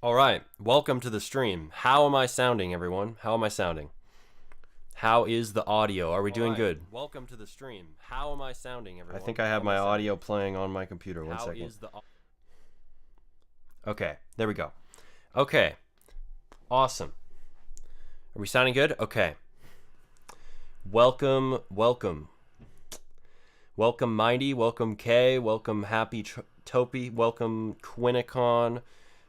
All right, welcome to the stream. How am I sounding, everyone? How am I sounding? How is the audio? Are we doing good? Welcome to the stream. How am I sounding, everyone? I think I have my audio playing on my computer. One second. Okay, there we go. Okay, awesome. Are we sounding good? Okay. Welcome, welcome. Welcome, Mighty. Welcome, Kay. Welcome, Happy Topi. Welcome, Quinicon.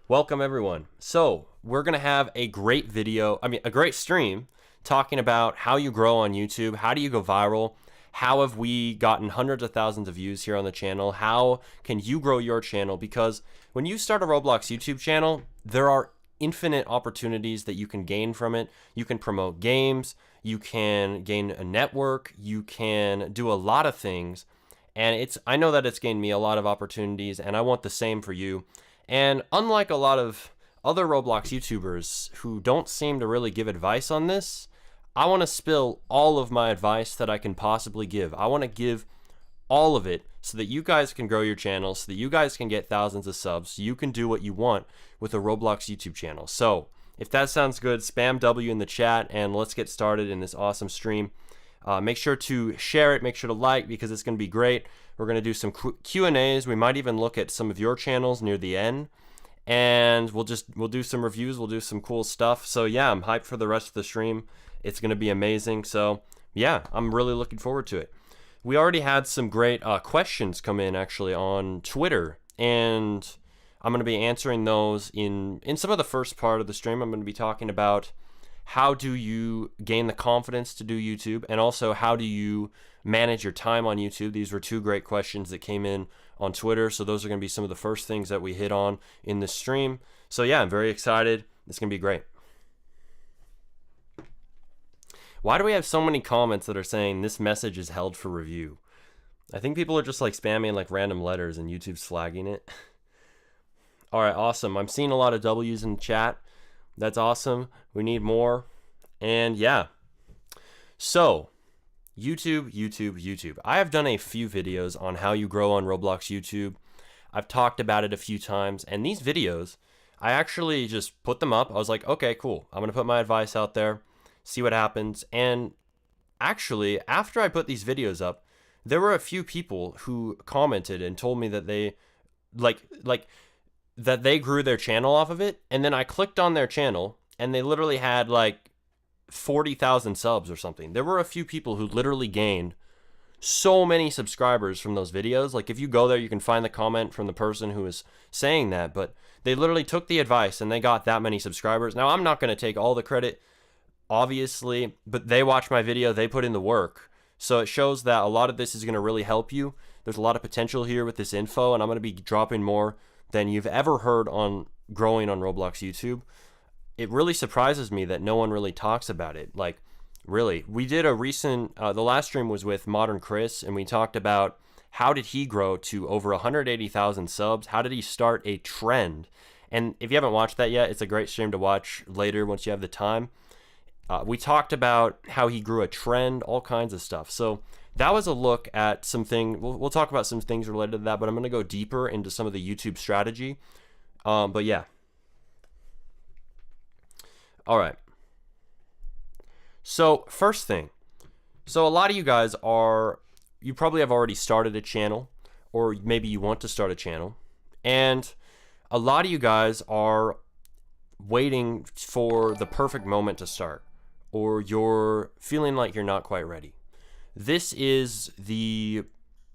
Welcome, everyone. So we're going to have a great video, a great stream talking about how you grow on YouTube. How do you go viral? How have we gotten hundreds of thousands of views here on the channel? How can you grow your channel? Because when you start a Roblox YouTube channel, there are infinite opportunities that you can gain from it. You can promote games, you can gain a network, you can do a lot of things. And I know that it's gained me a lot of opportunities, and I want the same for you. And unlike a lot of other Roblox YouTubers who don't seem to really give advice on this, I want to spill all of my advice that I can possibly give. I want to give all of it so that you guys can grow your channel, so that you guys can get thousands of subs, so you can do what you want with a Roblox YouTube channel. So if that sounds good, spam W in the chat and let's get started in this awesome stream. Make sure to share it, make sure to like, because it's going to be great. We're going to do some Q&As. We might even look at some of your channels near the end, and we'll do some reviews. We'll do some cool stuff. So yeah, I'm hyped for the rest of the stream. It's going to be amazing. So yeah, I'm really looking forward to it. We already had some great questions come in actually on Twitter, and I'm going to be answering those in some of the first part of the stream. I'm going to be talking about how do you gain the confidence to do YouTube, and also how do you manage your time on YouTube. These were two great questions that came in on Twitter, so those are going to be some of the first things that we hit on in this stream. So yeah, I'm very excited. It's going to be great. Why do we have so many comments that are saying this message is held for review? I think people are just like spamming like random letters and YouTube's flagging it. All right, awesome. I'm seeing a lot of W's in the chat. That's awesome. We need more. And yeah. So, YouTube. I have done a few videos on how you grow on Roblox YouTube. I've talked about it a few times, and these videos, I actually just put them up. I was like, okay, cool. I'm going to put my advice out there, see what happens. And actually, after I put these videos up, there were a few people who commented and told me that they that they grew their channel off of it. And then I clicked on their channel and they literally had like 40,000 subs or something. There were a few people who literally gained so many subscribers from those videos. Like if you go there, you can find the comment from the person who was saying that, but they literally took the advice and they got that many subscribers. Now I'm not going to take all the credit, obviously, but they watched my video, they put in the work. So it shows that a lot of this is going to really help you. There's a lot of potential here with this info, and I'm going to be dropping more than you've ever heard on growing on Roblox YouTube. It really surprises me that no one really talks about it. Like, really, we did a recent, the last stream was with Modern Chris, and we talked about how did he grow to over 180,000 subs? How did he start a trend? And if you haven't watched that yet, it's a great stream to watch later once you have the time. We talked about how he grew a trend, all kinds of stuff. So that was a look at something. We'll talk about some things related to that, but I'm going to go deeper into some of the YouTube strategy. But yeah. All right. So first thing. So a lot of you guys you probably have already started a channel, or maybe you want to start a channel. And a lot of you guys are waiting for the perfect moment to start, or you're feeling like you're not quite ready. This is the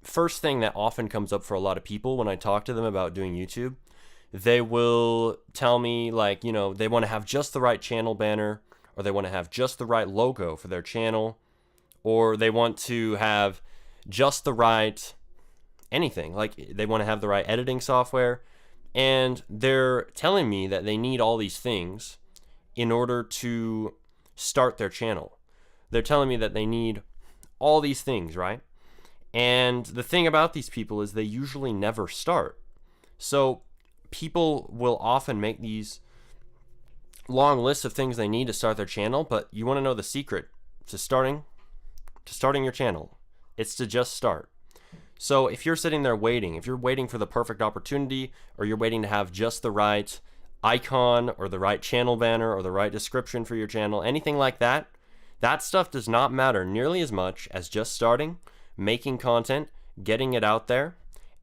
first thing that often comes up for a lot of people when I talk to them about doing YouTube. They will tell me, like, you know, they want to have just the right channel banner, or they want to have just the right logo for their channel, or they want to have just the right anything. Like, they want to have the right editing software, and they're telling me that they need all these things in order to start their channel. They're telling me that they need all these things, right? And the thing about these people is they usually never start. So people will often make these long lists of things they need to start their channel, but you want to know the secret to starting your channel. It's to just start. So if you're sitting there waiting, if you're waiting for the perfect opportunity, or you're waiting to have just the right icon or the right channel banner or the right description for your channel, anything like that, that stuff does not matter nearly as much as just starting, making content, getting it out there,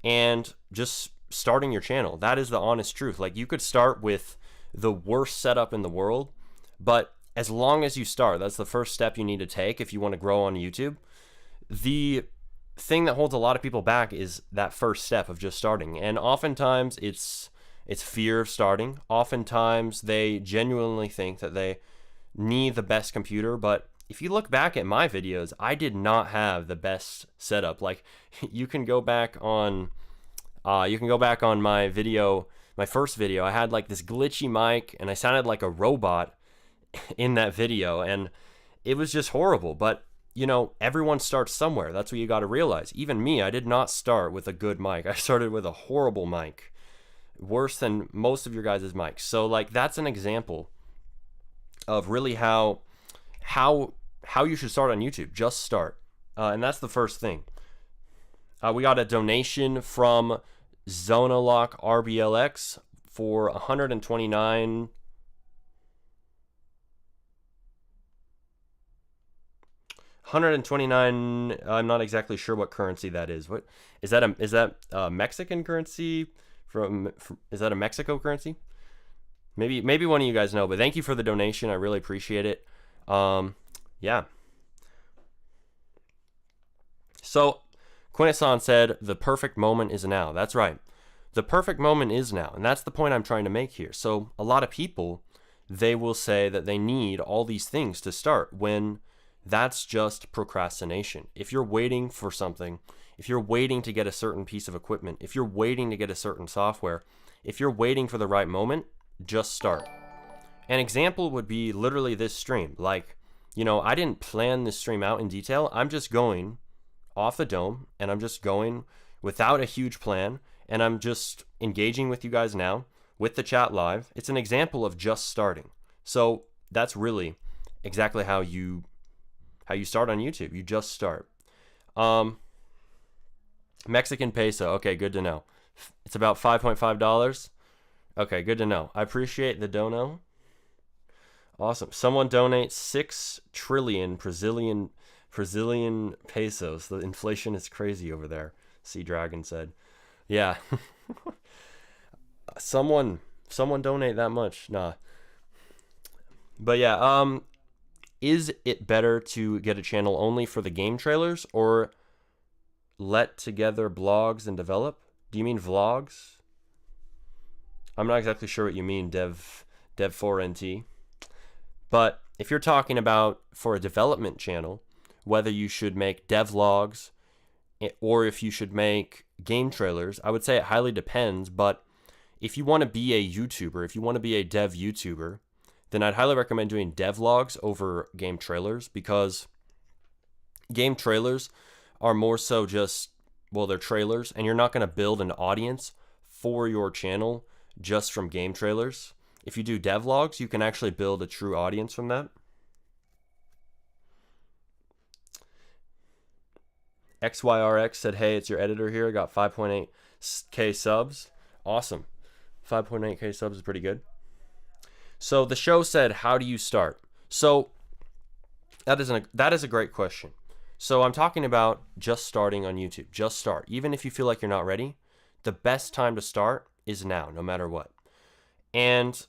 and just starting your channel. That is the honest truth. Like, you could start with the worst setup in the world, but as long as you start, that's the first step you need to take if you want to grow on YouTube. The thing that holds a lot of people back is that first step of just starting. And oftentimes it's fear of starting. Oftentimes they genuinely think that they need the best computer, but if you look back at my videos, I did not have the best setup. Like, you can go back on my video, my first video. I had like this glitchy mic and I sounded like a robot in that video, and it was just horrible. But you know, everyone starts somewhere. That's what you got to realize. Even me, I did not start with a good mic. I started with a horrible mic, worse than most of your guys' mics. So like, that's an example of really how you should start on YouTube. Just start, and that's the first thing. We got a donation from Zonalock RBLX for 129. I'm not exactly sure what currency that is. What is that? Is that Mexican currency? Is that a Mexico currency? Maybe one of you guys know. But thank you for the donation. I really appreciate it. Yeah. So Quintesson said the perfect moment is now. That's right. The perfect moment is now, and that's the point I'm trying to make here. So a lot of people, they will say that they need all these things to start, when that's just procrastination. If you're waiting for something, if you're waiting to get a certain piece of equipment, if you're waiting to get a certain software, if you're waiting for the right moment, just start. An example would be literally this stream. Like, you know, I didn't plan this stream out in detail. I'm just going off the dome, and I'm just going without a huge plan, and I'm just engaging with you guys now with the chat live. It's an example of just starting. So that's really exactly how you start on YouTube. You just start. Mexican peso. Okay, good to know. It's about $5.5. Okay, good to know. I appreciate the dono. Awesome. Someone donates 6 trillion Brazilian pesos. The inflation is crazy over there, Sea Dragon said. Yeah. someone donate that much. Nah. But yeah, is it better to get a channel only for the game trailers, or let together blogs and develop? Do you mean vlogs? I'm not exactly sure what you mean, Dev4NT. But if you're talking about for a development channel, whether you should make devlogs or if you should make game trailers, I would say it highly depends. But if you want to be a YouTuber, if you want to be a dev YouTuber, then I'd highly recommend doing devlogs over game trailers, because game trailers are more so just, well, they're trailers, and you're not going to build an audience for your channel just from game trailers. If you do devlogs, you can actually build a true audience from that. XYRX said, hey, it's your editor here. I got 5.8K subs. Awesome. 5.8K subs is pretty good. So the show said, how do you start? So that is a great question. So I'm talking about just starting on YouTube. Just start. Even if you feel like you're not ready, the best time to start is now, no matter what. And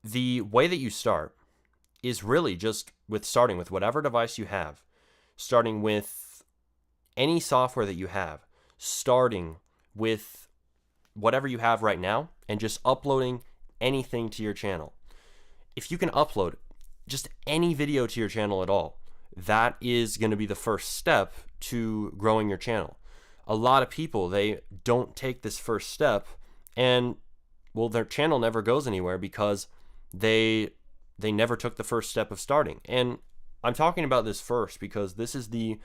the way that you start is really just with starting with whatever device you have, starting with any software that you have, starting with whatever you have right now, and just uploading anything to your channel. If you can upload just any video to your channel at all, that is going to be the first step to growing your channel. A lot of people, they don't take this first step, and well, their channel never goes anywhere because they never took the first step of starting. And I'm talking about this first because this is the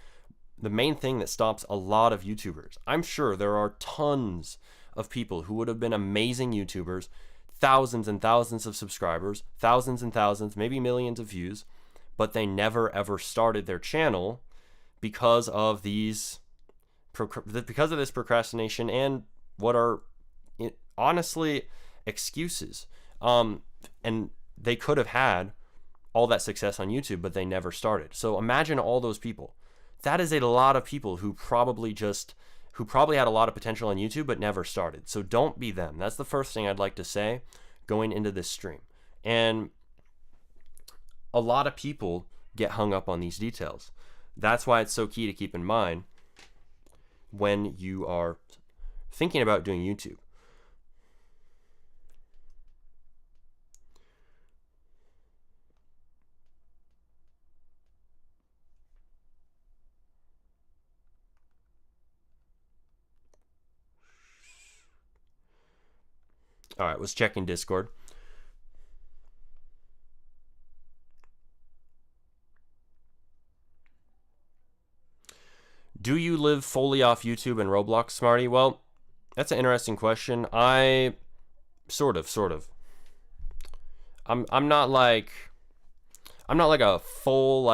main thing that stops a lot of YouTubers. I'm sure there are tons of people who would have been amazing YouTubers, thousands and thousands of subscribers, thousands and thousands, maybe millions of views, but they never ever started their channel because of this procrastination and what are honestly excuses. And they could have had all that success on YouTube, but they never started. So imagine all those people. That is a lot of people who probably had a lot of potential on YouTube but never started. So don't be them. That's the first thing I'd like to say going into this stream. And a lot of people get hung up on these details. That's why it's so key to keep in mind when you are thinking about doing YouTube. All right, was checking Discord. Do you live fully off YouTube and Roblox, Smarty? Well, that's an interesting question. I sort of. I'm not like a full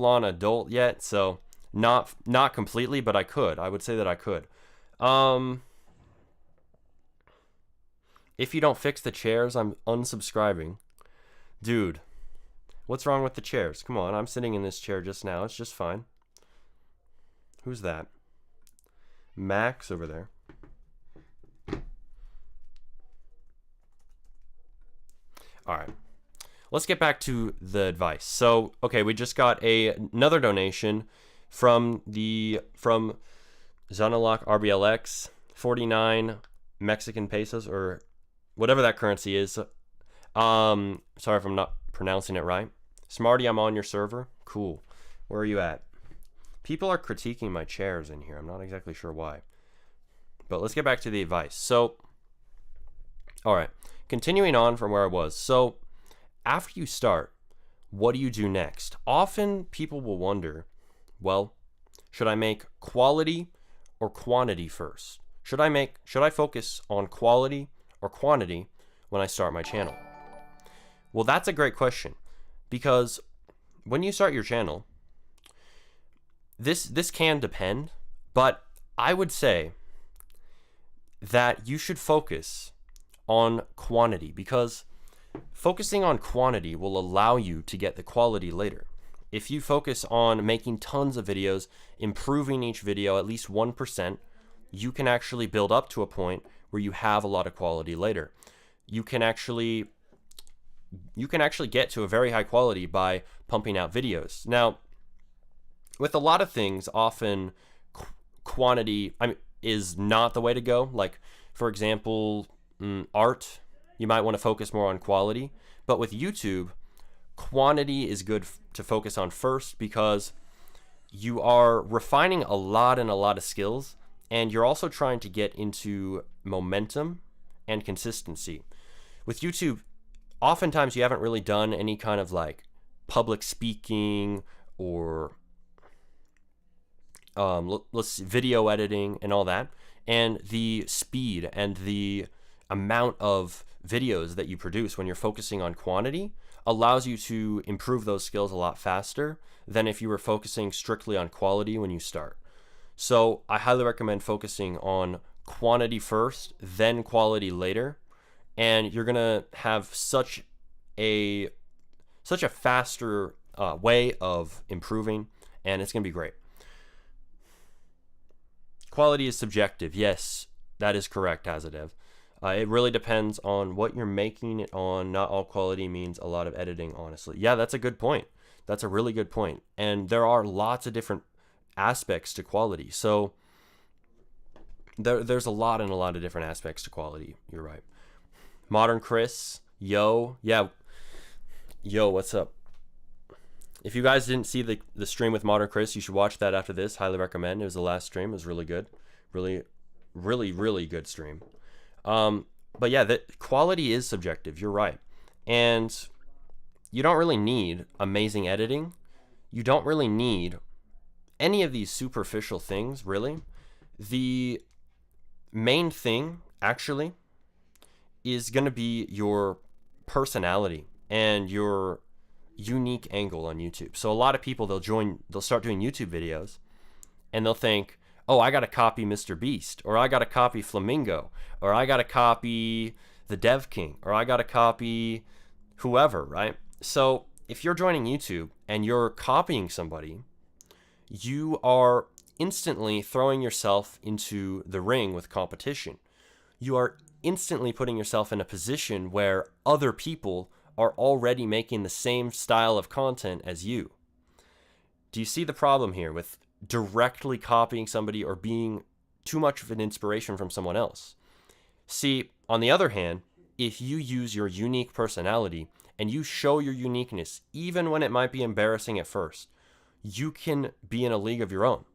on adult yet, so not completely, but I could. I would say that I could. If you don't fix the chairs, I'm unsubscribing. Dude, what's wrong with the chairs? Come on, I'm sitting in this chair just now. It's just fine. Who's that? Max over there. All right. Let's get back to the advice. So, okay, we just got another donation from Zanalak RBLX, 49 Mexican pesos, or whatever that currency is. Sorry if I'm not pronouncing it right. Smarty, I'm on your server. Cool. Where are you at? People are critiquing my chairs in here. I'm not exactly sure why. But let's get back to the advice. So, all right. Continuing on from where I was. So, after you start, what do you do next? Often people will wonder, well, should I make quality or quantity first? Should I focus on quality or quantity when I start my channel? Well, that's a great question, because when you start your channel, this can depend, but I would say that you should focus on quantity, because focusing on quantity will allow you to get the quality later. If you focus on making tons of videos, improving each video at least 1%, you can actually build up to a point where you have a lot of quality later. You can actually get to a very high quality by pumping out videos. Now, with a lot of things, often quantity is not the way to go. Like, for example, art, you might want to focus more on quality. But with YouTube, quantity is good to focus on first, because you are refining a lot of skills, and you're also trying to get into momentum and consistency. With YouTube, oftentimes you haven't really done any kind of like public speaking or let's see, video editing and all that, and the speed and the amount of videos that you produce when you're focusing on quantity allows you to improve those skills a lot faster than if you were focusing strictly on quality when you start. So I highly recommend focusing on quantity first, then quality later, and you're gonna have such a faster way of improving, and it's gonna be great. Quality is subjective. Yes, that is correct, Hazadev. It really depends on what you're making it on. Not all quality means a lot of editing, honestly. Yeah, that's a good point. That's a really good point. And there are lots of different aspects to quality. So there's a lot of different aspects to quality. You're right. Modern Chris, yo. Yeah. Yo, what's up? If you guys didn't see the stream with Modern Chris, you should watch that after this. Highly recommend. It was the last stream. It was really good. Really good stream. But yeah, the quality is subjective. You're right. And you don't really need amazing editing. You don't really need any of these superficial things, really. The main thing, actually, is going to be your personality and your unique angle on YouTube. So a lot of people, they'll start doing YouTube videos and they'll think, oh, I got to copy Mr. Beast, or I got to copy Flamingo, or I got to copy the Dev King, or I gotta copy whoever, right? So if you're joining YouTube and you're copying somebody, you are instantly throwing yourself into the ring with competition. You are instantly putting yourself in a position where other people are already making the same style of content as you. Do you see the problem here with directly copying somebody or being too much of an inspiration from someone else? See, on the other hand, if you use your unique personality and you show your uniqueness, even when it might be embarrassing at first, you can be in a league of your own.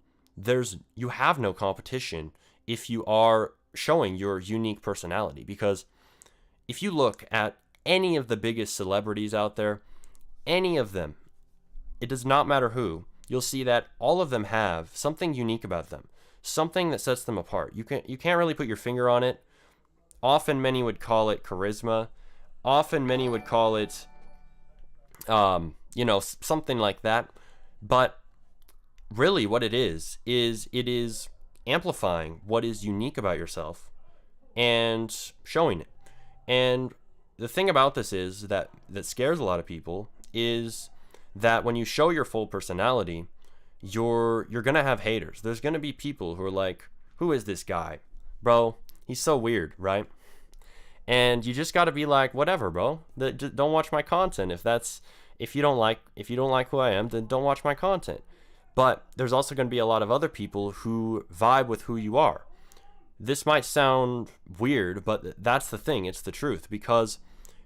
You have no competition if you are showing your unique personality, because if you look at any of the biggest celebrities out there, any of them, it does not matter who, you'll see that all of them have something unique about them, something that sets them apart. You can't really put your finger on it. Often many would call it charisma. Often many would call it, something like that. But really what it is it is amplifying what is unique about yourself and showing it. And the thing about this is that scares a lot of people is that when you show your full personality, you're gonna have haters. There's gonna be people who are like, who is this guy? Bro, he's so weird, right? And you just gotta be like, whatever, bro. Don't watch my content. If you don't like who I am, then don't watch my content. But there's also gonna be a lot of other people who vibe with who you are. This might sound weird, but that's the thing. It's the truth, because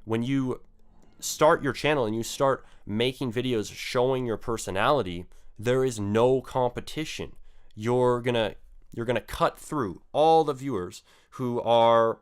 when you start your channel and you start making videos showing your personality, there is no competition. You're gonna cut through all the viewers who are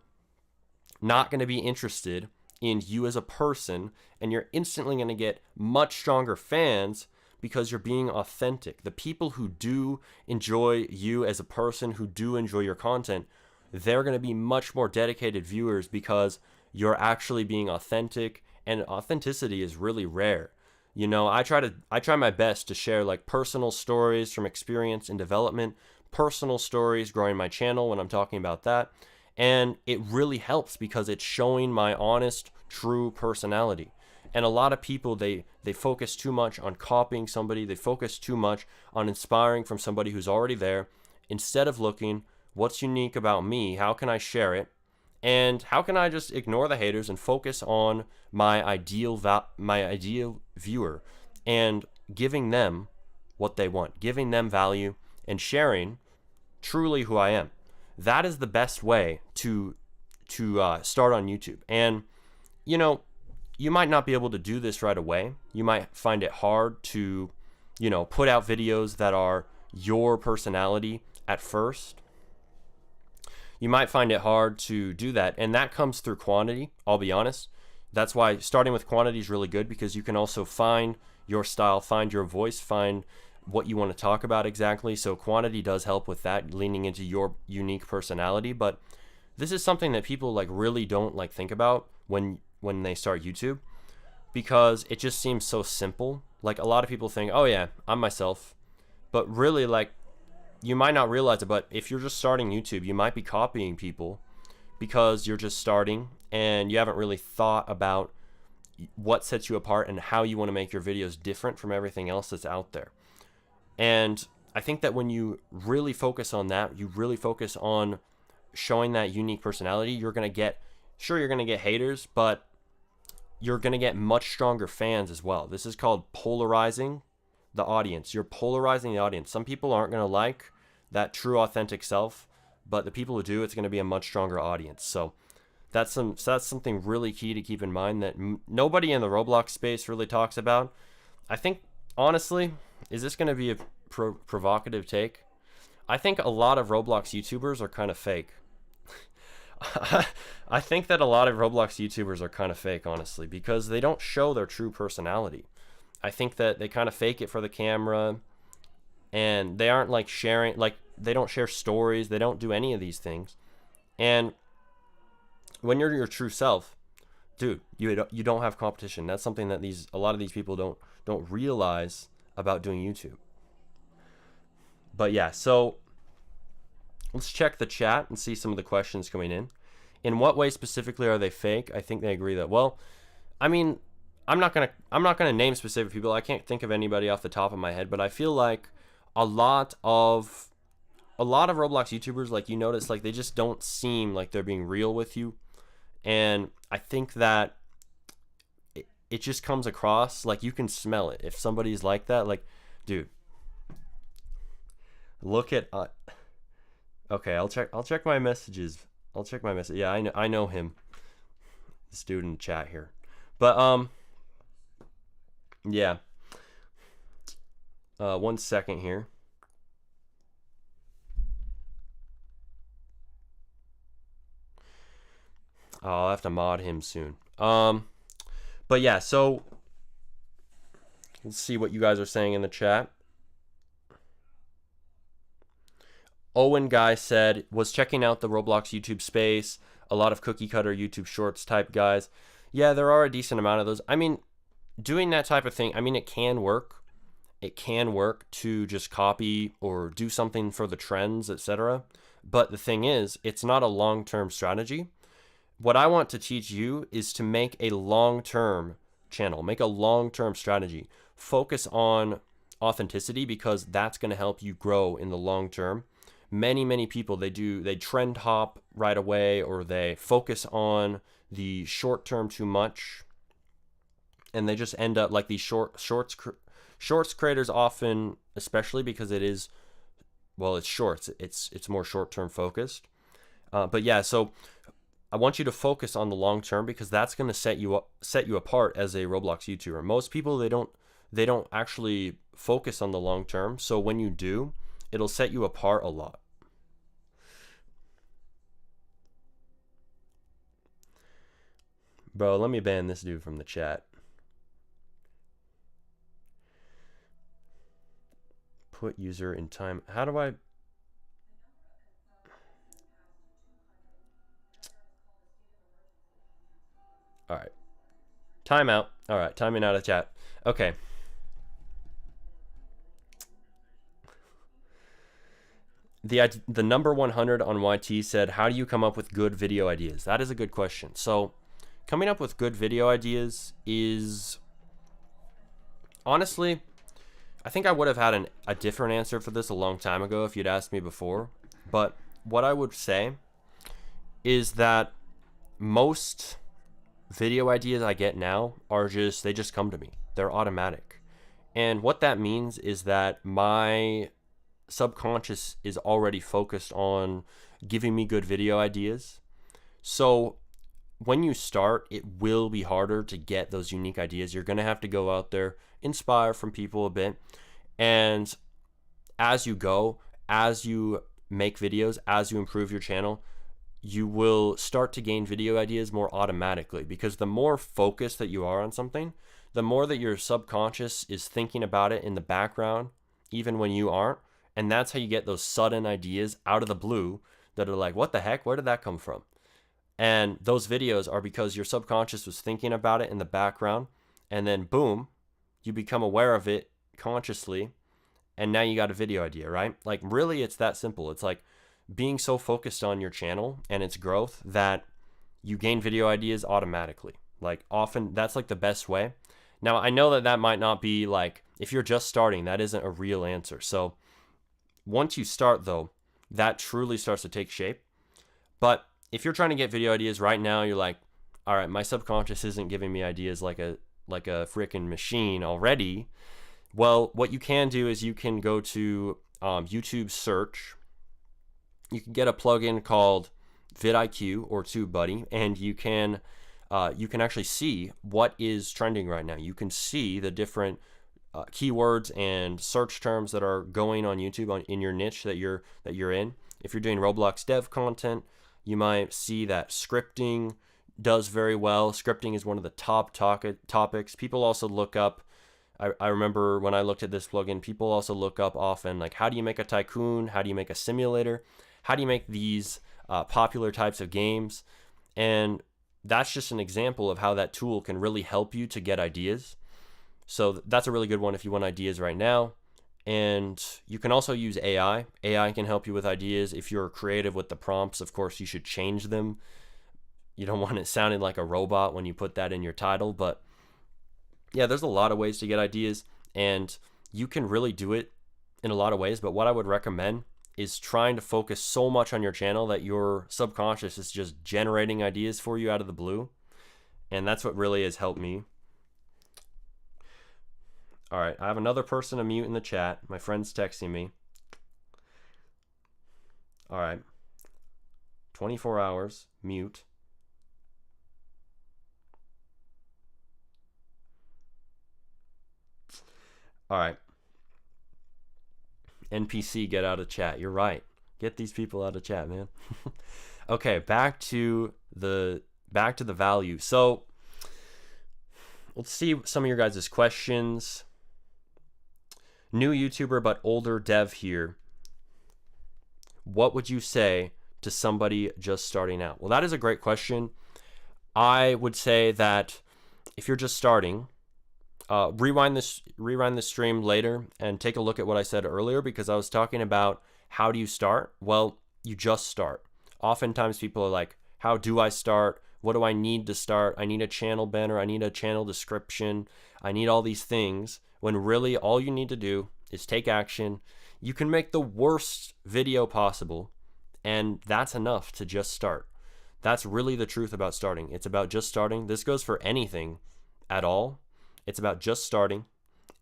not gonna be interested in you as a person, and you're instantly gonna get much stronger fans because you're being authentic. The people who do enjoy you as a person, who do enjoy your content, they're gonna be much more dedicated viewers because you're actually being authentic, and authenticity is really rare. You know, I try my best to share like personal stories from experience and development, personal stories growing my channel when I'm talking about that. And it really helps because it's showing my honest, true personality. And a lot of people, they focus too much on copying somebody. They focus too much on inspiring from somebody who's already there, instead of looking, what's unique about me? How can I share it? And how can I just ignore the haters and focus on my ideal viewer and giving them what they want, giving them value and sharing truly who I am. That is the best way to start on YouTube. And, you know, you might not be able to do this right away. You might find it hard to, put out videos that are your personality at first. You might find it hard to do that, and that comes through quantity, I'll be honest. That's why starting with quantity is really good, because you can also find your style, find your voice, find what you want to talk about exactly. So quantity does help with that, leaning into your unique personality. But this is something that people like really don't like think about when they start YouTube, because it just seems so simple. Like a lot of people think, oh yeah, I'm myself. But really, like, you might not realize it, but if you're just starting YouTube, you might be copying people because you're just starting and you haven't really thought about what sets you apart and how you want to make your videos different from everything else that's out there. And I think that when you really focus on that, you really focus on showing that unique personality, you're going to get haters, but you're going to get much stronger fans as well. This is called polarizing the audience. You're polarizing the audience. Some people aren't going to like that true authentic self, but the people who do, it's going to be a much stronger audience. So that's something really key to keep in mind that nobody in the Roblox space really talks about. I think, honestly, is this going to be a provocative take? I think a lot of Roblox YouTubers are kind of fake. I think that a lot of Roblox YouTubers are kind of fake, honestly, because they don't show their true personality. I think that they kind of fake it for the camera, and they aren't like sharing, like they don't share stories, they don't do any of these things. And when you're your true self, dude, you don't have competition. That's something that a lot of these people don't realize about doing YouTube. But yeah, so let's check the chat and see some of the questions coming in. In what way specifically are they fake? I think they agree that. Well, I mean, I'm not gonna name specific people. I can't think of anybody off the top of my head, but I feel like a lot of Roblox YouTubers, like, you notice, like, they just don't seem like they're being real with you. And I think that it just comes across like you can smell it. If somebody's like that, like, dude, look at okay, I'll check my messages. I'll check my message. Yeah, I know him. This dude in chat here. But yeah. 1 second here. I'll have to mod him soon. But yeah, so let's see what you guys are saying in the chat. Owen Guy said, was checking out the Roblox YouTube space, a lot of cookie cutter YouTube shorts type guys. Yeah, there are a decent amount of those. I mean, doing that type of thing, I mean, it can work. It can work to just copy or do something for the trends, etc. But the thing is, it's not a long-term strategy. What I want to teach you is to make a long-term channel, make a long-term strategy. Focus on authenticity, because that's going to help you grow in the long term. Many people, they trend hop right away, or they focus on the short term too much, and they just end up like these shorts creators often, especially because it is, well, it's shorts, it's more short term focused. But yeah, so I want you to focus on the long term, because that's going to set you apart as a Roblox YouTuber. Most people, they don't actually focus on the long term. So when you do, it'll set you apart a lot. Bro, let me ban this dude from the chat. Put user in time. How do I? All right. Timeout. All right, timing out of chat. Okay. The number 100 on YT said, how do you come up with good video ideas? That is a good question. So coming up with good video ideas is, honestly, I think I would have had a different answer for this a long time ago if you'd asked me before. But what I would say is that most video ideas I get now are they just come to me. They're automatic. And what that means is that my subconscious is already focused on giving me good video ideas. So when you start, it will be harder to get those unique ideas. You're going to have to go out there, inspire from people a bit. And as you go, as you make videos, as you improve your channel, you will start to gain video ideas more automatically, because the more focused that you are on something, the more that your subconscious is thinking about it in the background, even when you aren't. And that's how you get those sudden ideas out of the blue that are like, what the heck? Where did that come from? And those videos are because your subconscious was thinking about it in the background, and then boom, you become aware of it consciously, and now you got a video idea, right? Like, really, it's that simple. It's like being so focused on your channel and its growth that you gain video ideas automatically. Like, often that's like the best way. Now, I know that that might not be like, if you're just starting, that isn't a real answer. So once you start, though, that truly starts to take shape. But if you're trying to get video ideas right now, you're like, all right, my subconscious isn't giving me ideas like a freaking machine already. Well, what you can do is you can go to YouTube search. You can get a plugin called vidIQ or TubeBuddy, and you can actually see what is trending right now. You can see the different keywords and search terms that are going on YouTube in your niche that you're in. If you're doing Roblox dev content, you might see that scripting does very well. Scripting is one of the top topics. People also look up, I remember when I looked at this plugin, people also look up often, like, how do you make a tycoon? How do you make a simulator? How do you make these popular types of games? And that's just an example of how that tool can really help you to get ideas. So that's a really good one if you want ideas right now. And you can also use AI. AI can help you with ideas. If you're creative with the prompts, of course, you should change them. you don't want it sounding like a robot when you put that in your title. But yeah, there's a lot of ways to get ideas, and you can really do it in a lot of ways. But what I would recommend is trying to focus so much on your channel that your subconscious is just generating ideas for you out of the blue. And that's what really has helped me. All right, I have another person to mute in the chat. My friend's texting me. All right, 24 hours, mute. All right. NPC, get out of chat. You're right. Get these people out of chat, man. Okay, back to the value. So let's see some of your guys' questions. New YouTuber but older dev here. What would you say to somebody just starting out? Well, that is a great question. I would say that if you're just starting, rewind this stream later and take a look at what I said earlier, because I was talking about how do you start? Well, you just start. Oftentimes people are like, how do I start? What do I need to start? I need a channel banner. I need a channel description. I need all these things, when really all you need to do is take action. You can make the worst video possible, and that's enough to just start. That's really the truth about starting. It's about just starting. This goes for anything at all. It's about just starting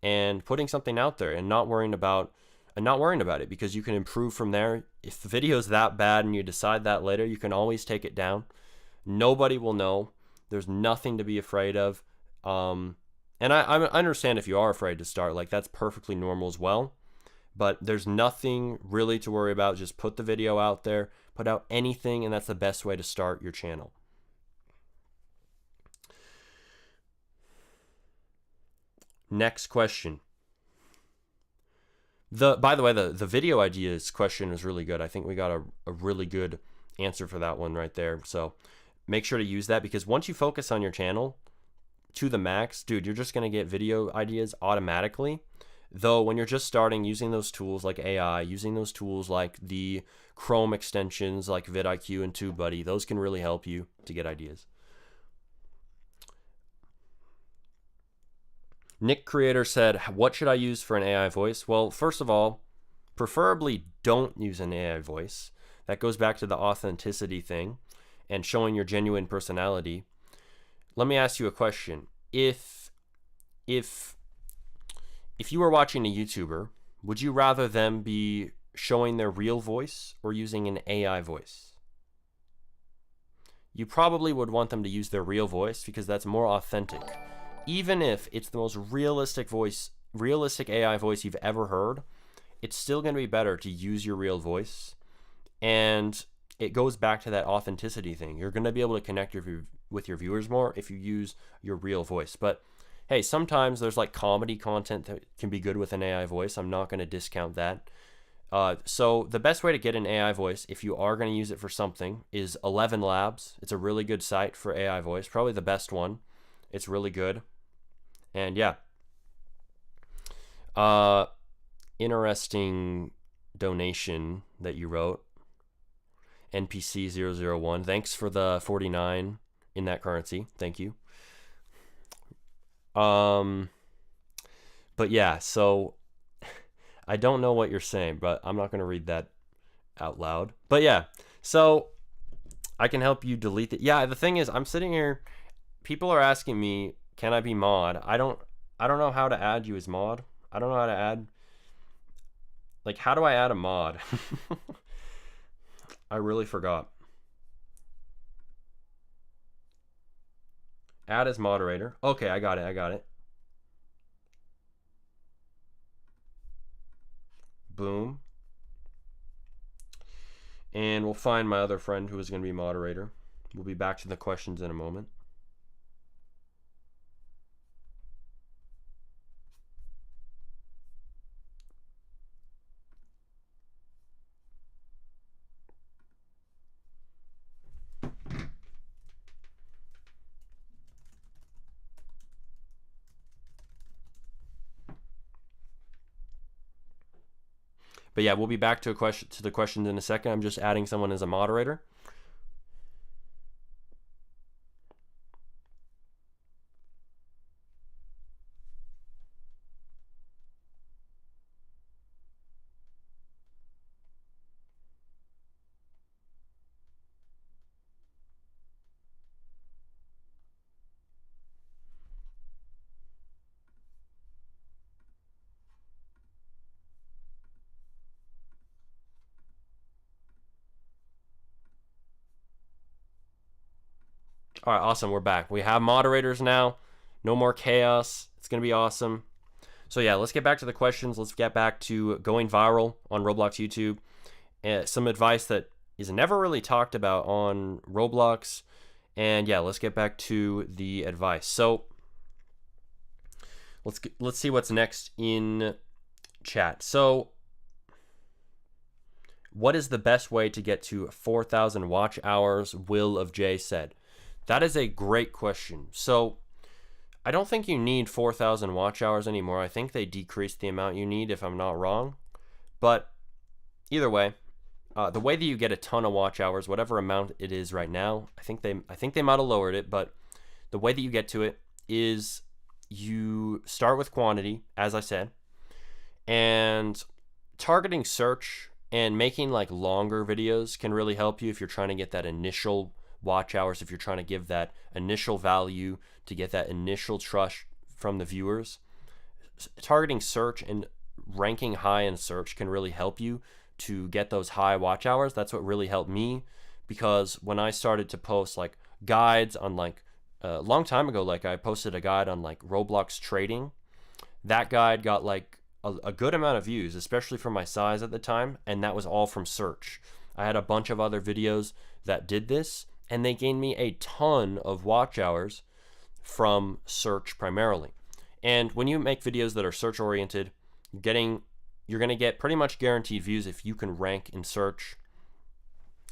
and putting something out there and not worrying about it, because you can improve from there. If the video is that bad and you decide that later, you can always take it down. Nobody will know. There's nothing to be afraid of. And I understand if you are afraid to start, like, that's perfectly normal as well. But there's nothing really to worry about. Just put the video out there, put out anything, and that's the best way to start your channel. Next question. By the way, the video ideas question was really good. I think we got a really good answer for that one right there. So make sure to use that, because once you focus on your channel to the max, dude, you're just going to get video ideas automatically. Though when you're just starting, using those tools like AI, using those tools like the Chrome extensions like vidIQ and TubeBuddy, those can really help you to get ideas. Nick Creator said, what should I use for an AI voice? Well, first of all, preferably don't use an AI voice. That goes back to the authenticity thing and showing your genuine personality. Let me ask you a question. If you were watching a YouTuber, would you rather them be showing their real voice or using an AI voice? You probably would want them to use their real voice, because that's more authentic. Even if it's the most realistic AI voice you've ever heard, it's still going to be better to use your real voice. And it goes back to that authenticity thing. You're going to be able to connect with your viewers more if you use your real voice. But hey, sometimes there's like comedy content that can be good with an AI voice. I'm not going to discount that. So the best way to get an AI voice, if you are going to use it for something, is 11 Labs. It's a really good site for AI voice, probably the best one. It's really good. And yeah, interesting donation that you wrote, NPC001. Thanks for the 49 in that currency. Thank you. But yeah, so I don't know what you're saying, but I'm not going to read that out loud. But yeah, so I can help you delete it. Yeah, the thing is, I'm sitting here, people are asking me, can I be mod? I don't know how to add you as mod. I don't know how to add, like, how do I add a mod? I really forgot. Add as moderator. Okay, I got it. Boom. And we'll find my other friend who is going to be moderator. We'll be back to the questions in a moment. But yeah, we'll be back to the questions in a second. I'm just adding someone as a moderator. All right, awesome. We're back. We have moderators now. No more chaos. It's going to be awesome. So yeah, let's get back to the questions. Let's get back to going viral on Roblox YouTube. Some advice that is never really talked about on Roblox. And yeah, let's get back to the advice. So let's see what's next in chat. So what is the best way to get to 4,000 watch hours? Will of J said. That is a great question. So I don't think you need 4,000 watch hours anymore. I think they decreased the amount you need, if I'm not wrong. But either way, the way that you get a ton of watch hours, whatever amount it is right now, I think they might have lowered it, but the way that you get to it is you start with quantity, as I said, and targeting search and making like longer videos can really help you if you're trying to get that initial watch hours, if you're trying to give that initial value to get that initial trust from the viewers. Targeting search and ranking high in search can really help you to get those high watch hours. That's what really helped me, because when I started to post like guides on like a long time ago, like I posted a guide on like Roblox trading, that guide got like a good amount of views, especially for my size at the time, and that was all from search. I had a bunch of other videos that did this, and they gained me a ton of watch hours from search primarily. And when you make videos that are search oriented, you're going to get pretty much guaranteed views if you can rank in search.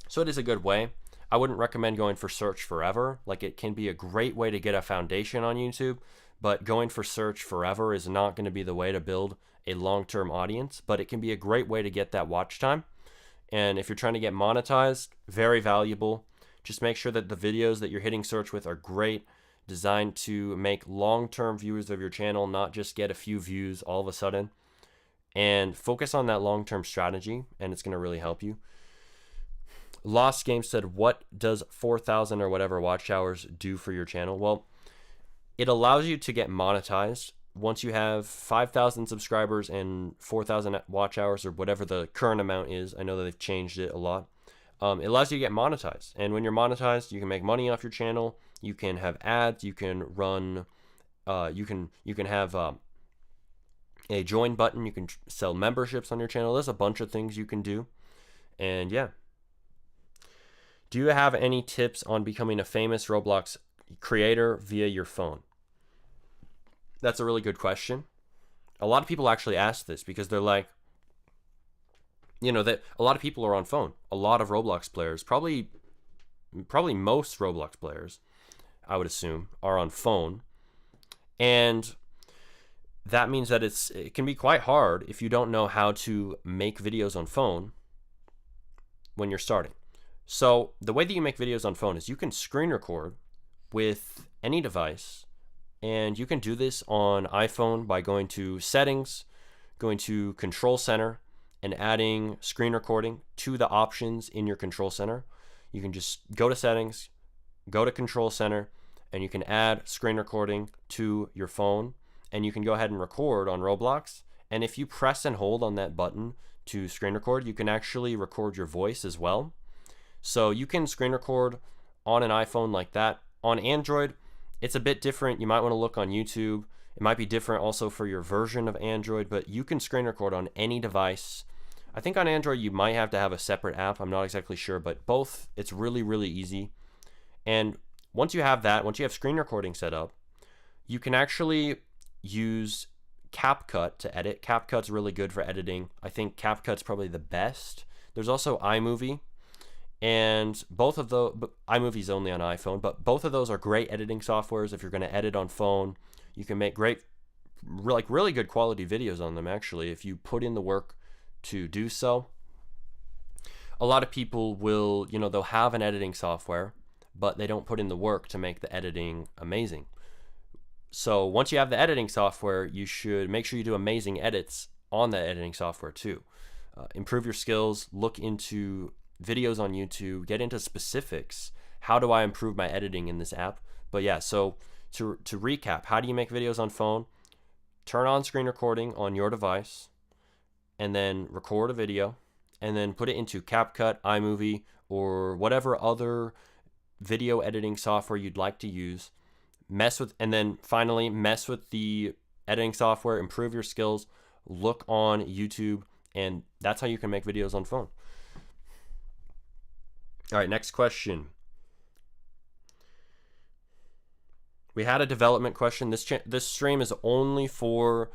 So it is a good way. I wouldn't recommend going for search forever. Like, it can be a great way to get a foundation on YouTube, but going for search forever is not going to be the way to build a long-term audience, but it can be a great way to get that watch time. And if you're trying to get monetized, very valuable. Just make sure that the videos that you're hitting search with are great, designed to make long-term viewers of your channel, not just get a few views all of a sudden. And focus on that long-term strategy, and it's going to really help you. Lost Game said, what does 4,000 or whatever watch hours do for your channel? Well, it allows you to get monetized. Once you have 5,000 subscribers and 4,000 watch hours, or whatever the current amount is, I know that they've changed it a lot. It allows you to get monetized. And when you're monetized, you can make money off your channel. You can have ads. You can run. You can have a join button. You can sell memberships on your channel. There's a bunch of things you can do. And yeah. Do you have any tips on becoming a famous Roblox creator via your phone? That's a really good question. A lot of people actually ask this because they're like, you know, that a lot of people are on phone. A lot of Roblox players, probably most Roblox players, I would assume, are on phone. And that means that it can be quite hard if you don't know how to make videos on phone when you're starting. So the way that you make videos on phone is you can screen record with any device, and you can do this on iPhone by going to settings, going to control center, and adding screen recording to the options in your control center. You can just go to settings, go to control center, and you can add screen recording to your phone, and you can go ahead and record on Roblox. And if you press and hold on that button to screen record, you can actually record your voice as well. So you can screen record on an iPhone like that. On Android, it's a bit different. You might want to look on YouTube. It might be different also for your version of Android, but you can screen record on any device. I think on Android you might have to have a separate app. I'm not exactly sure, but both, it's really, really easy. And once you have that, once you have screen recording set up, you can actually use CapCut to edit. CapCut's really good for editing. I think CapCut's probably the best. There's also iMovie. And both of those, iMovie's only on iPhone, but both of those are great editing softwares. If you're going to edit on phone, you can make great, like really good quality videos on them, actually, if you put in the work to do so. A lot of people will, you know, they'll have an editing software, but they don't put in the work to make the editing amazing. So once you have the editing software, you should make sure you do amazing edits on that editing software too. Improve your skills, look into videos on YouTube, get into specifics. How do I improve my editing in this app? But yeah, so to recap, how do you make videos on phone? Turn on screen recording on your device, and then record a video, and then put it into CapCut, iMovie, or whatever other video editing software you'd like to use, and then finally mess with the editing software, improve your skills, look on YouTube, and that's how you can make videos on phone. All right, next question. We had a development question. This stream is only for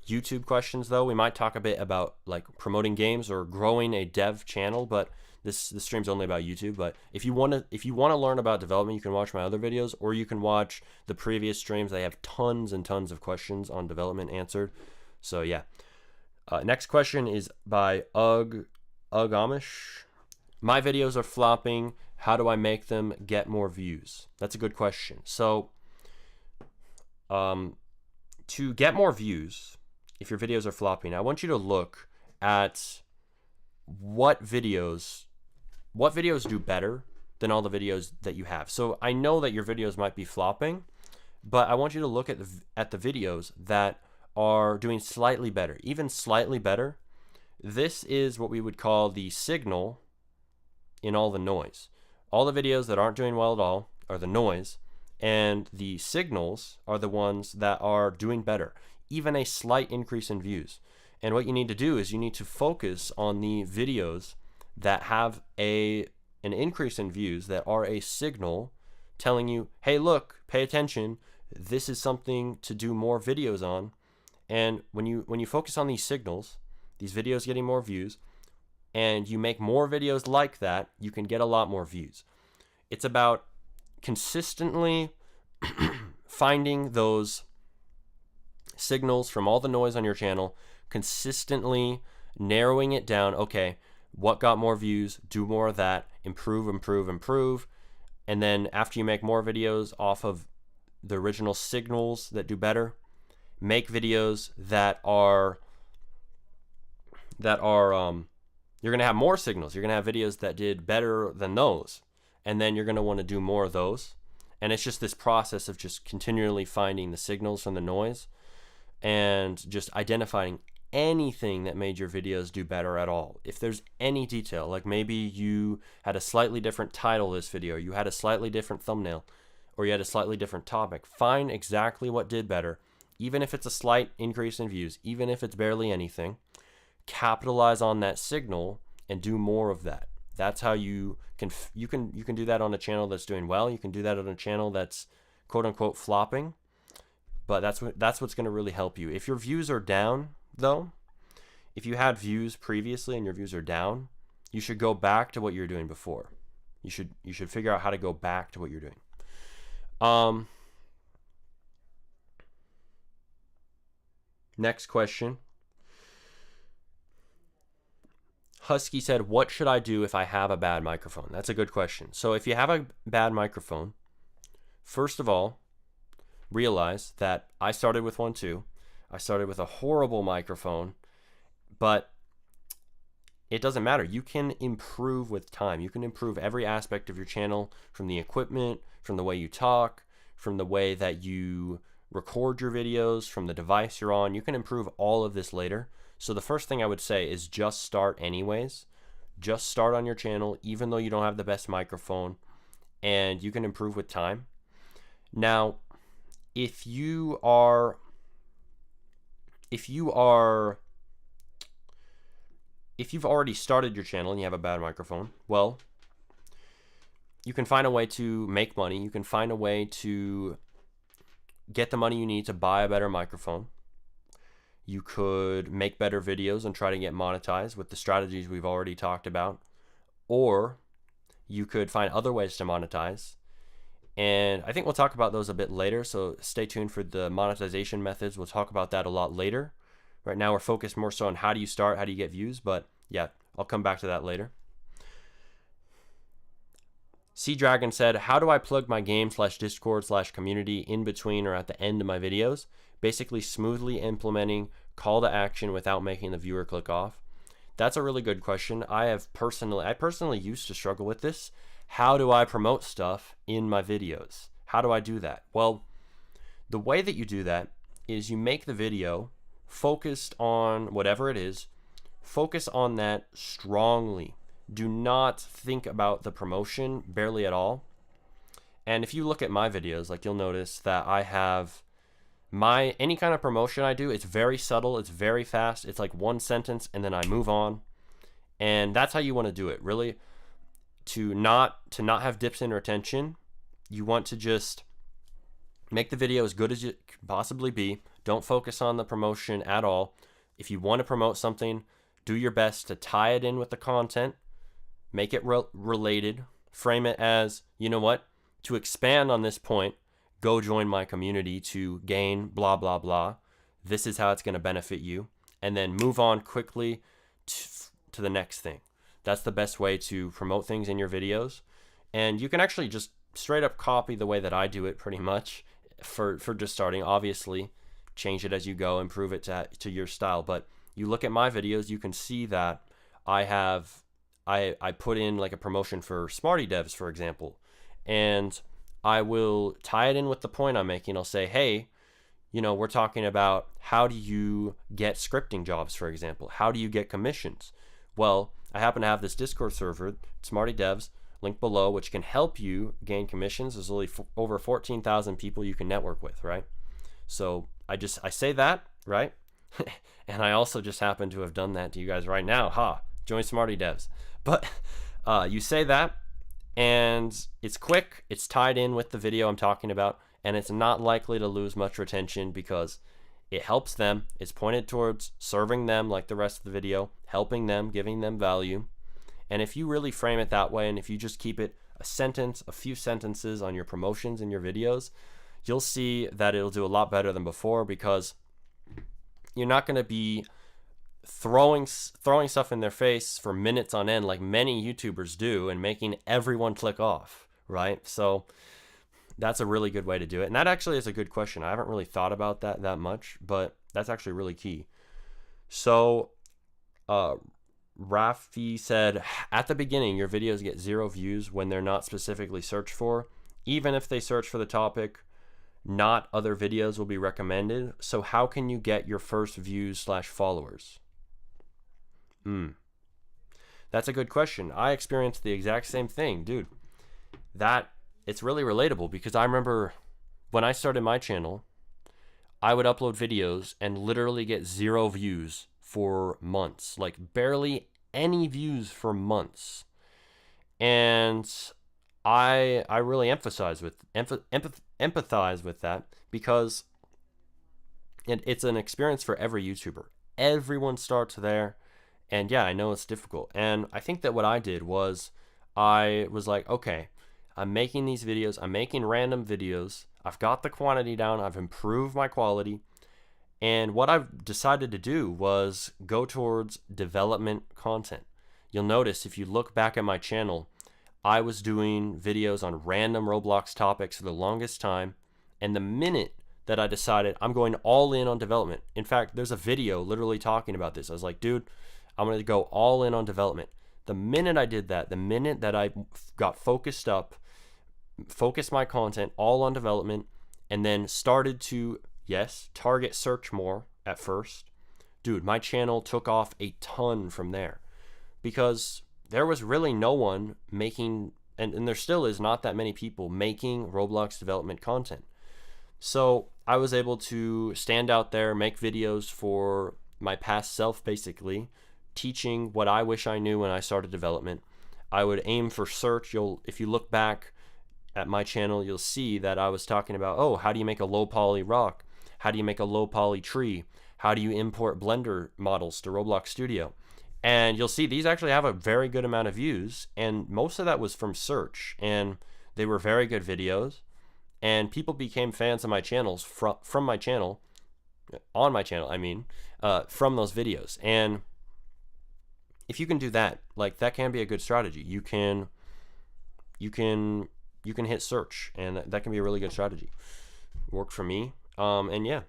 YouTube questions, though. We might talk a bit about like promoting games or growing a dev channel, but this stream's only about YouTube. But if you want to learn about development, you can watch my other videos, or you can watch the previous streams. They have tons and tons of questions on development answered. So yeah. Next question is by Amish. My videos are flopping. How do I make them get more views? That's a good question. So to get more views, if your videos are flopping, I want you to look at what videos do better than all the videos that you have. So I know that your videos might be flopping, but I want you to look at the videos that are doing slightly better, even slightly better. This is what we would call the signal in all the noise. All the videos that aren't doing well at all are the noise, and the signals are the ones that are doing better, even a slight increase in views. And what you need to do is you need to focus on the videos that have an increase in views, that are a signal telling you, hey, look, pay attention, this is something to do more videos on. And when you focus on these signals, these videos getting more views, and you make more videos like that, you can get a lot more views. It's about consistently finding those signals from all the noise on your channel, consistently narrowing it down. Okay, what got more views? Do more of that. Improve, improve, improve. And then after you make more videos off of the original signals that do better, make videos that are you're going to have more signals. You're going to have videos that did better than those. And then you're going to want to do more of those. And it's just this process of just continually finding the signals from the noise and just identifying anything that made your videos do better at all. If there's any detail, like maybe you had a slightly different title this video, you had a slightly different thumbnail, or you had a slightly different topic, find exactly what did better, even if it's a slight increase in views, even if it's barely anything. Capitalize on that signal and do more of that. That's how you can do that on a channel that's doing well. You can do that on a channel that's quote unquote flopping. But that's what's going to really help you. If your views are down, though, if you had views previously and your views are down, you should go back to what you're doing before. You should figure out how to go back to what you're doing. Next question. Husky said, what should I do if I have a bad microphone? That's a good question. So if you have a bad microphone, first of all, realize that I started with one too. I started with a horrible microphone, but it doesn't matter. You can improve with time. You can improve every aspect of your channel, from the equipment, from the way you talk, from the way that you record your videos, from the device you're on. You can improve all of this later. So the first thing I would say is just start anyways. Just start on your channel, even though you don't have the best microphone, and you can improve with time. Now, if you've already started your channel and you have a bad microphone, well, you can find a way to make money. You can find a way to get the money you need to buy a better microphone. You could make better videos and try to get monetized with the strategies we've already talked about. Or you could find other ways to monetize. And I think we'll talk about those a bit later, so stay tuned for the monetization methods. We'll talk about that a lot later. Right now we're focused more so on how do you start, how do you get views, but yeah, I'll come back to that later. Sea Dragon said, how do I plug my game/Discord/community in between or at the end of my videos? Basically smoothly implementing call to action without making the viewer click off. That's a really good question. I personally used to struggle with this. How do I promote stuff in my videos? How do I do that? Well, the way that you do that is you make the video focused on whatever it is. Focus on that strongly. Do not think about the promotion barely at all. And if you look at my videos, like you'll notice that I have any kind of promotion I do, it's very subtle, it's very fast. It's like one sentence and then I move on. And that's how you want to do it, really. To not have dips in retention, you want to just make the video as good as it can possibly be. Don't focus on the promotion at all. If you want to promote something, do your best to tie it in with the content, make it related, frame it as, you know what, to expand on this point, go join my community to gain blah, blah, blah. This is how it's going to benefit you. And then move on quickly to the next thing. That's the best way to promote things in your videos. And you can actually just straight up copy the way that I do it pretty much for just starting. Obviously, change it as you go, improve it to your style. But you look at my videos, you can see that I put in like a promotion for Smarty devs, for example. And I will tie it in with the point I'm making. I'll say, hey, we're talking about how do you get scripting jobs, for example? How do you get commissions? Well, I happen to have this Discord server, Smarty devs, link below, which can help you gain commissions. There's only over 14,000 people you can network with, right? So I say that, right? And I also just happen to have done that to you guys right now. Join Smarty devs. But you say that, and it's quick, it's tied in with the video I'm talking about, and it's not likely to lose much retention because it helps them. It's pointed towards serving them like the rest of the video, helping them, giving them value. And if you really frame it that way, and if you just keep it a few sentences on your promotions in your videos, you'll see that it'll do a lot better than before, because you're not going to be throwing stuff in their face for minutes on end like many YouTubers do and making everyone click off, right? So that's a really good way to do it. And that actually is a good question. I haven't really thought about that much, but that's actually really key. So Rafi said, at the beginning, your videos get 0 views when they're not specifically searched for. Even if they search for the topic, not other videos will be recommended. So how can you get your first views/followers? That's a good question. I experienced the exact same thing, dude. It's really relatable, because I remember when I started my channel, I would upload videos and literally get 0 views for months, like barely any views for months. And I really empathize with that, because it's an experience for every YouTuber. Everyone starts there, and yeah, I know it's difficult. And I think that what I did was I was like, okay, I'm making these videos, I'm making random videos, I've got the quantity down, I've improved my quality, and what I've decided to do was go towards development content. You'll notice if you look back at my channel, I was doing videos on random Roblox topics for the longest time, and the minute that I decided I'm going all in on development, in fact, there's a video literally talking about this. I was like, dude, I'm going to go all in on development. The minute I did that, the minute that I got focused my content all on development, and then started to, target search more at first, dude, my channel took off a ton from there, because there was really no one making, and there still is not that many people making Roblox development content. So I was able to stand out there, make videos for my past self, basically teaching what I wish I knew when I started development. I would aim for search. If you look back at my channel, you'll see that I was talking about, how do you make a low poly rock? How do you make a low poly tree? How do you import Blender models to Roblox Studio? And you'll see these actually have a very good amount of views, and most of that was from search, and they were very good videos, and people became fans of my channels from my channel, on my channel, from those videos. And if you can do that, like, that can be a good strategy. You can hit search, and that can be a really good strategy. Worked for me. And yeah.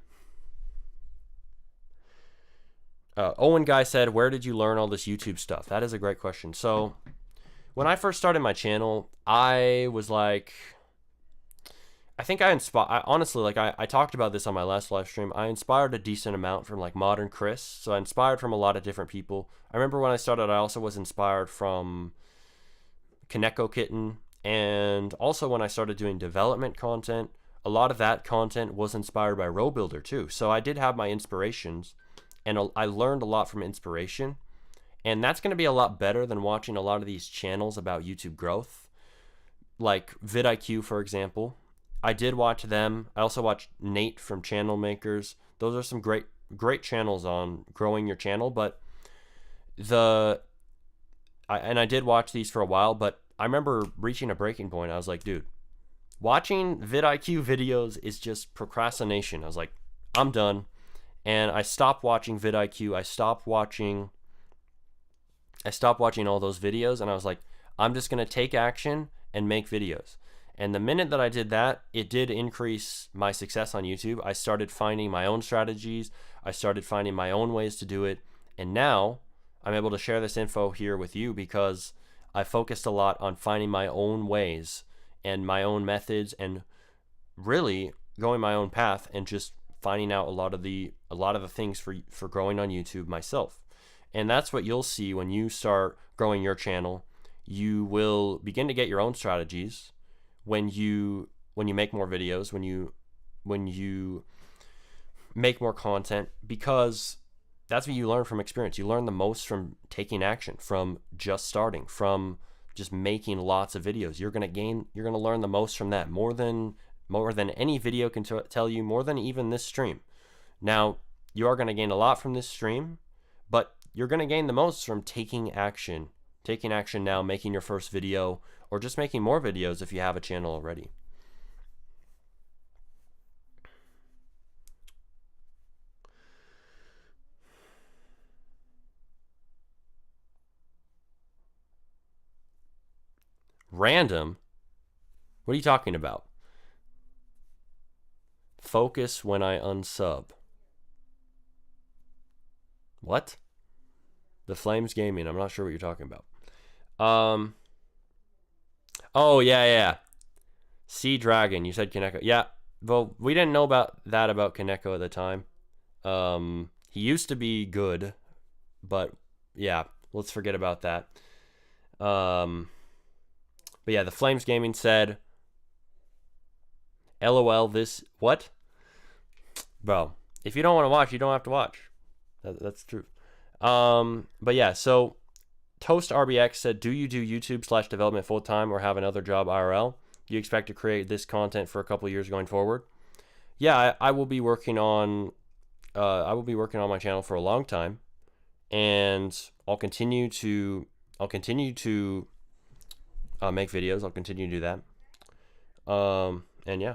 Owen Guy said, where did you learn all this YouTube stuff? That is a great question. So when I first started my channel, I was like, I think honestly, I talked about this on my last live stream. I inspired a decent amount from like Modern Chris. So I inspired from a lot of different people. I remember when I started, I also was inspired from Kaneko Kitten And also when I started doing development content, a lot of that content was inspired by RoBuilder too. So I did have my inspirations, and I learned a lot from inspiration. And that's going to be a lot better than watching a lot of these channels about YouTube growth, like vidIQ, for example. I did watch them. I also watched Nate from Channel Makers. Those are some great channels on growing your channel. But I did watch these for a while, but I remember reaching a breaking point. I was like, dude, watching vidIQ videos is just procrastination. I was like, I'm done. And I stopped watching vidIQ. I stopped watching all those videos, and I was like, I'm just going to take action and make videos. And the minute that I did that, it did increase my success on YouTube. I started finding my own strategies. I started finding my own ways to do it. And now I'm able to share this info here with you because I focused a lot on finding my own ways and my own methods, and really going my own path and just finding out a lot of the things for growing on YouTube myself. And that's what you'll see when you start growing your channel. You will begin to get your own strategies when you make more videos, when you make more content, because that's what you learn from experience. You learn the most from taking action, from just starting, from just making lots of videos. You're going to learn the most from that, more than any video can tell you, more than even this stream. Now, you are going to gain a lot from this stream, but you're going to gain the most from taking action now, making your first video, or just making more videos if you have a channel already. Random? What are you talking about? Focus when I unsub. What? The Flames Gaming. I'm not sure what you're talking about. Oh, yeah. Sea Dragon. You said Kaneko. Yeah. Well, we didn't know about Kaneko at the time. He used to be good, but yeah, let's forget about that. But yeah, the Flames Gaming said, LOL, this, what? Bro, if you don't want to watch, you don't have to watch. That's true. But yeah, so Toast RBX said, do you do YouTube / development full time or have another job IRL? Do you expect to create this content for a couple of years going forward? Yeah, I will be working on my channel for a long time, and I'll continue to make videos. I'll continue to do that. And yeah.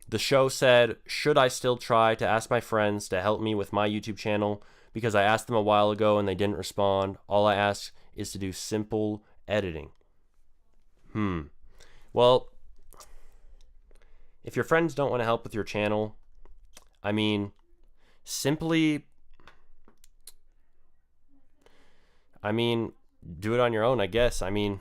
The show said, should I still try to ask my friends to help me with my YouTube channel? Because I asked them a while ago and they didn't respond. All I ask is to do simple editing. Well, if your friends don't want to help with your channel, I mean, simply, do it on your own, I guess. I mean,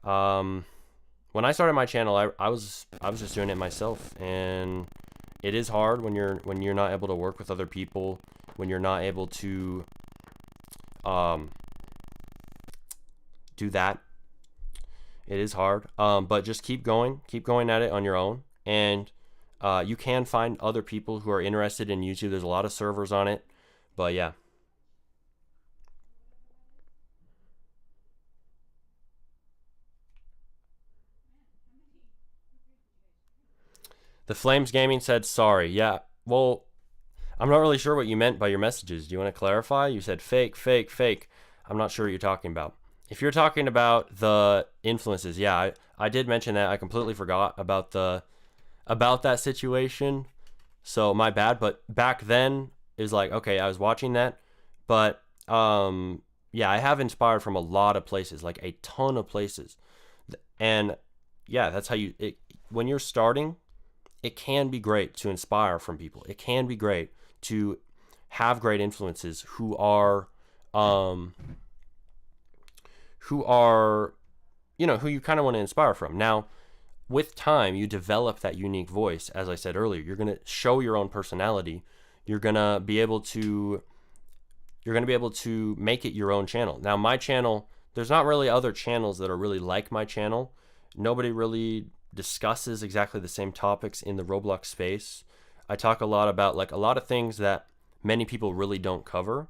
when I started my channel, I was just doing it myself, and it is hard when you're not able to work with other people, when you're not able to do that. It is hard, but just keep going at it on your own, and you can find other people who are interested in YouTube. There's a lot of servers on it, but yeah. The Flames Gaming said, sorry. Yeah, well, I'm not really sure what you meant by your messages. Do you want to clarify? You said fake. I'm not sure what you're talking about. If you're talking about the influences, yeah, I did mention that. I completely forgot about that situation. So my bad. But back then, it was like, okay, I was watching that. But yeah, I have inspired from a lot of places, like a ton of places. And yeah, that's how when you're starting, it can be great to inspire from people. It can be great to have great influences who are you know, who you kind of want to inspire from. Now, with time, you develop that unique voice. As I said earlier, you're going to show your own personality. You're going to be able to make it your own channel. Now, my channel, there's not really other channels that are really like my channel. Nobody really discusses exactly the same topics in the Roblox space. I talk a lot about like a lot of things that many people really don't cover.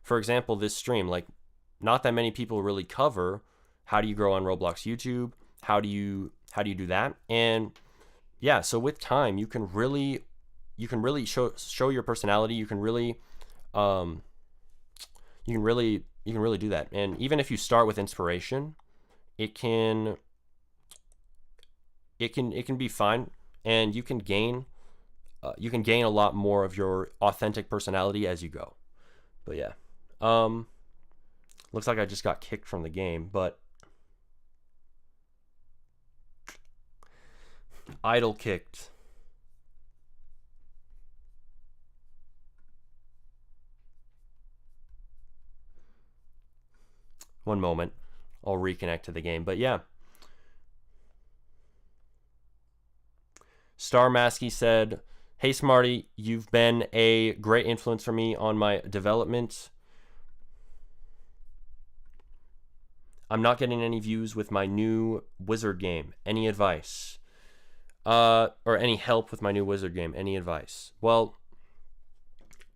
For example, this stream, like not that many people really cover how do you grow on Roblox YouTube? How do you do that? And yeah, so with time, you can really show your personality. You can really do that. And even if you start with inspiration, it can be fine, and you can gain a lot more of your authentic personality as you go. But yeah, looks like I just got kicked from the game, but idle kicked. One moment, I'll reconnect to the game. But yeah, Star Maskey said, "Hey Smarty, you've been a great influence for me on my development. I'm not getting any views with my new wizard game. Any advice? Or any help with my new wizard game? Any advice?" Well,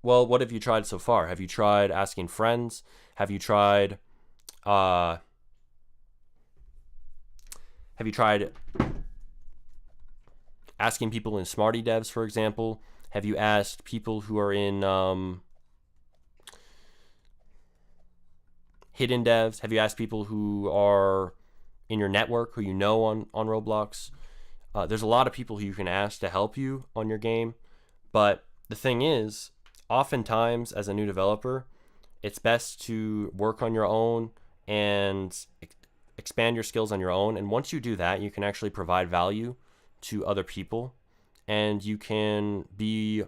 what have you tried so far? Have you tried asking friends? Have you tried asking people in Smarty devs, for example? Have you asked people who are in hidden devs? Have you asked people who are in your network, who you know on Roblox? There's a lot of people who you can ask to help you on your game. But the thing is, oftentimes as a new developer, it's best to work on your own and expand your skills on your own. And once you do that, you can actually provide value to other people, and it can be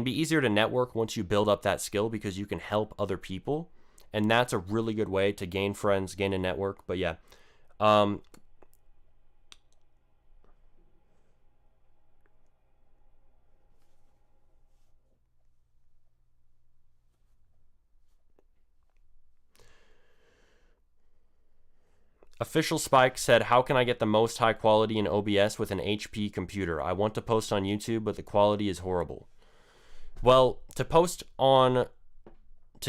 easier to network once you build up that skill, because you can help other people, and that's a really good way to gain friends, gain a network. But yeah, Official Spike said, "How can I get the most high quality in OBS with an HP computer? I want to post on YouTube, but the quality is horrible." Well, to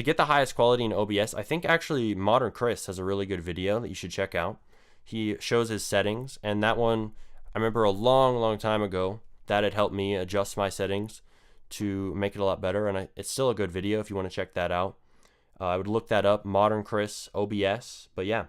get the highest quality in OBS, I think actually Modern Chris has a really good video that you should check out. He shows his settings, and that one, I remember a long time ago, that had helped me adjust my settings to make it a lot better, and it's still a good video if you want to check that out. I would look that up, Modern Chris OBS, but yeah.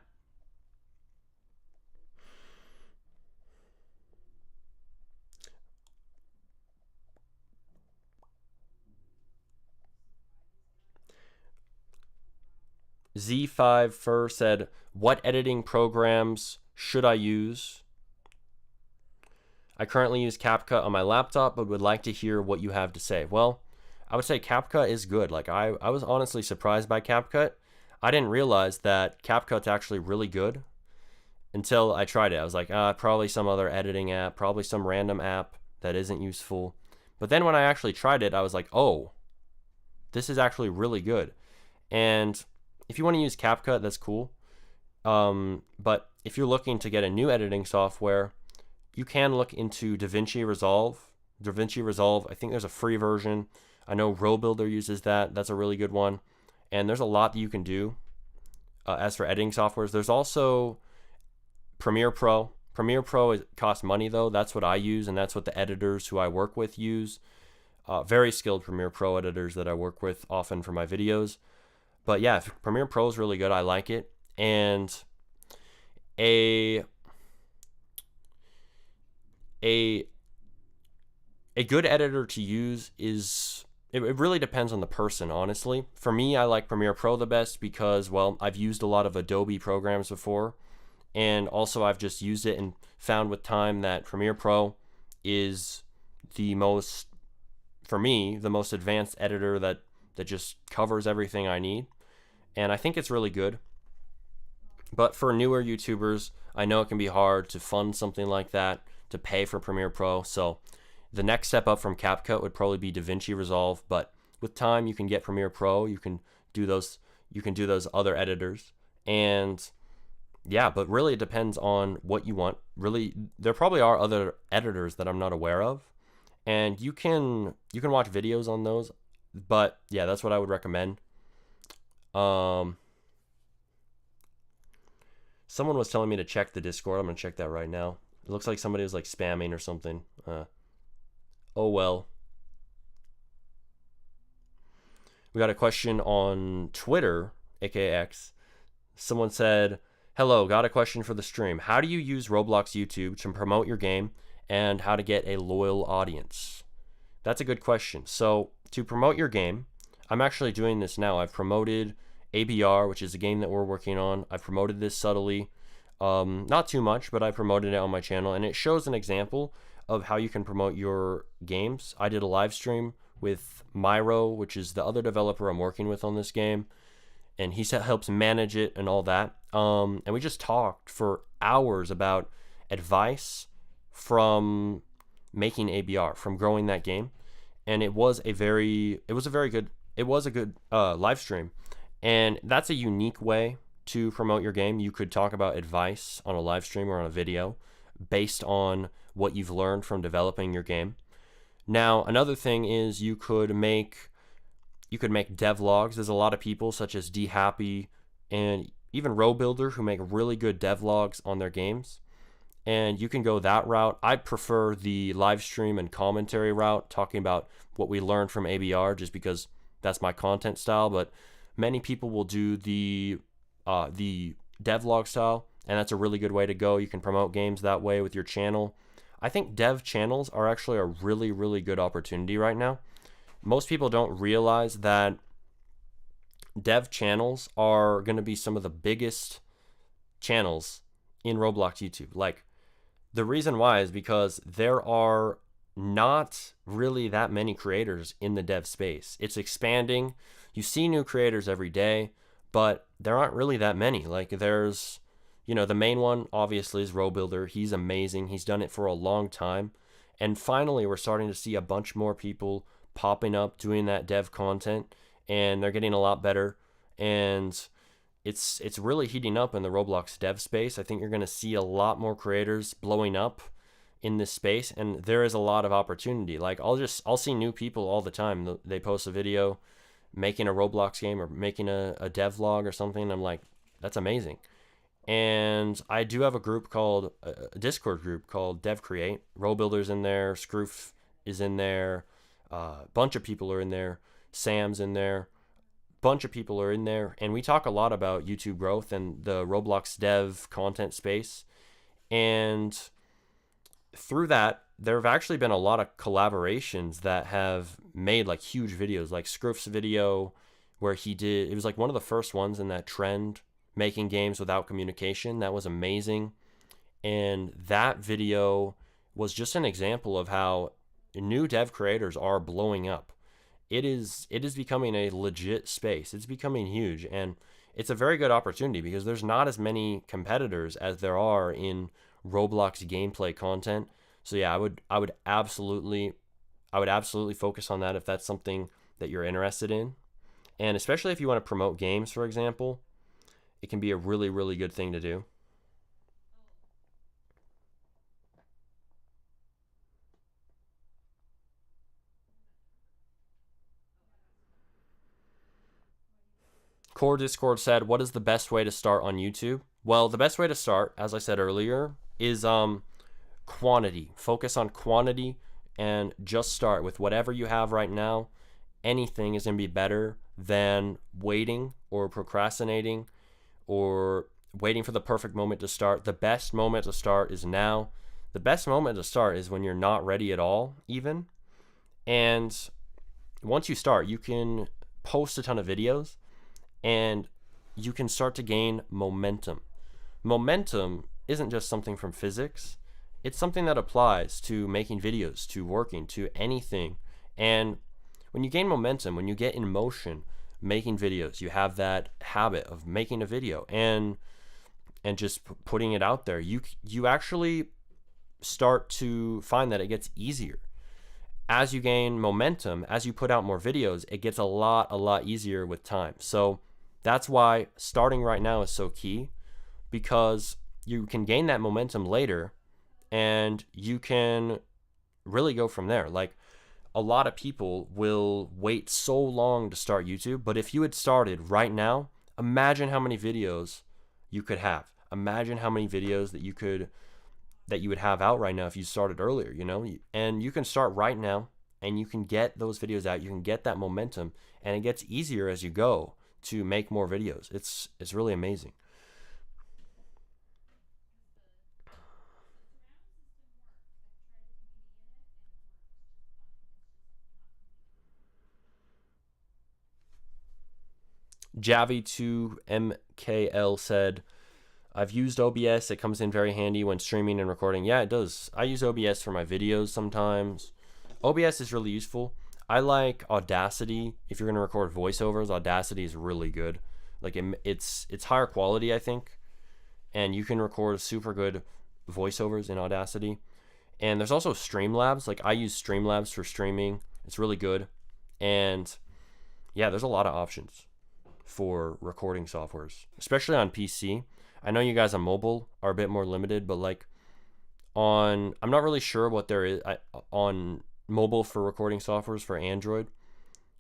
Z5 Fur said, "What editing programs should I use? I currently use CapCut on my laptop, but would like to hear what you have to say." Well, I would say CapCut is good. Like I was honestly surprised by CapCut. I didn't realize that CapCut's actually really good until I tried it. I was like, probably some other editing app, probably some random app that isn't useful. But then when I actually tried it, I was like, oh, this is actually really good. And if you want to use CapCut, that's cool. But if you're looking to get a new editing software, you can look into DaVinci Resolve. DaVinci Resolve, I think there's a free version. I know RoBuilder uses that. That's a really good one. And there's a lot that you can do. As for editing softwares, there's also Premiere Pro. Premiere Pro costs money though. That's what I use, and that's what the editors who I work with use. Very skilled Premiere Pro editors that I work with often for my videos. But yeah, Premiere Pro is really good. I like it. And a good editor to use is, it really depends on the person, honestly. For me, I like Premiere Pro the best because, well, I've used a lot of Adobe programs before. And also I've just used it and found with time that Premiere Pro is the most for me, the most advanced editor that just covers everything I need. And I think it's really good. But for newer YouTubers, I know it can be hard to fund something like that, to pay for Premiere Pro. So the next step up from CapCut would probably be DaVinci Resolve, but with time you can get Premiere Pro, you can do those other editors. And yeah, but really it depends on what you want. Really, there probably are other editors that I'm not aware of, and you can watch videos on those. But yeah, that's what I would recommend. Someone was telling me to check the Discord. I'm gonna check that right now. It looks like somebody was like spamming or something. Oh well. We got a question on Twitter, aka X. Someone said, "Hello, got a question for the stream. How do you use Roblox YouTube to promote your game, and how to get a loyal audience?" That's a good question. So to promote your game, I'm actually doing this now. I've promoted ABR, which is a game that we're working on. I've promoted this subtly, not too much, but I promoted it on my channel, and it shows an example of how you can promote your games. I did a live stream with Myro, which is the other developer I'm working with on this game, and he helps manage it and all that. And we just talked for hours about advice from making ABR, from growing that game, and it was a good live stream. And that's a unique way to promote your game. You could talk about advice on a live stream or on a video based on what you've learned from developing your game. Now, another thing is you could make devlogs. There's a lot of people such as DHappy and even RoBuilder who make really good devlogs on their games. And you can go that route. I prefer the live stream and commentary route, talking about what we learned from ABR, just because that's my content style. But many people will do the devlog style, and that's a really good way to go. You can promote games that way with your channel. I think dev channels are actually a really, really good opportunity right now. Most people don't realize that dev channels are going to be some of the biggest channels in Roblox YouTube. Like, the reason why is because there are not really that many creators in the dev space. It's expanding. You see new creators every day, but there aren't really that many. Like, there's, the main one obviously is RoBuilder. He's amazing. He's done it for a long time. And finally, we're starting to see a bunch more people popping up doing that dev content, and they're getting a lot better. And it's really heating up in the Roblox dev space. I think you're going to see a lot more creators blowing up in this space, and there is a lot of opportunity. Like, I'll see new people all the time. They post a video making a Roblox game or making a dev vlog or something, and I'm like, that's amazing. And I do have a Discord group called Dev Create. RoBuilder's in there, Scroof is in there, a bunch of people are in there, Sam's in there, bunch of people are in there, and we talk a lot about YouTube growth and the Roblox dev content space. And through that, there have actually been a lot of collaborations that have made like huge videos, like Scroof's video where it was like one of the first ones in that trend, making games without communication. That was amazing. And that video was just an example of how new dev creators are blowing up. It is becoming a legit space. It's becoming huge, and it's a very good opportunity because there's not as many competitors as there are in Roblox gameplay content. So yeah, I would absolutely focus on that if that's something that you're interested in. And especially if you want to promote games, for example, it can be a really, really good thing to do. Core Discord said, what is the best way to start on YouTube? Well, the best way to start, as I said earlier, is quantity. Focus on quantity and just start with whatever you have right now. Anything is going to be better than waiting or procrastinating or waiting for the perfect moment to start. The best moment to start is now. The best moment to start is when you're not ready at all, even. And once you start, you can post a ton of videos and you can start to gain momentum. Momentum isn't just something from physics. It's something that applies to making videos, to working, to anything. And when you gain momentum, when you get in motion making videos, you have that habit of making a video and just putting it out there, you actually start to find that it gets easier. As you gain momentum, as you put out more videos, it gets a lot easier with time. So that's why starting right now is so key, because you can gain that momentum later and you can really go from there. Like, a lot of people will wait so long to start YouTube, but if you had started right now, imagine how many videos you could have. Imagine how many videos that you would have out right now if you started earlier, you know? And you can start right now and you can get those videos out. You can get that momentum, and it gets easier as you go to make more videos. It's really amazing. Javi2MKL said, I've used OBS. It comes in very handy when streaming and recording. Yeah, it does. I use OBS for my videos sometimes. OBS is really useful. I like Audacity. If you're going to record voiceovers, Audacity is really good. Like, it's higher quality, I think. And you can record super good voiceovers in Audacity. And there's also Streamlabs. Like, I use Streamlabs for streaming. It's really good. And yeah, there's a lot of options for recording softwares, especially on PC. I know you guys on mobile are a bit more limited, but like I'm not really sure what there is on mobile for recording softwares for Android,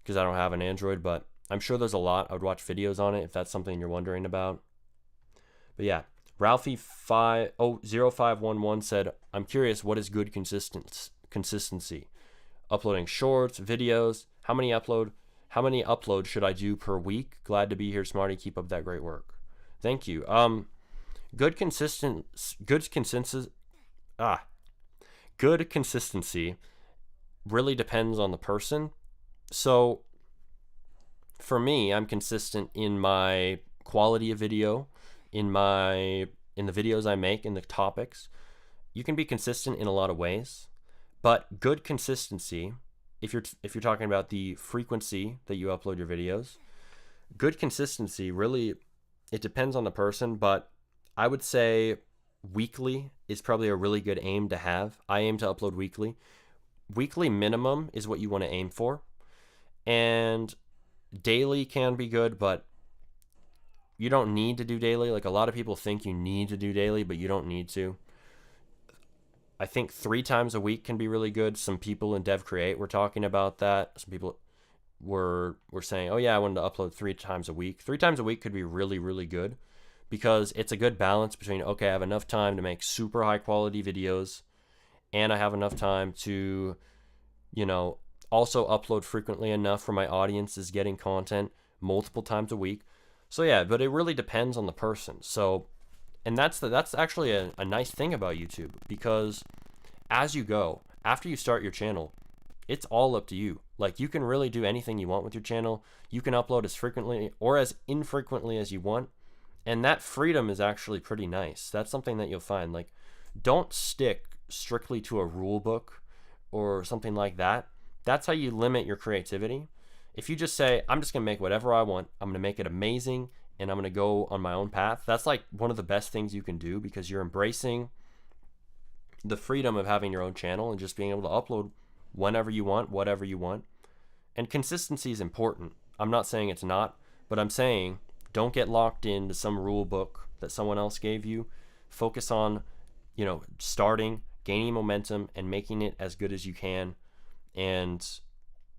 because I don't have an Android, but I'm sure there's a lot. I would watch videos on it if that's something you're wondering about. But yeah, Ralphie0511 said, I'm curious, what is good consistency? Uploading shorts, videos, how many uploads should I do per week? Glad to be here, Smarty. Keep up that great work. Thank you. Good consistency really depends on the person. So for me, I'm consistent in my quality of video, in the videos I make, in the topics. You can be consistent in a lot of ways, but good consistency, if you're talking about the frequency that you upload your videos, good consistency really, it depends on the person, but I would say weekly is probably a really good aim to have. I aim to upload weekly. Weekly minimum is what you want to aim for. And daily can be good, but you don't need to do daily. Like, a lot of people think you need to do daily, but you don't need to. I think 3 times a week can be really good. Some people in Dev Create were talking about that. Some people were saying, oh yeah, I wanted to upload 3 times a week. 3 times a week could be really, really good, because it's a good balance between, okay, I have enough time to make super high quality videos, and I have enough time to, also upload frequently enough for my audience is getting content multiple times a week. So yeah, but it really depends on the person. So, and that's actually a nice thing about YouTube, because as you go, after you start your channel, it's all up to you. Like, you can really do anything you want with your channel. You can upload as frequently or as infrequently as you want. And that freedom is actually pretty nice. That's something that you'll find. Like, don't stick strictly to a rule book or something like that. That's how you limit your creativity. If you just say, I'm just going to make whatever I want, I'm going to make it amazing, and I'm going to go on my own path, that's like one of the best things you can do, because you're embracing the freedom of having your own channel and just being able to upload whenever you want, whatever you want. And consistency is important. I'm not saying it's not, but I'm saying don't get locked into some rule book that someone else gave you. Focus on, starting, gaining momentum, and making it as good as you can, and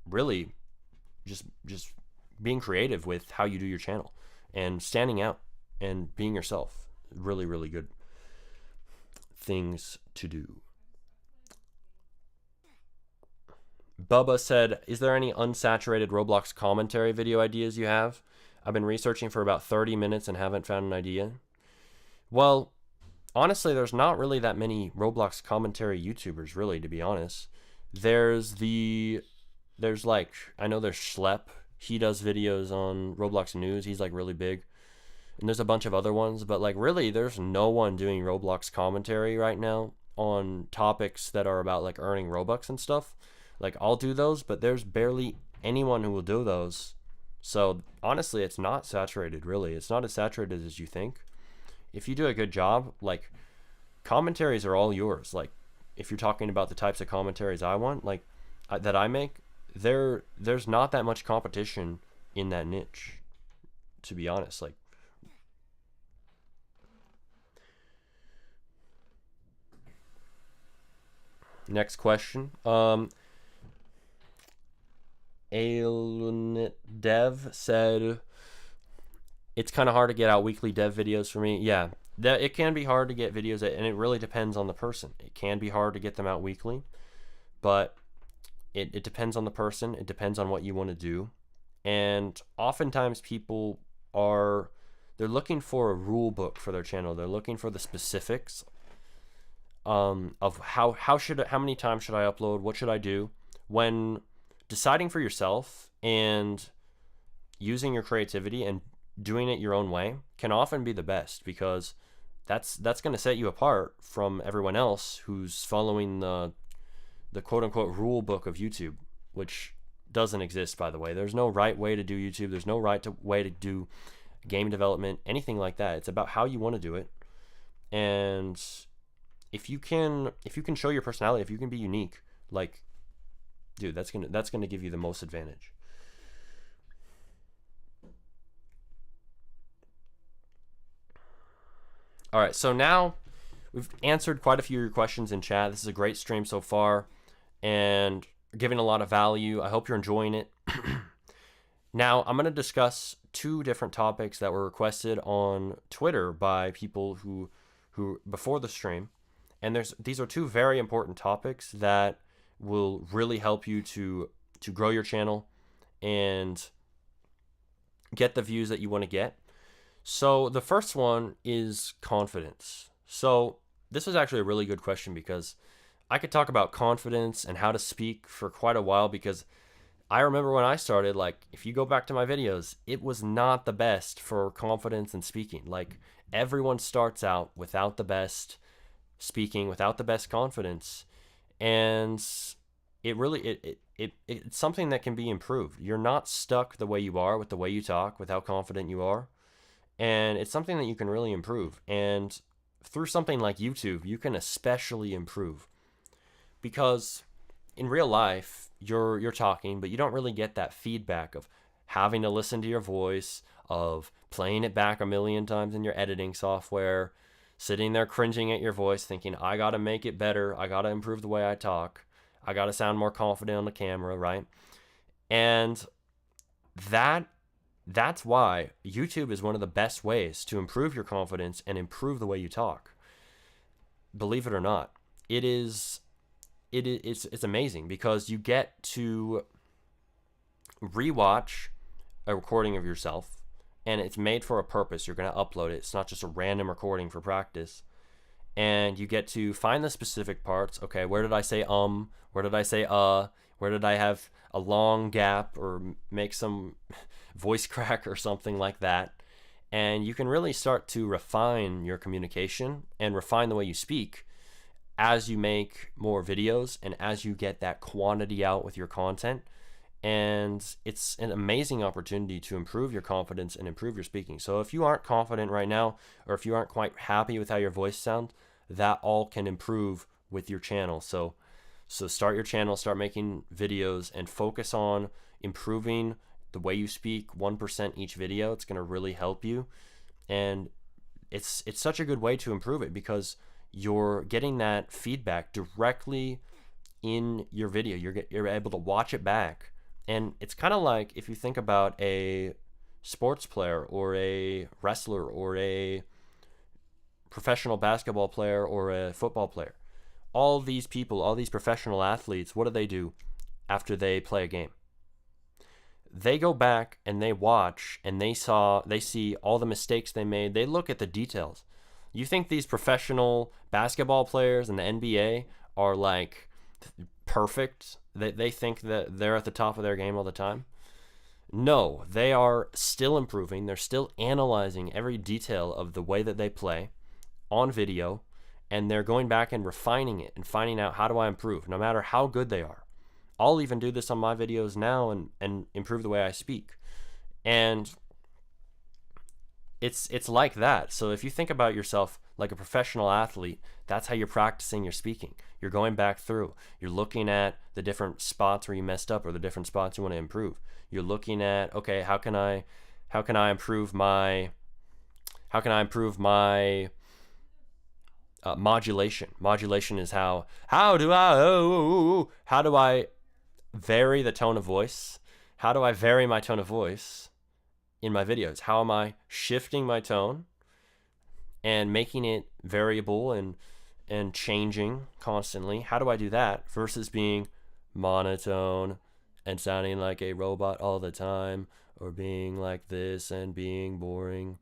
really just being creative with how you do your channel and standing out and being yourself. Really, really good things to do. Bubba said, is there any unsaturated Roblox commentary video ideas you have? I've been researching for about 30 minutes and haven't found an idea. Well, honestly, there's not really that many Roblox commentary YouTubers, really, to be honest. There's like, I know there's Schlep. He does videos on Roblox News. He's like really big. And there's a bunch of other ones, but like really there's no one doing Roblox commentary right now on topics that are about like earning Robux and stuff. Like, I'll do those, but there's barely anyone who will do those. So honestly, it's not saturated, really. It's not as saturated as you think. If you do a good job, like, commentaries are all yours. Like, if you're talking about the types of commentaries I want, like, that I make, there's not that much competition in that niche, to be honest. Like, next question. Dev said, it's kind of hard to get out weekly dev videos for me. Yeah, it can be hard to get videos, and it really depends on the person. It can be hard to get them out weekly, but it depends on the person. It depends on what you want to do. And oftentimes people they're looking for a rule book for their channel. They're looking for the specifics of how many times should I upload? What should I do? When deciding for yourself and using your creativity and doing it your own way can often be the best, because that's going to set you apart from everyone else who's following the quote unquote rule book of YouTube, which doesn't exist, by the way. There's no right way to do YouTube. There's no way to do game development, anything like that. It's about how you want to do it. And if you can show your personality, if you can be unique, like, dude, that's gonna give you the most advantage. All right, so now we've answered quite a few of your questions in chat. This is a great stream so far, and giving a lot of value. I hope you're enjoying it. Now, I'm going to discuss two different topics that were requested on Twitter by people who before the stream, and these are two very important topics that will really help you to grow your channel and get the views that you want to get. So the first one is confidence. So this is actually a really good question, because I could talk about confidence and how to speak for quite a while, because I remember when I started, like, if you go back to my videos, it was not the best for confidence and speaking. Like, everyone starts out without the best speaking, without the best confidence, and it's something that can be improved. You're not stuck the way you are with the way you talk, with how confident you are, and it's something that you can really improve. And through something like YouTube, you can especially improve, because in real life you're talking, but you don't really get that feedback of having to listen to your voice, of playing it back a million times in your editing software, sitting there cringing at your voice thinking, I got to make it better, I got to improve the way I talk, I got to sound more confident on the camera, right? And that's why YouTube is one of the best ways to improve your confidence and improve the way you talk. Believe it or not, it's amazing, because you get to rewatch a recording of yourself, and it's made for a purpose. You're going to upload it. It's not just a random recording for practice. And you get to find the specific parts. Okay, where did I say where did I say where did I have a long gap or make some voice crack or something like that? And you can really start to refine your communication and refine the way you speak as you make more videos and as you get that quantity out with your content. And it's an amazing opportunity to improve your confidence and improve your speaking. So if you aren't confident right now, or if you aren't quite happy with how your voice sounds, that all can improve with your channel. So start your channel, start making videos, and focus on improving the way you speak 1% each video. It's going to really help you. And it's such a good way to improve it, because you're getting that feedback directly in your video. You're able to watch it back. And it's kind of like if you think about a sports player or a wrestler or a professional basketball player or a football player. All these people, all these professional athletes, what do after they play a game? They go back and they watch, and they see all the mistakes they made. They look at the details. You think these professional basketball players in the NBA are like perfect? They think that they're at the top of their game all the time? No, they are still improving. They're still analyzing every detail of the way that they play on video, and they're going back and refining it and finding out, how do I improve, no matter how good they are. I'll even do this on my videos now and improve the way I speak. And it's like that. So if you think about yourself like a professional athlete, that's how you're practicing your speaking. You're going back through. You're looking at the different spots where you messed up or the different spots you want to improve. You're looking at, okay, how can I improve my modulation. Modulation is how do I vary the tone of voice? How do I vary my tone of voice in my videos? How am I shifting my tone and making it variable and changing constantly? How do I do that versus being monotone and sounding like a robot all the time, or being like this and being boring?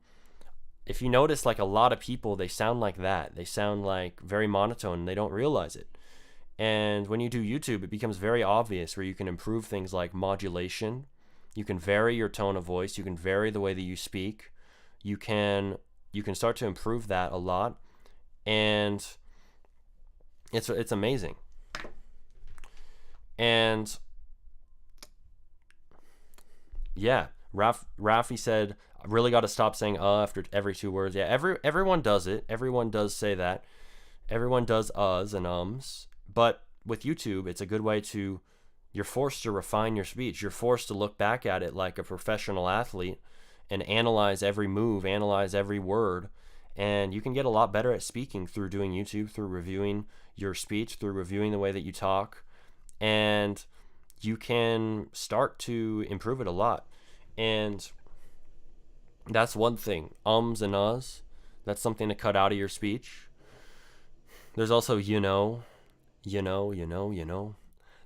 If you notice, like a lot of people, they sound like that. They sound like very monotone and they don't realize it. And when you do YouTube, it becomes very obvious where you can improve things like modulation. You can vary your tone of voice. You can vary the way that you speak. You can start to improve that a lot. And it's amazing. And yeah, Rafi said, I really got to stop saying after every 2 words. Yeah, everyone does it. Everyone does say that. Everyone does uhs and ums. But with YouTube, it's a good way to, you're forced to refine your speech. You're forced to look back at it like a professional athlete and analyze every move, analyze every word. And you can get a lot better at speaking through doing YouTube, through reviewing your speech, through reviewing the way that you talk. And you can start to improve it a lot. And that's one thing. Ums and uhs, that's something to cut out of your speech. There's also you know.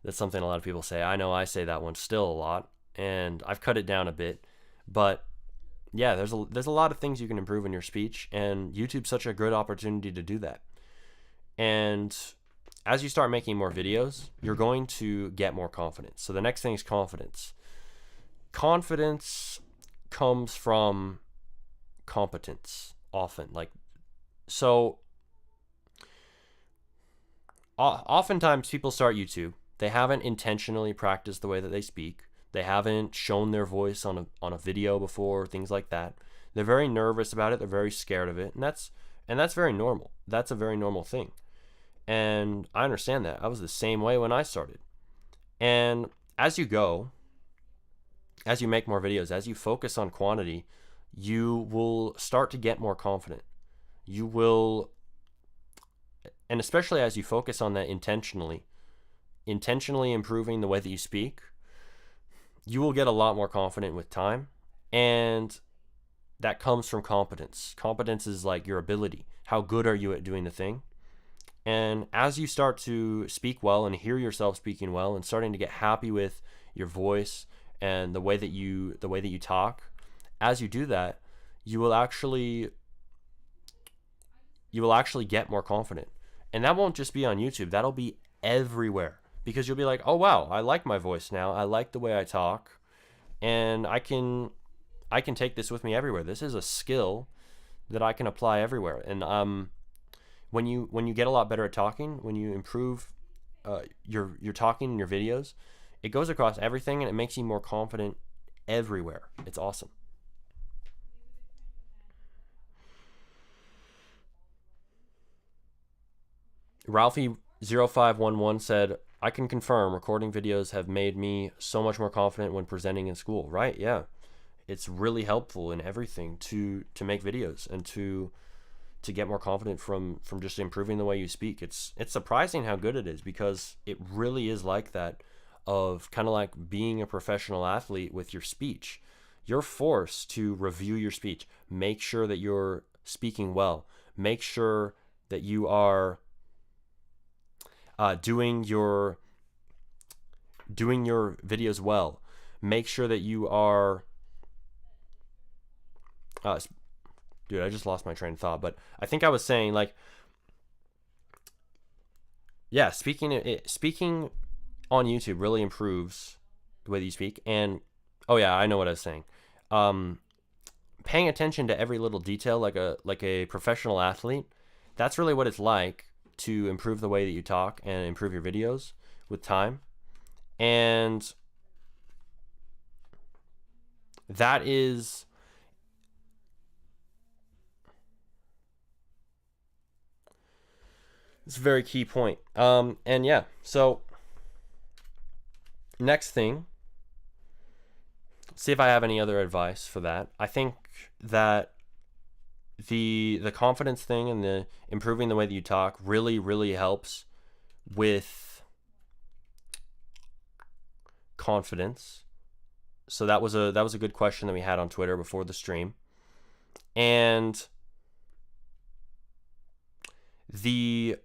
That's something a lot of people say. I know I say that one still a lot, and I've cut it down a bit. But yeah, there's a lot of things you can improve in your speech, and YouTube's such a good opportunity to do that. And as you start making more videos, you're going to get more confidence. So the next thing is confidence. Confidence comes from competence often. Oftentimes people start YouTube. They haven't intentionally practiced the way that they speak. They haven't shown their voice on a video before, things like that. They're very nervous about it. They're very scared of it, and that's very normal. That's a very normal thing. And I understand that. I was the same way when I started. And as you make more videos, as you focus on quantity, you will start to get more confident. You will, and especially as you focus on that intentionally improving the way that you speak, you will get a lot more confident with time. And that comes from competence. Competence is like your ability. How good are you at doing the thing? And as you start to speak well and hear yourself speaking well and starting to get happy with your voice and the way that you talk, as you do that, you will actually get more confident. And that won't just be on YouTube. That'll be everywhere, because you'll be like, oh wow, I like my voice now. I like the way I talk, and I can take this with me everywhere. This is a skill that I can apply everywhere. And when you get a lot better at talking, when you improve your talking in your videos, it goes across everything and it makes you more confident everywhere. It's awesome. Ralphie0511 said, I can confirm recording videos have made me so much more confident when presenting in school. Right? Yeah. It's really helpful in everything to make videos and to get more confident from just improving the way you speak. It's surprising how good it is, because it really is like that, of kind of like being a professional athlete with your speech. You're forced to review your speech, make sure that you're speaking well, make sure that you are doing your videos well, make sure that you are dude, I just lost my train of thought, but I think I was saying, like, yeah, speaking on YouTube really improves the way that you speak. And oh yeah, I know what I was saying. Paying attention to every little detail, like a professional athlete, that's really what it's like to improve the way that you talk and improve your videos with time. And that is it's a very key point. And yeah, so next thing, see if I have any other advice for that. I think that the confidence thing and the improving the way that you talk really helps with confidence. So that was a good question that we had on Twitter before the stream. And if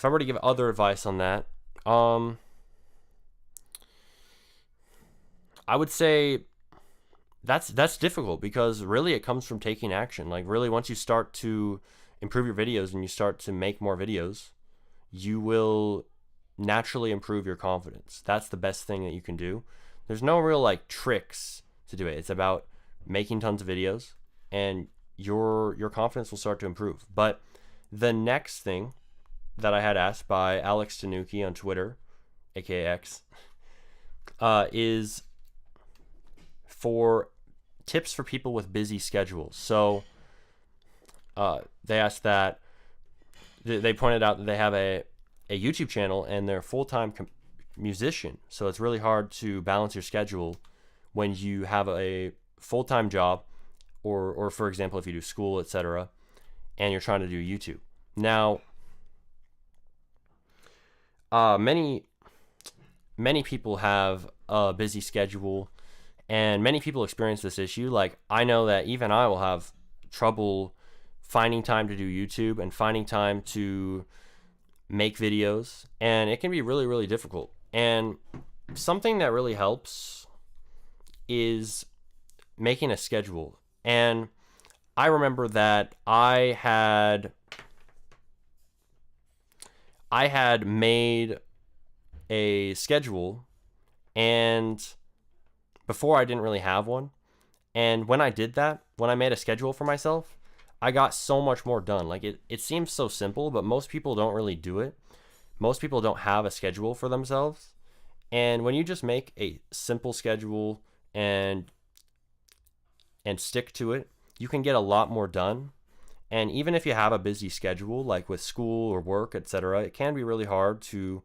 I were to give other advice on that, I would say that's difficult, because really it comes from taking action. Like, really, once you start to improve your videos and you start to make more videos, you will naturally improve your confidence. That's the best thing that you can do. There's no real like tricks to do it. It's about making tons of videos, and your confidence will start to improve. But the next thing that I had asked by Alex Tanuki on Twitter, aka X, is for tips for people with busy schedules. So they asked that, they pointed out that they have a YouTube channel and they're a full-time musician. So it's really hard to balance your schedule when you have a full-time job, or for example, if you do school, etc., and you're trying to do YouTube. Now, many people have a busy schedule, and many people experience this issue. Like, I know that even I will have trouble finding time to do YouTube and finding time to make videos, and it can be really difficult. And something that really helps is making a schedule. And I remember that I had made a schedule, and before I didn't really have one. And when I did that, when I made a schedule for myself, I got so much more done. Like, it seems so simple, but most people don't really do it. Most people don't have a schedule for themselves. And when you just make a simple schedule and stick to it, you can get a lot more done. And even if you have a busy schedule, like with school or work, etc., it can be really hard to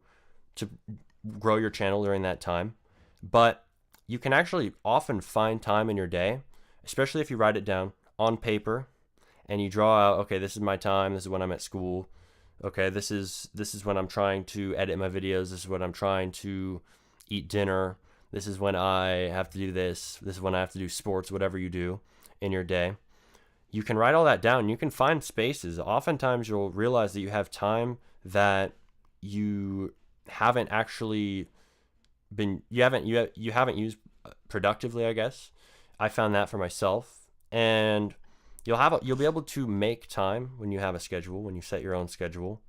grow your channel during that time. But you can actually often find time in your day, especially if you write it down on paper and you draw out, okay, this is my time, this is when I'm at school, okay, this is when I'm trying to edit my videos, this is when I'm trying to eat dinner, this is when I have to do this is when I have to do sports, whatever you do in your day. You can write all that down. You can find spaces. Oftentimes you'll realize that you have time that you haven't actually you haven't used productively, I guess. I found that for myself. And you'll be able to make time when you have a schedule, when you set your own schedule.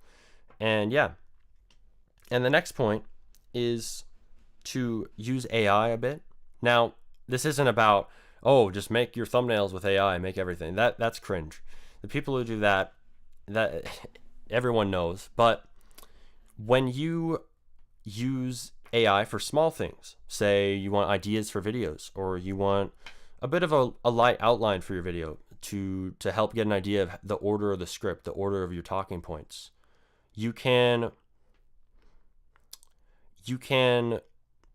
And yeah. And the next point is to use AI a bit. Now, this isn't about, oh, just make your thumbnails with AI, make everything. That's cringe. The people who do that everyone knows. But when you use AI for small things, say you want ideas for videos, or you want a bit of a light outline for your video to help get an idea of the order of the script, the order of your talking points, you can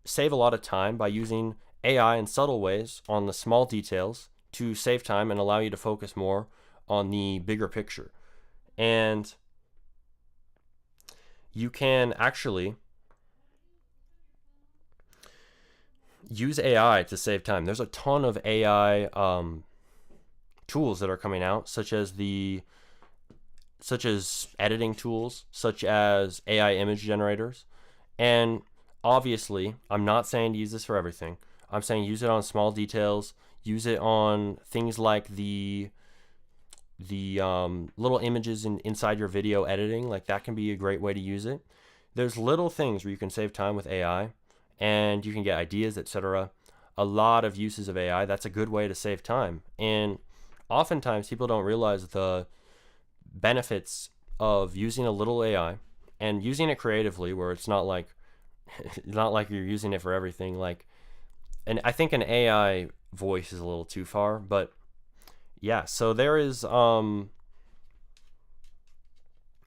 save a lot of time by using AI in subtle ways on the small details to save time and allow you to focus more on the bigger picture. And you can actually use AI to save time. There's a ton of AI tools that are coming out, such as editing tools, such as AI image generators. And obviously, I'm not saying to use this for everything. I'm saying use it on small details. Use it on things like the little images inside your video editing. Like, that can be a great way to use it. There's little things where you can save time with AI, and you can get ideas, etc. A lot of uses of AI. That's a good way to save time. And oftentimes people don't realize the benefits of using a little AI and using it creatively, where it's not like not like you're using it for everything. Like, and I think an AI voice is a little too far, but yeah. So there's a lot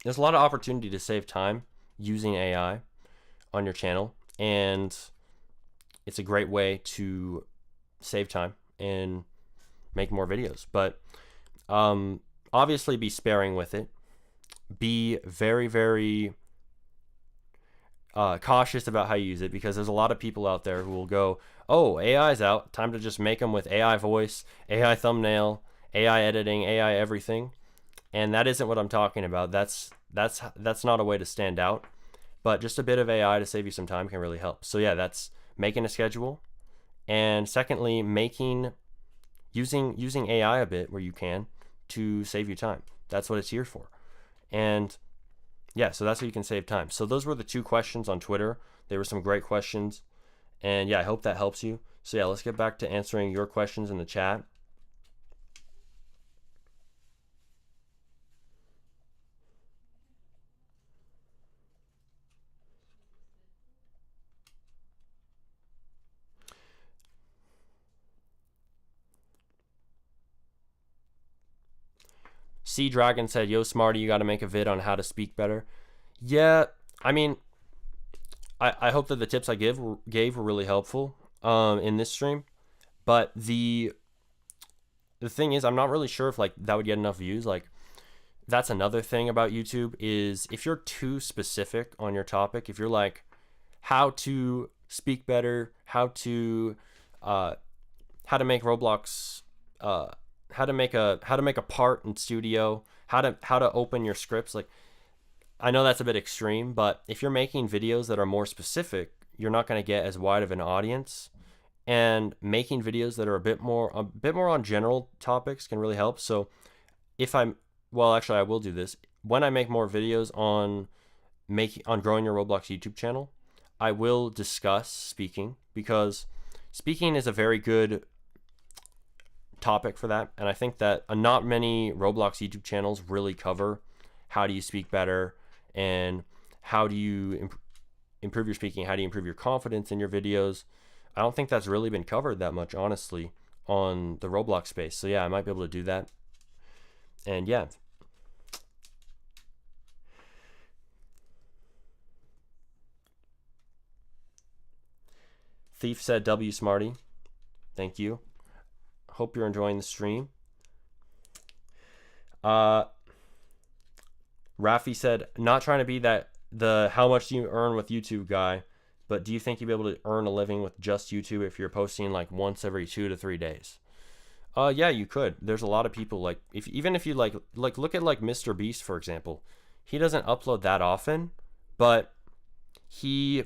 of opportunity to save time using AI on your channel, and it's a great way to save time and make more videos. But obviously be sparing with it. Be very, very cautious about how you use it, because there's a lot of people out there who will go, oh, AI's out, time to just make them with AI voice, AI thumbnail, AI editing, AI everything. And that isn't what I'm talking about. That's not a way to stand out. But just a bit of AI to save you some time can really help. So yeah, that's making a schedule. And secondly, using AI a bit where you can to save you time. That's what it's here for. And yeah, so that's how you can save time. So those were the 2 questions on Twitter. They were some great questions. And yeah, I hope that helps you. So yeah, let's get back to answering your questions in the chat. Sea Dragon said, yo, Smarty, you got to make a vid on how to speak better. Yeah, I mean, I hope that the tips I gave were really helpful in this stream. But the thing is, I'm not really sure if like that would get enough views. Like, that's another thing about YouTube, is if you're too specific on your topic, if you're like, how to speak better, how to make Roblox, how to make a part in Studio, how to open your scripts. Like, I know that's a bit extreme, but if you're making videos that are more specific, you're not going to get as wide of an audience. And making videos that are a bit more on general topics can really help. So I will do this. When I make more videos on growing your Roblox YouTube channel, I will discuss speaking, because speaking is a very good topic for that. And I think that not many Roblox YouTube channels really cover how do you speak better, and how do you improve your speaking, how do you improve your confidence in your videos. I don't think that's really been covered that much, honestly, on the Roblox space. So yeah, I might be able to do that. And yeah. Thief said, W Smarty. Thank you. Hope you're enjoying the stream. Rafi said, not trying to be the how much do you earn with YouTube guy, but do you think you'd be able to earn a living with just YouTube if you're posting like once every 2 to 3 days? Yeah, you could. There's a lot of people, like, even if you like look at like Mr. Beast, for example. He doesn't upload that often, but he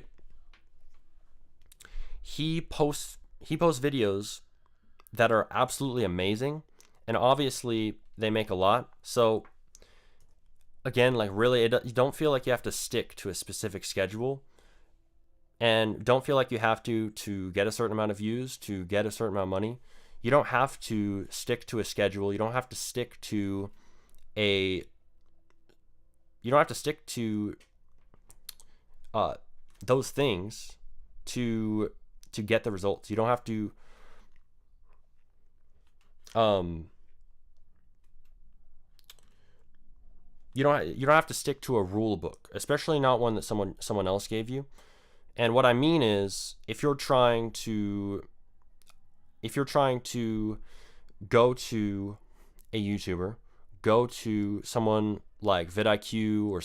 posts videos that are absolutely amazing, and obviously they make a lot. So again, like, really, you don't feel like you have to stick to a specific schedule, and don't feel like you have to get a certain amount of views to get a certain amount of money. You don't have to stick to a schedule. You don't have to stick to those things to get the results. You don't have to you don't have to stick to a rule book, especially not one that someone else gave you. And what I mean is, if you're trying to go to a YouTuber, go to someone like vidIQ, or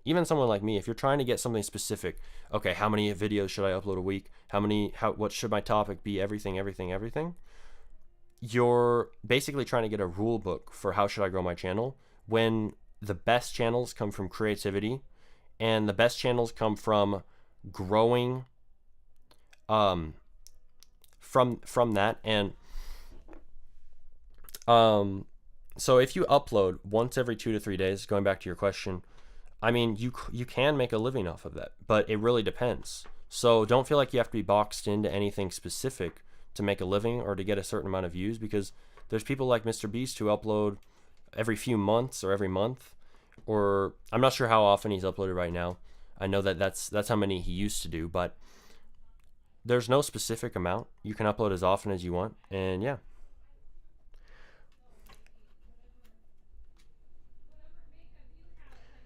even someone like me, if you're trying to get something specific, okay, how many videos should I upload a week? What should my topic be? Everything. You're basically trying to get a rule book for how should I grow my channel, when the best channels come from creativity, and the best channels come from growing from that. And so if you upload once every 2 to 3 days, going back to your question, I mean, you can make a living off of that, but it really depends. So don't feel like you have to be boxed into anything specific to make a living or to get a certain amount of views, because there's people like Mr. Beast who upload every few months or every month, or I'm not sure how often he's uploaded right now. I know that that's how many he used to do, but there's no specific amount. You can upload as often as you want, and yeah.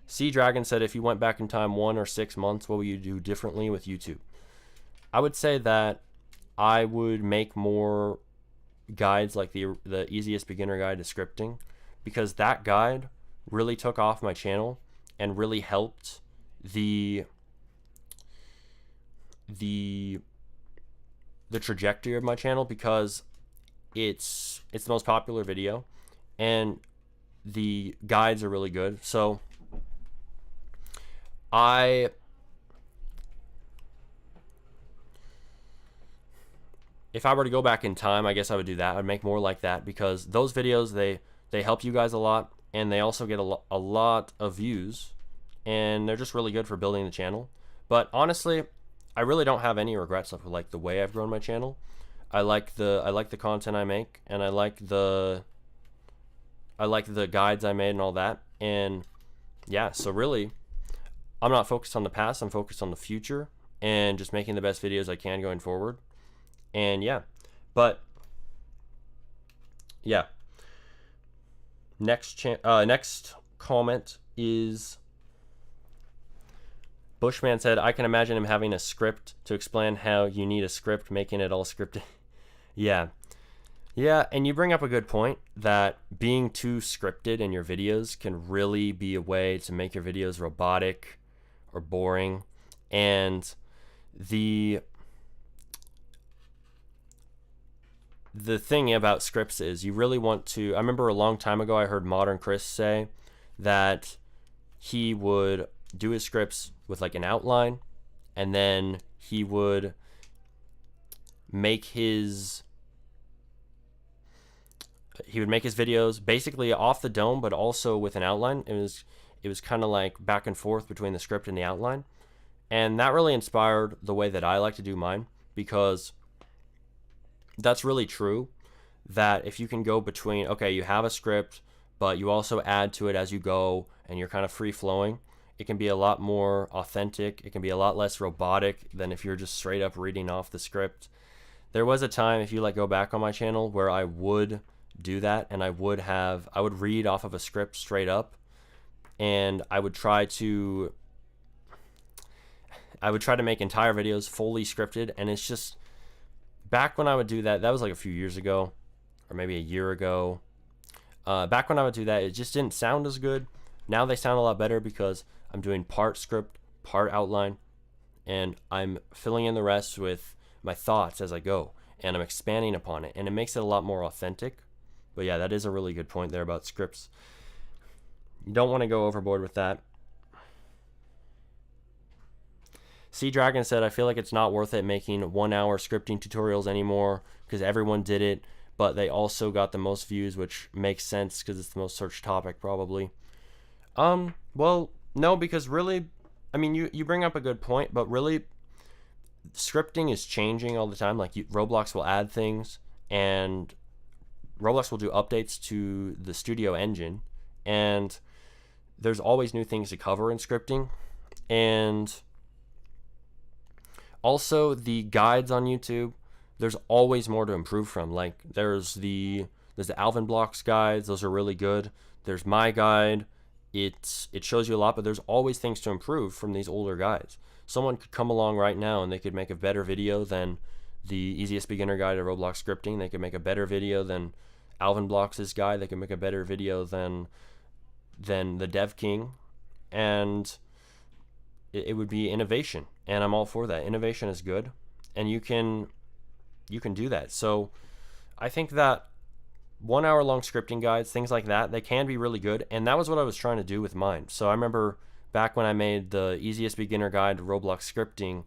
Sea Dragon said, if you went back in time 1 or 6 months, what would you do differently with YouTube? I would say that I would make more guides like the easiest beginner guide to scripting, because that guide really took off my channel and really helped the trajectory of my channel, because it's the most popular video and the guides are really good. So if I were to go back in time, I guess I would do that. I'd make more like that, because those videos, they help you guys a lot, and they also get a lot of views, and they're just really good for building the channel. But honestly, I really don't have any regrets of like the way I've grown my channel. I like the content I make, and I like the guides I made and all that. And yeah, so really, I'm not focused on the past, I'm focused on the future and just making the best videos I can going forward. And yeah, but yeah. Next comment is Bushman said, I can imagine him having a script to explain how you need a script, making it all scripted. Yeah. Yeah, and you bring up a good point that being too scripted in your videos can really be a way to make your videos robotic or boring. And the thing about scripts is you really want to, I remember a long time ago I heard Modern Chris say that he would do his scripts with like an outline, and then he would make his videos basically off the dome, but also with an outline. It was kind of like back and forth between the script and the outline, and that really inspired the way that I like to do mine, because that's really true, that if you can go between, okay, you have a script, but you also add to it as you go, and you're kind of free flowing, it can be a lot more authentic. It can be a lot less robotic than if you're just straight up reading off the script. There was a time, if you like go back on my channel, where I would do that, and I would read off of a script straight up, and I would try to make entire videos fully scripted. And it's just, back when I would do that, that was like a few years ago, or maybe a year ago. Back when I would do that, it just didn't sound as good. Now they sound a lot better, because I'm doing part script, part outline, and I'm filling in the rest with my thoughts as I go, and I'm expanding upon it, and it makes it a lot more authentic. But yeah, that is a really good point there about scripts. You don't want to go overboard with that. Sea Dragon said, I feel like it's not worth it making 1 hour scripting tutorials anymore, because everyone did it, but they also got the most views, which makes sense because it's the most searched topic probably. Well, no, because really, I mean, you bring up a good point, but really, scripting is changing all the time. Like, Roblox will add things, and Roblox will do updates to the studio engine, and there's always new things to cover in scripting. And also, the guides on YouTube, there's always more to improve from. Like, there's the Alvin Blocks guides, those are really good. There's my guide. It shows you a lot, but there's always things to improve from these older guides. Someone could come along right now and they could make a better video than the easiest beginner guide to Roblox scripting. They could make a better video than Alvin Blocks' guide. They could make a better video than the Dev King, and it would be innovation. And I'm all for that. Innovation is good, and you can do that. So I think that 1 hour long scripting guides, things like that, they can be really good, and that was what I was trying to do with mine. So I remember back when I made the easiest beginner guide to Roblox scripting,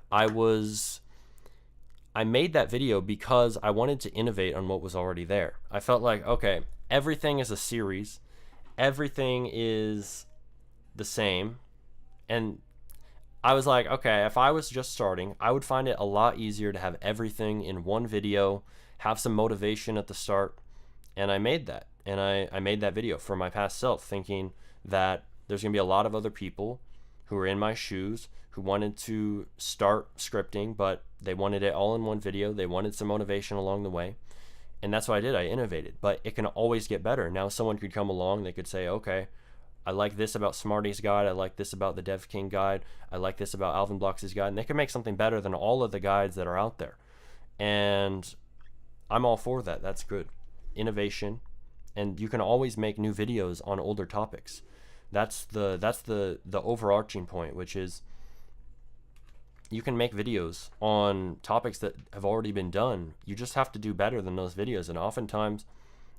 I made that video because I wanted to innovate on what was already there. I felt like, okay, everything is a series, everything is the same, and I was like, okay, if I was just starting, I would find it a lot easier to have everything in one video, have some motivation at the start. And I made that, and I made that video for my past self, thinking that there's going to be a lot of other people who are in my shoes who wanted to start scripting, but they wanted it all in one video. They wanted some motivation along the way. And that's what I did. I innovated. But it can always get better. Now someone could come along. They could say, okay, I like this about Smarty's guide. I like this about the Dev King guide. I like this about Alvin Blox's guide. And they can make something better than all of the guides that are out there. And I'm all for that. That's good. Innovation. And you can always make new videos on older topics. That's the overarching point, which is you can make videos on topics that have already been done. You just have to do better than those videos. And oftentimes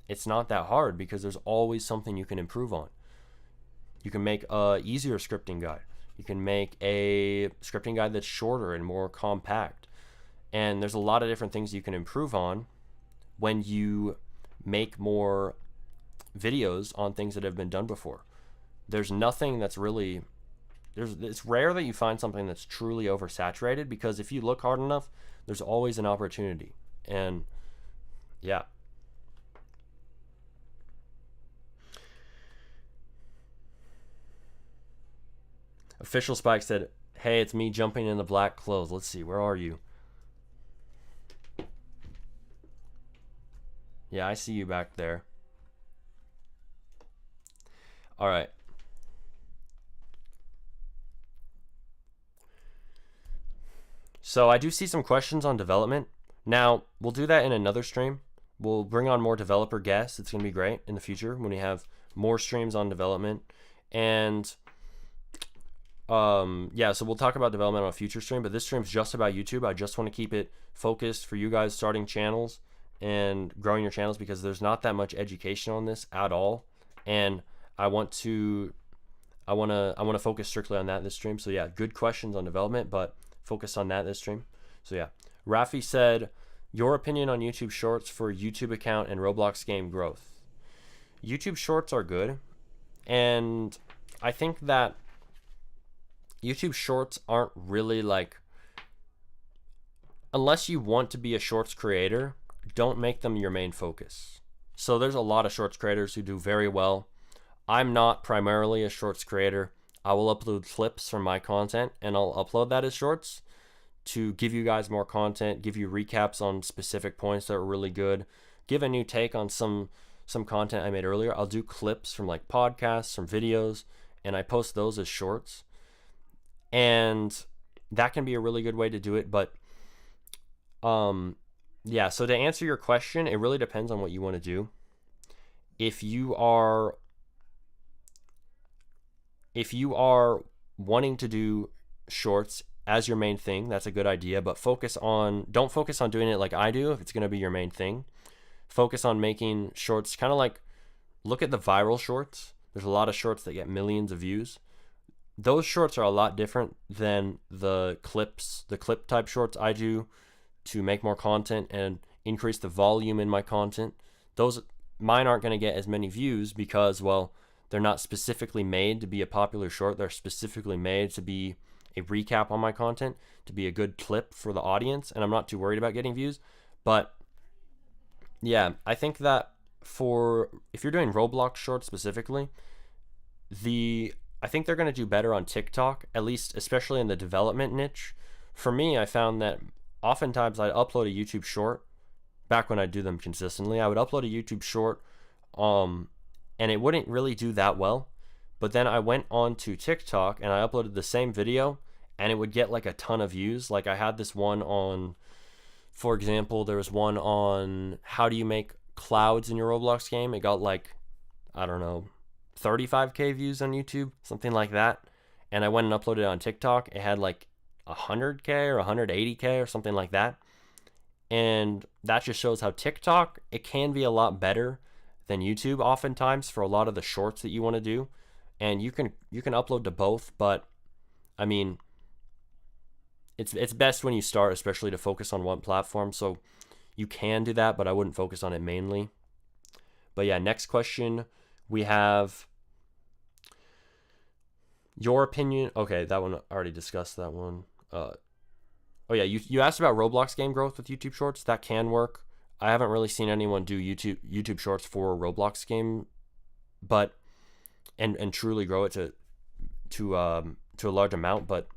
it's not that hard because there's always something you can improve on. You can make a easier scripting guide. You can make a scripting guide that's shorter and more compact. And there's a lot of different things you can improve on when you make more videos on things that have been done before. There's nothing that's really, it's rare that you find something that's truly oversaturated, because if you look hard enough, there's always an opportunity. And yeah. Official Spike said, hey, it's me jumping in the black clothes. Let's see, where are you? Yeah, I see you back there. All right. So I do see some questions on development. Now, we'll do that in another stream. We'll bring on more developer guests. It's going to be great in the future when we have more streams on development. And yeah, so we'll talk about development on a future stream, but this stream's just about YouTube. I just want to keep it focused for you guys starting channels and growing your channels, because there's not that much education on this at all. And I want to focus strictly on that this stream. So yeah, good questions on development, but focus on that this stream. So yeah, Rafi said, your opinion on YouTube Shorts for YouTube account and Roblox game growth. YouTube Shorts are good, and I think that YouTube Shorts aren't really like, unless you want to be a Shorts creator, don't make them your main focus. So there's a lot of Shorts creators who do very well. I'm not primarily a Shorts creator. I will upload clips from my content and I'll upload that as Shorts to give you guys more content, give you recaps on specific points that are really good, give a new take on some content I made earlier. I'll do clips from like podcasts, from videos, and I post those as Shorts. And that can be a really good way to do it. But yeah, so to answer your question, it really depends on what you want to do. If you are wanting to do Shorts as your main thing, that's a good idea, but don't focus on doing it like I do if it's going to be your main thing. Focus on making Shorts kind of like, look at the viral Shorts. There's a lot of Shorts that get millions of views. Those Shorts are a lot different than the clip type Shorts I do to make more content and increase the volume in my content. Mine aren't going to get as many views because, well, they're not specifically made to be a popular short. They're specifically made to be a recap on my content, to be a good clip for the audience, and I'm not too worried about getting views. But yeah, I think that if you're doing Roblox Shorts specifically, I think they're going to do better on TikTok, at least especially in the development niche. For me, I found that oftentimes I'd upload a YouTube short back when I do them consistently. I would upload a YouTube short and it wouldn't really do that well. But then I went on to TikTok and I uploaded the same video and it would get like a ton of views. Like I had this one on, for example, there was one on how do you make clouds in your Roblox game. It got like, I don't know, 35k views on YouTube, something like that. And I went and uploaded it on TikTok. It had like 100k or 180k or something like that. And that just shows how TikTok, it can be a lot better than YouTube oftentimes for a lot of the shorts that you want to do. And you can upload to both, but I mean, it's best when you start, especially to focus on one platform. So you can do that, but I wouldn't focus on it mainly. But yeah, next question we have your opinion. Okay, that one I already discussed that one. Oh yeah, you asked about Roblox game growth with YouTube Shorts. That can work. I haven't really seen anyone do YouTube Shorts for a Roblox game, but and truly grow it to a large amount, but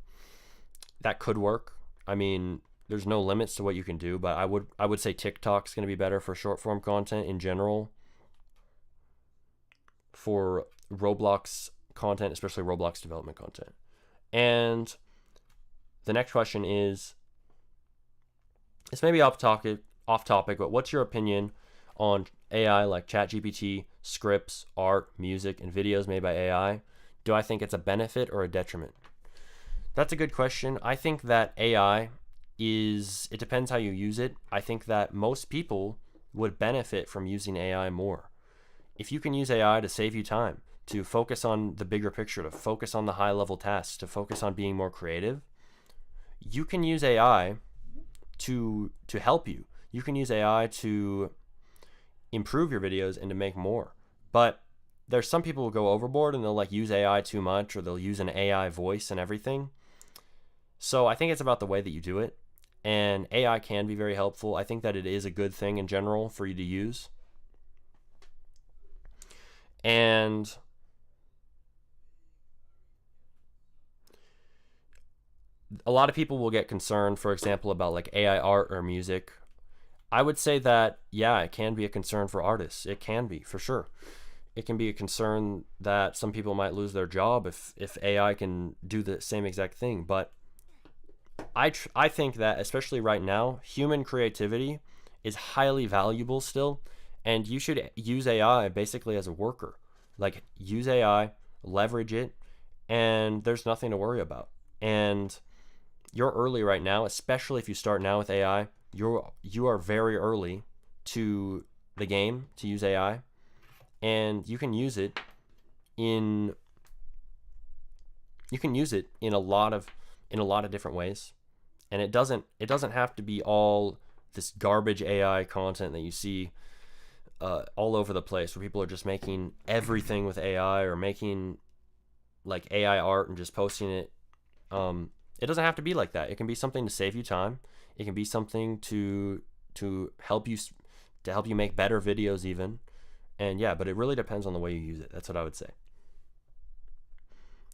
that could work. I mean, there's no limits to what you can do, but I would say TikTok's going to be better for short form content in general. For Roblox content, especially Roblox development content. And the next question is, it's maybe off topic, but what's your opinion on AI like ChatGPT, scripts, art, music, and videos made by AI? Do I think it's a benefit or a detriment? That's a good question. I think that AI it depends how you use it. I think that most people would benefit from using AI more. If you can use AI to save you time, to focus on the bigger picture, to focus on the high level tasks, to focus on being more creative, you can use AI to help you. You can use AI to improve your videos and to make more. But there's some people who go overboard and they'll like use AI too much, or they'll use an AI voice and everything. So I think it's about the way that you do it. And AI can be very helpful. I think that it is a good thing in general for you to use. And a lot of people will get concerned, for example, about like AI art or music. I would say that, yeah, it can be a concern for artists. It can be, for sure. It can be a concern that some people might lose their job if AI can do the same exact thing. But I think that, especially right now, human creativity is highly valuable still. And you should use AI basically as a worker. Like, use AI, leverage it, and there's nothing to worry about. And you're early right now, especially if you start now with AI. You are very early to the game to use AI, and you can use it in a lot of different ways. And it doesn't have to be all this garbage AI content that you see all over the place, where people are just making everything with AI, or making like AI art and just posting it. It doesn't have to be like that. It can be something to save you time. It can be something to help you make better videos even. And yeah, but it really depends on the way you use it. That's what I would say.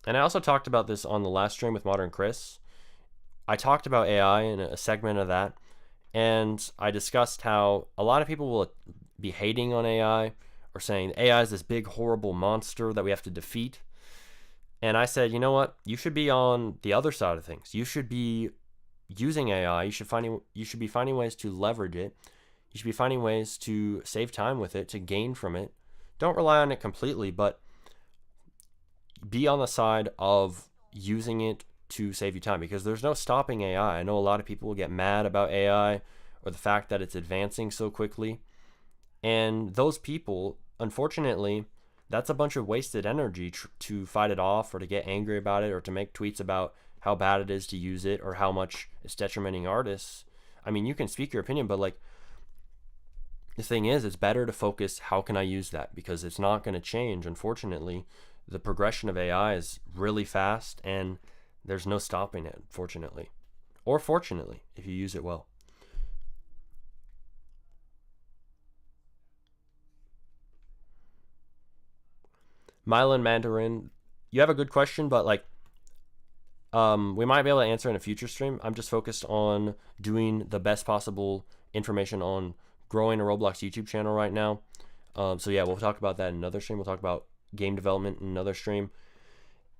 And I also talked about this on the last stream with Modern Chris. I talked about AI in a segment of that, and I discussed how a lot of people will be hating on AI, or saying AI is this big horrible monster that we have to defeat. And I said, you know what? You should be on the other side of things. You should be using AI. You should be finding ways to leverage it. You should be finding ways to save time with it, to gain from it. Don't rely on it completely, but be on the side of using it to save you time, because there's no stopping AI. I know a lot of people will get mad about AI or the fact that it's advancing so quickly. And those people, unfortunately, that's a bunch of wasted energy to fight it off, or to get angry about it, or to make tweets about how bad it is to use it, or how much it's detrimenting artists. I mean, you can speak your opinion, but like, the thing is, it's better to focus, how can I use that? Because it's not going to change, unfortunately. The progression of AI is really fast, and there's no stopping it, fortunately. Or fortunately, if you use it well. Mylan Mandarin, you have a good question, but like, we might be able to answer in a future stream. I'm just focused on doing the best possible information on growing a Roblox YouTube channel right now. So yeah, we'll talk about that in another stream. We'll talk about game development in another stream.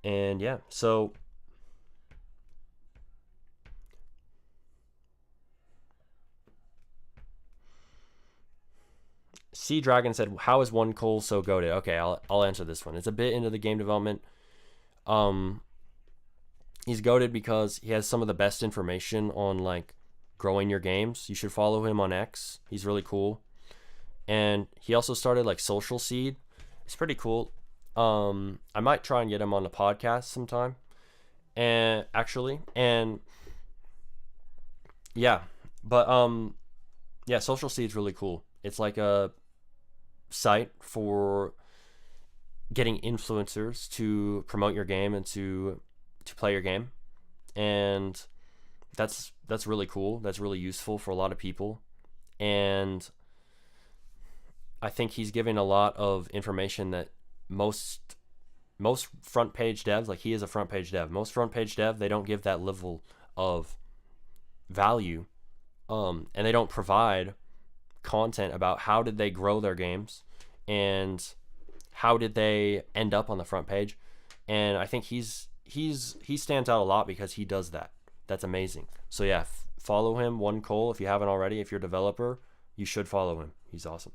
And yeah, so Sea Dragon said, how is One Cole so goated? Okay, I'll answer this one. It's a bit into the game development. He's goated because he has some of the best information on like growing your games. You should follow him on X. He's really cool. And he also started like Social Seed. It's pretty cool. I might try and get him on the podcast sometime. And yeah, but yeah, Social Seed's really cool. It's like a site for getting influencers to promote your game and to play your game, and that's really cool. That's really useful for a lot of people, and I think he's giving a lot of information that most most front page devs, like he is a front page dev. Most front page dev, they don't give that level of value, and they don't provide content about how did they grow their games and how did they end up on the front page. And I think he stands out a lot because he does that. That's amazing. So yeah, follow him, One Cole, if you haven't already. If you're a developer, you should follow him. He's awesome.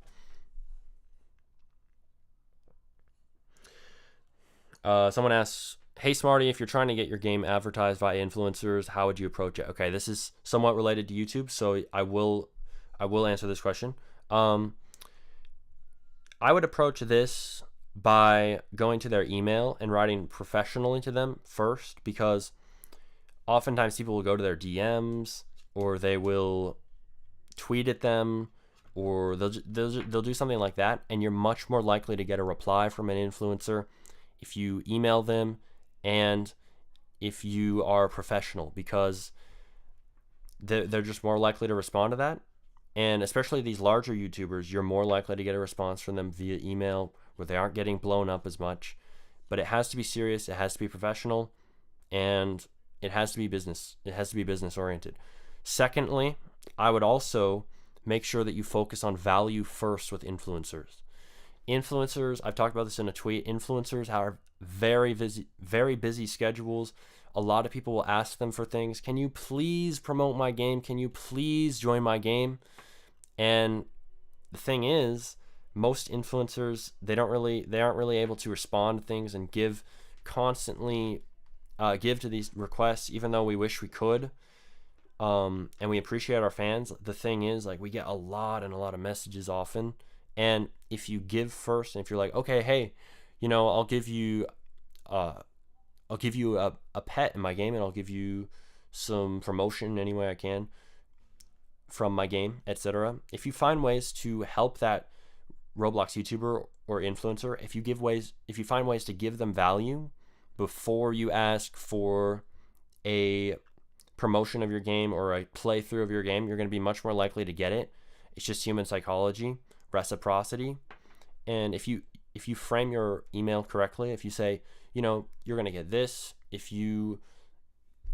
Someone asks, hey Smarty, if you're trying to get your game advertised via influencers, how would you approach it? Okay, this is somewhat related to YouTube, so I will answer this question. I would approach this by going to their email and writing professionally to them first, because oftentimes people will go to their DMs, or they will tweet at them, or they'll do something like that, and you're much more likely to get a reply from an influencer if you email them and if you are professional, because they're just more likely to respond to that. And especially these larger YouTubers, you're more likely to get a response from them via email where they aren't getting blown up as much. But it has to be serious, it has to be professional, and it has to be business. It has to be business oriented. Secondly, I would also make sure that you focus on value first with influencers. Influencers, I've talked about this in a tweet, influencers have very busy schedules. A lot of people will ask them for things. Can you please promote my game? Can you please join my game? And the thing is, most influencers, they aren't really able to respond to things and give to these requests, even though we wish we could. And we appreciate our fans. The thing is, like, we get a lot of messages often. And if you give first, and if you're like, okay, hey, I'll give you a pet in my game, and I'll give you some promotion any way I can from my game, etc. If you find ways to help that Roblox YouTuber or influencer, if you find ways to give them value before you ask for a promotion of your game or a playthrough of your game, you're going to be much more likely to get it. It's just human psychology, reciprocity. And if you frame your email correctly, if you say, you're going to get this, you're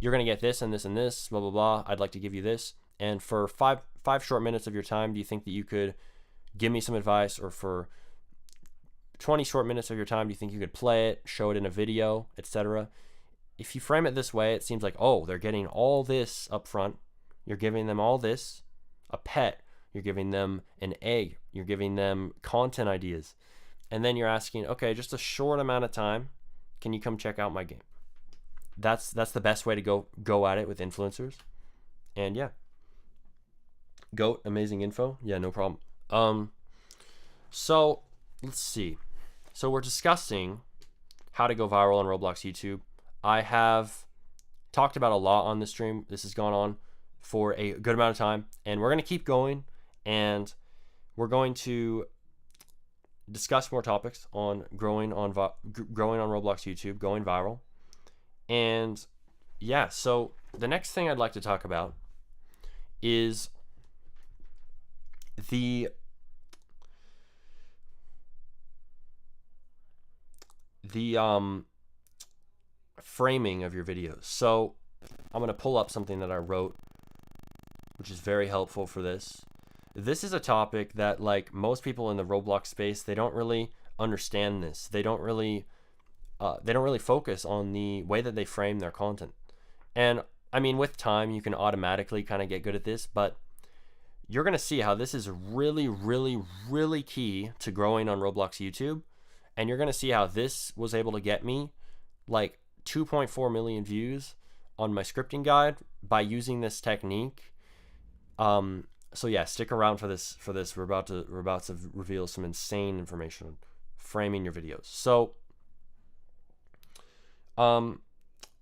going to get this and this and this, blah, blah, blah, I'd like to give you this. And for five short minutes of your time, do you think that you could give me some advice? Or for 20 short minutes of your time, do you think you could play it, show it in a video, etc.? If you frame it this way, it seems like, oh, they're getting all this up front. You're giving them all this, a pet. You're giving them an egg. You're giving them content ideas. And then you're asking, okay, just a short amount of time, can you come check out my game? That's the best way to go at it with influencers. And yeah. Goat, amazing info. Yeah, no problem. So let's see. So we're discussing how to go viral on Roblox YouTube. I have talked about a lot on this stream. This has gone on for a good amount of time, and we're going to keep going, and we're going to discuss more topics on growing on Roblox YouTube, going viral. And yeah, so the next thing I'd like to talk about is the framing of your videos. So I'm going to pull up something that I wrote, which is very helpful for this. This is a topic that, like, most people in the Roblox space, they don't really understand this. They don't really focus on the way that they frame their content. And I mean, with time, you can automatically kind of get good at this, but you're going to see how this is really, really, really key to growing on Roblox YouTube. And you're going to see how this was able to get me like 2.4 million views on my scripting guide by using this technique. So yeah, stick around for this. We're about to reveal some insane information on framing your videos. So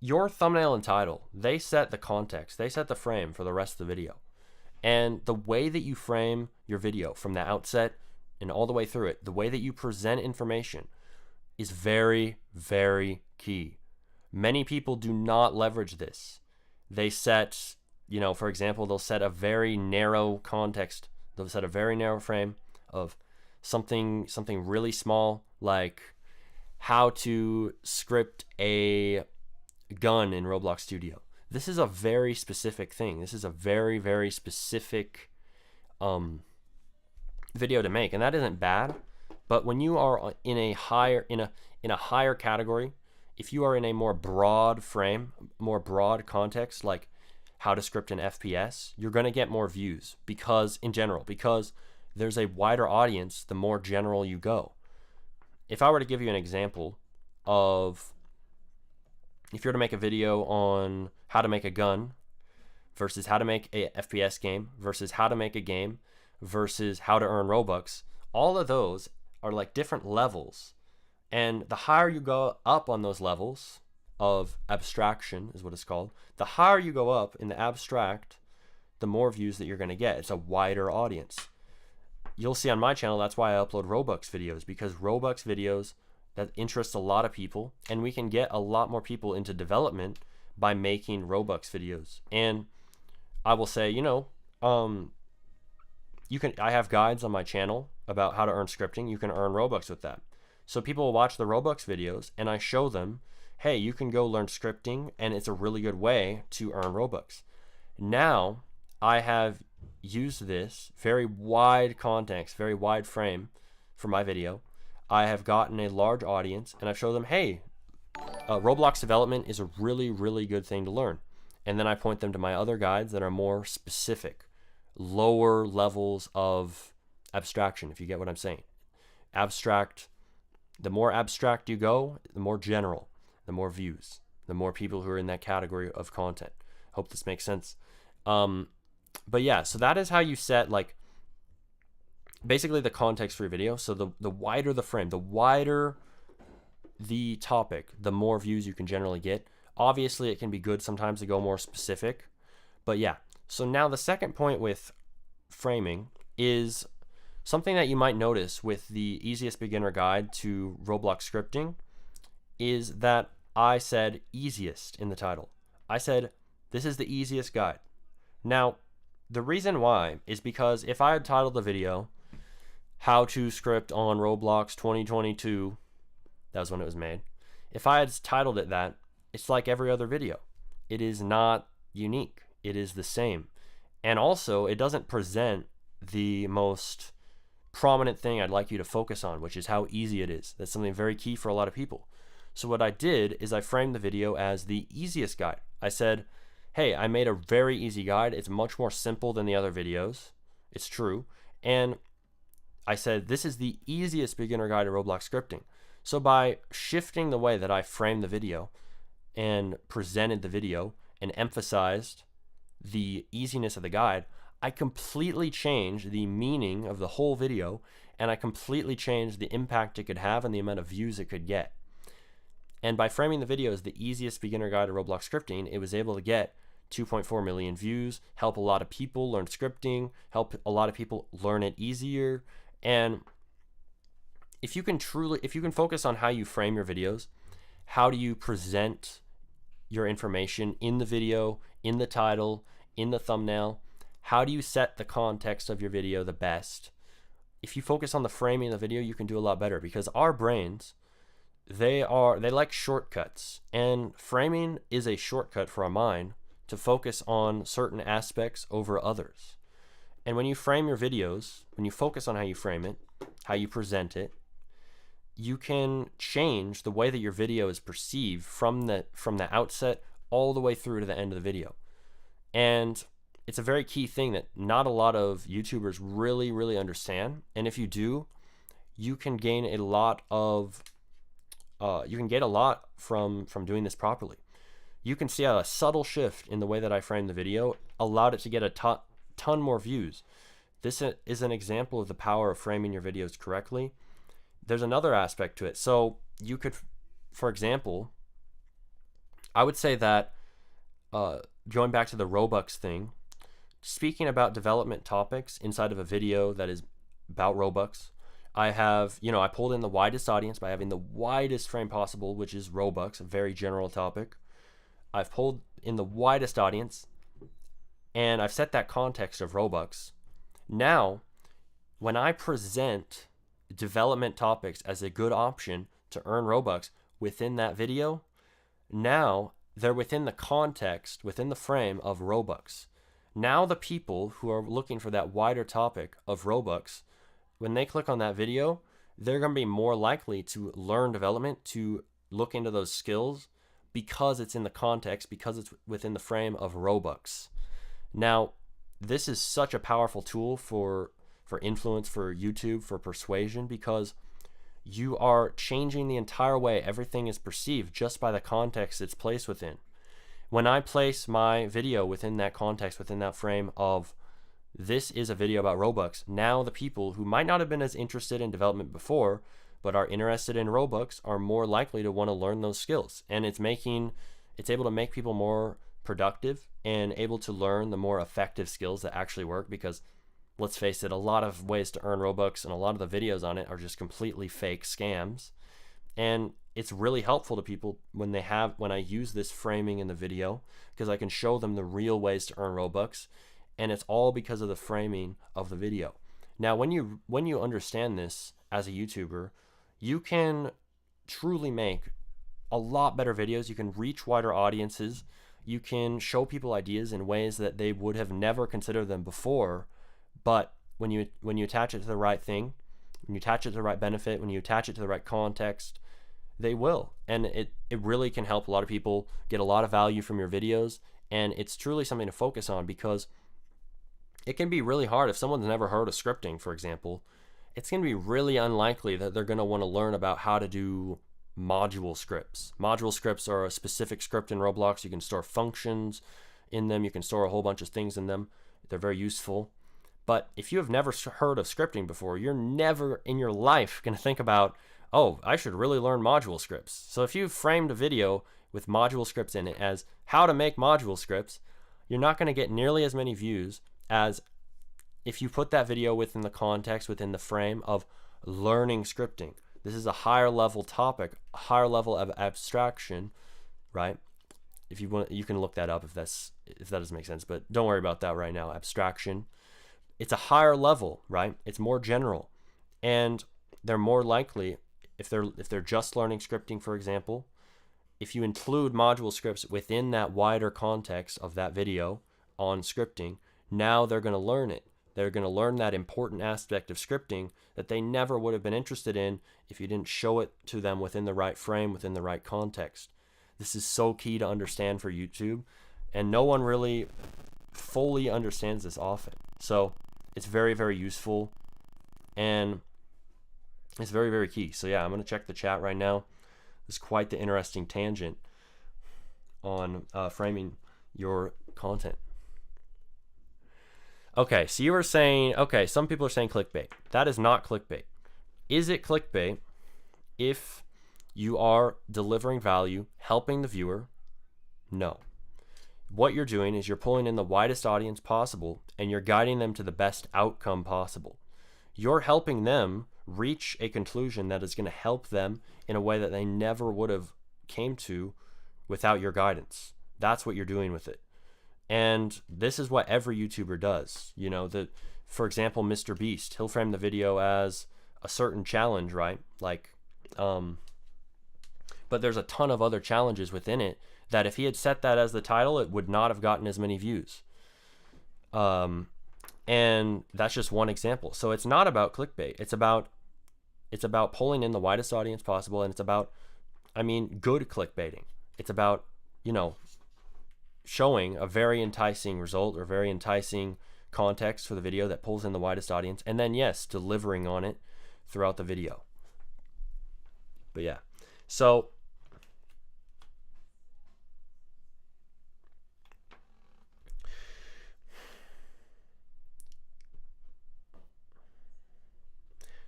your thumbnail and title, they set the context, they set the frame for the rest of the video. And the way that you frame your video from the outset and all the way through it, the way that you present information is very, very key. Many people do not leverage this. They set, for example, they'll set a very narrow context. They'll set a very narrow frame of something really small, like how to script a gun in Roblox Studio. This is a very specific thing. This is a very, very specific video to make, and that isn't bad. But when you are in a higher category, if you are in a more broad frame, more broad context, like how to script an FPS, you're going to get more views because there's a wider audience the more general you go. If I were to give you an example of, if you're to make a video on how to make a gun versus how to make a FPS game versus how to make a game versus how to earn Robux, all of those are like different levels. And the higher you go up on those levels of abstraction is what it's called, the higher you go up in the abstract, the more views that you're going to get. It's a wider audience. You'll see on my channel, that's why I upload Robux videos, because Robux videos, that interests a lot of people, and we can get a lot more people into development by making Robux videos. And I will say, I have guides on my channel about how to earn scripting. You can earn Robux with that. So people will watch the Robux videos and I show them, hey, you can go learn scripting and it's a really good way to earn Robux. Now I have used this very wide context, very wide frame for my video. I have gotten a large audience and I've shown them, hey, Roblox development is a really, really good thing to learn. And then I point them to my other guides that are more specific, lower levels of abstraction, if you get what I'm saying. Abstract, the more abstract you go, the more general, the more views, the more people who are in that category of content. Hope this makes sense. But yeah, so that is how you set, like, basically the context for your video. So the wider the frame, the wider the topic, the more views you can generally get. Obviously, it can be good sometimes to go more specific. But yeah, so now the second point with framing is something that you might notice with the easiest beginner guide to Roblox scripting is that I said easiest in the title. I said, this is the easiest guide. Now, the reason why is because if I had titled the video, How to Script on Roblox 2022, that was when it was made. If I had titled it that, it's like every other video. It is not unique. It is the same. And also, it doesn't present the most prominent thing I'd like you to focus on, which is how easy it is. That's something very key for a lot of people. So what I did is I framed the video as the easiest guide. I said, hey, I made a very easy guide. It's much more simple than the other videos. It's true. And I said, this is the easiest beginner guide to Roblox scripting. So by shifting the way that I framed the video and presented the video and emphasized the easiness of the guide, I completely changed the meaning of the whole video, and I completely changed the impact it could have and the amount of views it could get. And by framing the video as the easiest beginner guide to Roblox scripting, it was able to get 2.4 million views, help a lot of people learn scripting, help a lot of people learn it easier. And if you can focus on how you frame your videos, how do you present your information in the video, in the title, in the thumbnail, how do you set the context of your video the best? If you focus on the framing of the video, you can do a lot better, because our brains, they like shortcuts, and framing is a shortcut for our mind to focus on certain aspects over others. And when you frame your videos, when you focus on how you frame it, how you present it, you can change the way that your video is perceived from the outset all the way through to the end of the video. And it's a very key thing that not a lot of YouTubers really, really understand. And if you do, you can gain a lot from doing this properly. You can see a subtle shift in the way that I framed the video allowed it to get a ton more views. This is an example of the power of framing your videos correctly. There's another aspect to it. So you could, for example, I would say that going back to the Robux thing, speaking about development topics inside of a video that is about Robux, I have, I pulled in the widest audience by having the widest frame possible, which is Robux, a very general topic. I've pulled in the widest audience, and I've set that context of Robux. Now, when I present development topics as a good option to earn Robux within that video, now they're within the context, within the frame of Robux. Now the people who are looking for that wider topic of Robux, when they click on that video, they're going to be more likely to learn development, to look into those skills, because it's in the context, because it's within the frame of Robux. Now, this is such a powerful tool for influence, for YouTube, for persuasion, because you are changing the entire way everything is perceived just by the context it's placed within. When I place my video within that context, within that frame of this is a video about Robux, now the people who might not have been as interested in development before, but are interested in Robux, are more likely to want to learn those skills. And it's able to make people more productive and able to learn the more effective skills that actually work, because let's face it, a lot of ways to earn Robux and a lot of the videos on it are just completely fake scams. And it's really helpful to people when I use this framing in the video, because I can show them the real ways to earn Robux, and it's all because of the framing of the video. Now, when you understand this as a YouTuber, you can truly make a lot better videos. You can reach wider audiences. You can show people ideas in ways that they would have never considered them before. But when you attach it to the right thing, when you attach it to the right benefit, when you attach it to the right context, they will. And it really can help a lot of people get a lot of value from your videos. And it's truly something to focus on, because it can be really hard if someone's never heard of scripting, for example. It's going to be really unlikely that they're going to want to learn about how to do module scripts. Module scripts are a specific script in Roblox. You can store functions in them. You can store a whole bunch of things in them. They're very useful. But if you have never heard of scripting before, you're never in your life going to think about, oh, I should really learn module scripts. So if you've framed a video with module scripts in it as how to make module scripts, you're not going to get nearly as many views as if you put that video within the context, within the frame of learning scripting. This is a higher level topic, a higher level of abstraction, right? If you want, you can look that up if that doesn't make sense, but don't worry about that right now. Abstraction. It's a higher level, right? It's more general, and they're more likely, if they're just learning scripting, for example, if you include module scripts within that wider context of that video on scripting, now they're going to learn it. They're going to learn that important aspect of scripting that they never would have been interested in if you didn't show it to them within the right frame, within the right context. This is so key to understand for YouTube, and no one really fully understands this often. So it's very, very useful, and it's very, very key. So yeah, I'm going to check the chat right now. It's quite the interesting tangent on framing your content. Okay, so you were saying, okay, some people are saying clickbait. That is not clickbait. Is it clickbait if you are delivering value, helping the viewer? No. What you're doing is you're pulling in the widest audience possible, and you're guiding them to the best outcome possible. You're helping them reach a conclusion that is going to help them in a way that they never would have came to without your guidance. That's what you're doing with it. And this is what every YouTuber does. You know, for example, Mr. Beast, he'll frame the video as a certain challenge, right? Like, but there's a ton of other challenges within it that if he had set that as the title, it would not have gotten as many views. And that's just one example. So it's not about clickbait. It's about pulling in the widest audience possible, and it's about, good clickbaiting. It's about, showing a very enticing result or very enticing context for the video that pulls in the widest audience, and then yes, delivering on it throughout the video. But yeah, so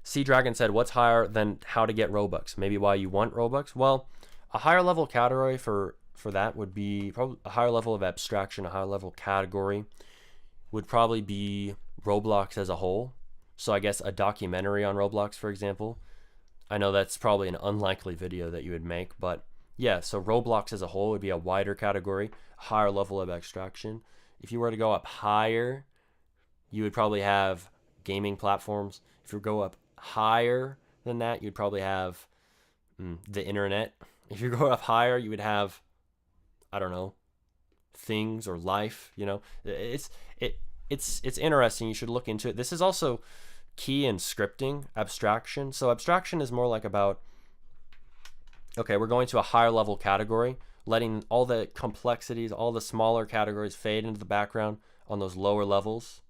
Sea Dragon said, what's higher than how to get Robux? Maybe why you want Robux? Well, a higher level category for that would be probably a higher level of abstraction. A higher level category would probably be Roblox as a whole. So I guess a documentary on Roblox, for example. I know that's probably an unlikely video that you would make, but yeah, so Roblox as a whole would be a wider category, a higher level of abstraction. If you were to go up higher, you would probably have gaming platforms. If you go up higher than that, you'd probably have the internet. If you go up higher, you would have, I don't know, things or life. You know, it's interesting. You should look into it. This is also key in scripting, abstraction. So abstraction is more like about, okay, we're going to a higher level category, letting all the complexities, all the smaller categories fade into the background on those lower levels.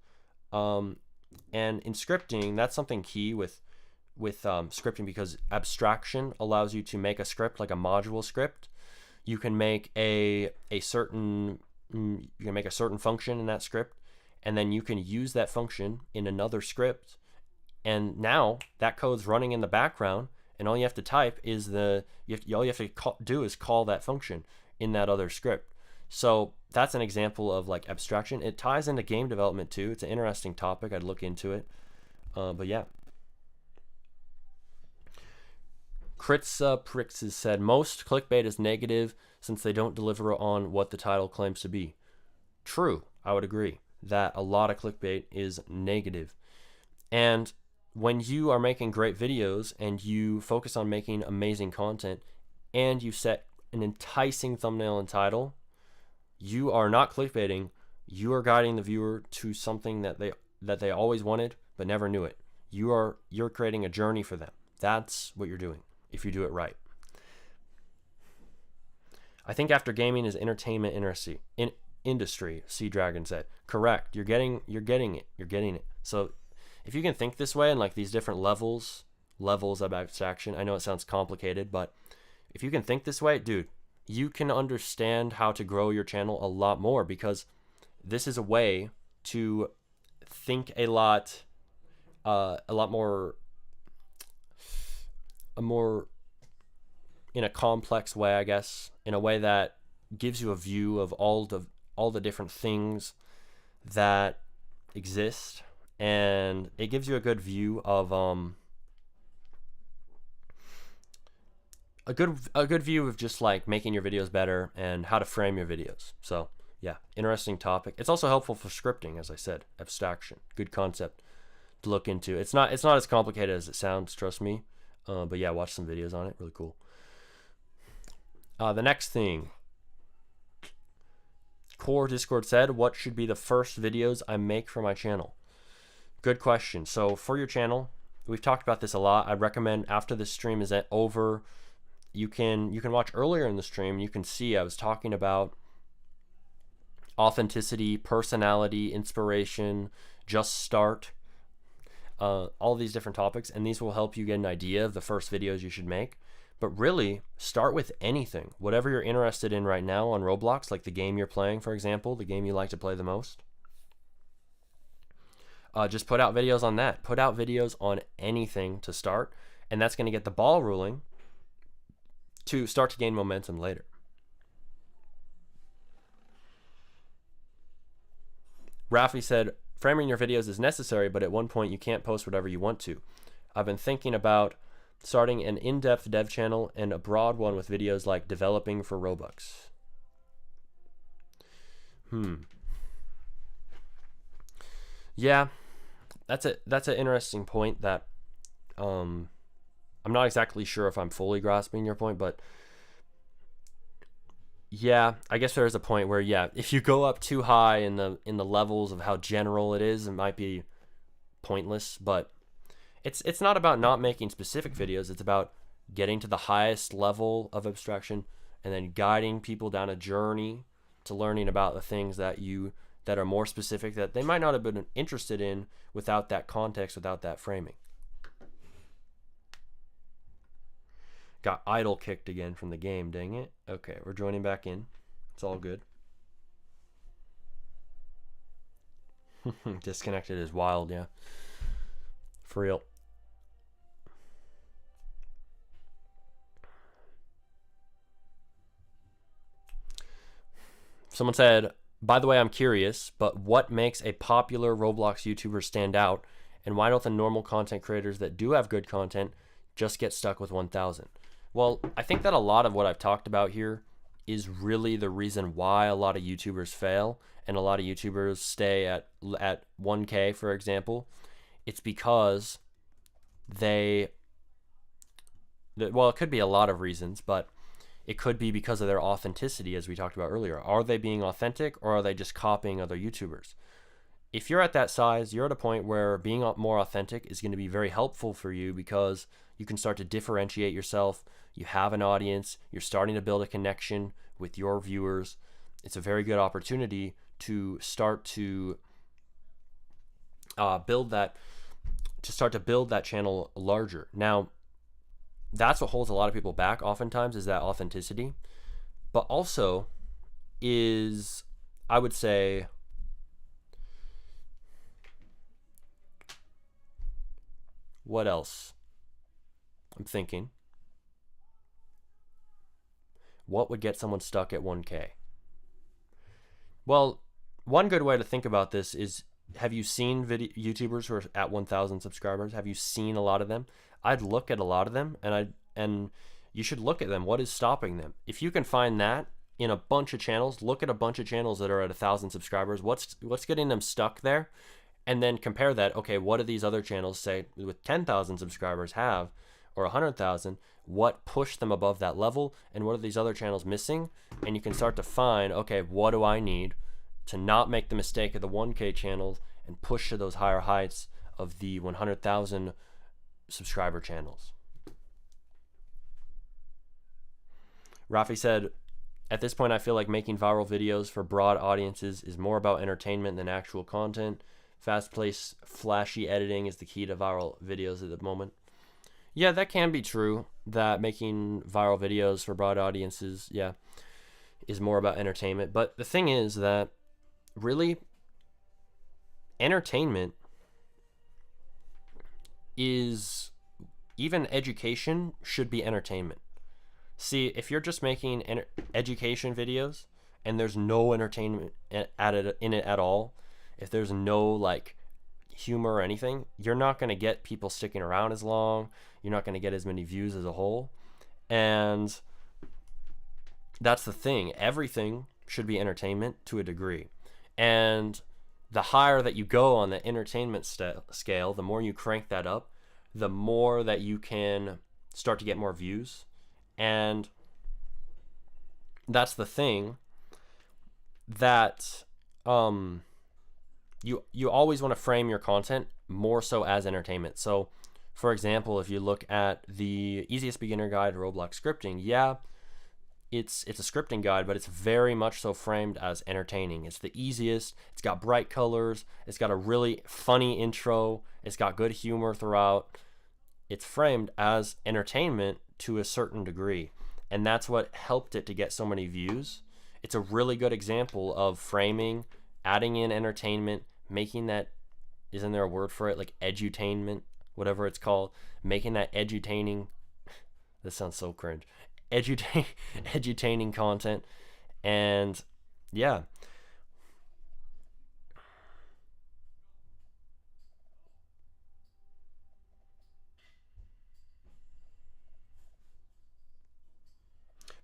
And in scripting, that's something key with scripting, because abstraction allows you to make a script, like a module script. You can make a certain function in that script, and then you can use that function in another script, and now that code's running in the background, and all you have to type is all you have to do is call that function in that other script. So that's an example of like abstraction. It ties into game development too. It's an interesting topic. I'd look into it. But yeah. Pricks has said, most clickbait is negative since they don't deliver on what the title claims to be. True, I would agree that a lot of clickbait is negative. And when you are making great videos and you focus on making amazing content and you set an enticing thumbnail and title, you are not clickbaiting. You are guiding the viewer to something that they always wanted but never knew it. You're creating a journey for them. That's what you're doing if you do it right. I think after gaming is entertainment industry, Sea Dragon said. Correct. You're getting it. So if you can think this way, and like these different levels of abstraction, I know it sounds complicated, but if you can think this way, dude, you can understand how to grow your channel a lot more, because this is a way to think a lot more in a complex way, I guess, in a way that gives you a view of all the different things that exist, and it gives you a good view of a good view of just like making your videos better and how to frame your videos. So yeah, interesting topic. It's also helpful for scripting, as I said. Abstraction, good concept to look into. It's not as complicated as it sounds, trust me. But yeah, watch some videos on it. Really cool. The next thing, Core Discord said, what should be the first videos I make for my channel? Good question. So for your channel, we've talked about this a lot. I'd recommend after this stream is over, you can watch earlier in the stream. You can see I was talking about authenticity, personality, inspiration, just start, all these different topics, and these will help you get an idea of the first videos you should make. But really, start with anything, whatever you're interested in right now on Roblox, like the game you're playing, for example, the game you like to play the most. Just put out videos on that. Put out videos on anything to start, and that's going to get the ball rolling to start to gain momentum later. Rafi said, framing your videos is necessary, but at one point you can't post whatever you want to. I've been thinking about starting an in-depth dev channel and a broad one with videos like developing for Robux. Yeah, that's an interesting point that I'm not exactly sure if I'm fully grasping your point, but yeah, I guess there is a point where, yeah, if you go up too high in the levels of how general it is, it might be pointless. But it's not about not making specific videos. It's about getting to the highest level of abstraction and then guiding people down a journey to learning about the things that are more specific that they might not have been interested in without that context, without that framing. Got idle kicked again from the game, dang it. Okay, we're joining back in. It's all good. Disconnected is wild, yeah. For real. Someone said, by the way, I'm curious, but what makes a popular Roblox YouTuber stand out, and why don't the normal content creators that do have good content just get stuck with 1,000? Well, I think that a lot of what I've talked about here is really the reason why a lot of YouTubers fail and a lot of YouTubers stay at 1K, for example. It's because they Well, it could be a lot of reasons, but it could be because of their authenticity, as we talked about earlier. Are they being authentic, or are they just copying other YouTubers? If you're at that size, you're at a point where being more authentic is going to be very helpful for you, because you can start to differentiate yourself. You have an audience. You're starting to build a connection with your viewers. It's a very good opportunity to start to build that channel larger. Now, that's what holds a lot of people back oftentimes, is that authenticity. But also is, I would say, what else? I'm thinking, what would get someone stuck at 1K? Well, one good way to think about this is, have you seen YouTubers who are at 1,000 subscribers? Have you seen a lot of them? I'd look at a lot of them, and you should look at them. What is stopping them? If you can find that in a bunch of channels, look at a bunch of channels that are at 1,000 subscribers. What's getting them stuck there? And then compare that. Okay, what do these other channels, say with 10,000 subscribers, have, or 100,000? What pushed them above that level, and what are these other channels missing? And you can start to find, okay, what do I need to not make the mistake of the 1K channels and push to those higher heights of the 100,000 subscriber channels. Rafi said, at this point, I feel like making viral videos for broad audiences is more about entertainment than actual content. Fast-paced, flashy editing is the key to viral videos at the moment. Yeah, that can be true, that making viral videos for broad audiences, yeah, is more about entertainment. But the thing is that really, entertainment is, even education should be entertainment. See, if you're just making education videos and there's no entertainment in it at all, if there's no like humor or anything, you're not going to get people sticking around as long. You're not going to get as many views as a whole. And that's the thing. Everything should be entertainment to a degree. And the higher that you go on the entertainment scale, the more you crank that up, the more that you can start to get more views. And that's the thing, that you always want to frame your content more so as entertainment. So, for example, if you look at the easiest beginner guide to Roblox scripting, yeah, it's a scripting guide, but it's very much so framed as entertaining. It's the easiest. It's got bright colors. It's got a really funny intro. It's got good humor throughout. It's framed as entertainment to a certain degree, and that's what helped it to get so many views. It's a really good example of framing, adding in entertainment, making that, isn't there a word for it, like edutainment, whatever it's called, making that edutaining, this sounds so cringe, edutaining content. And yeah,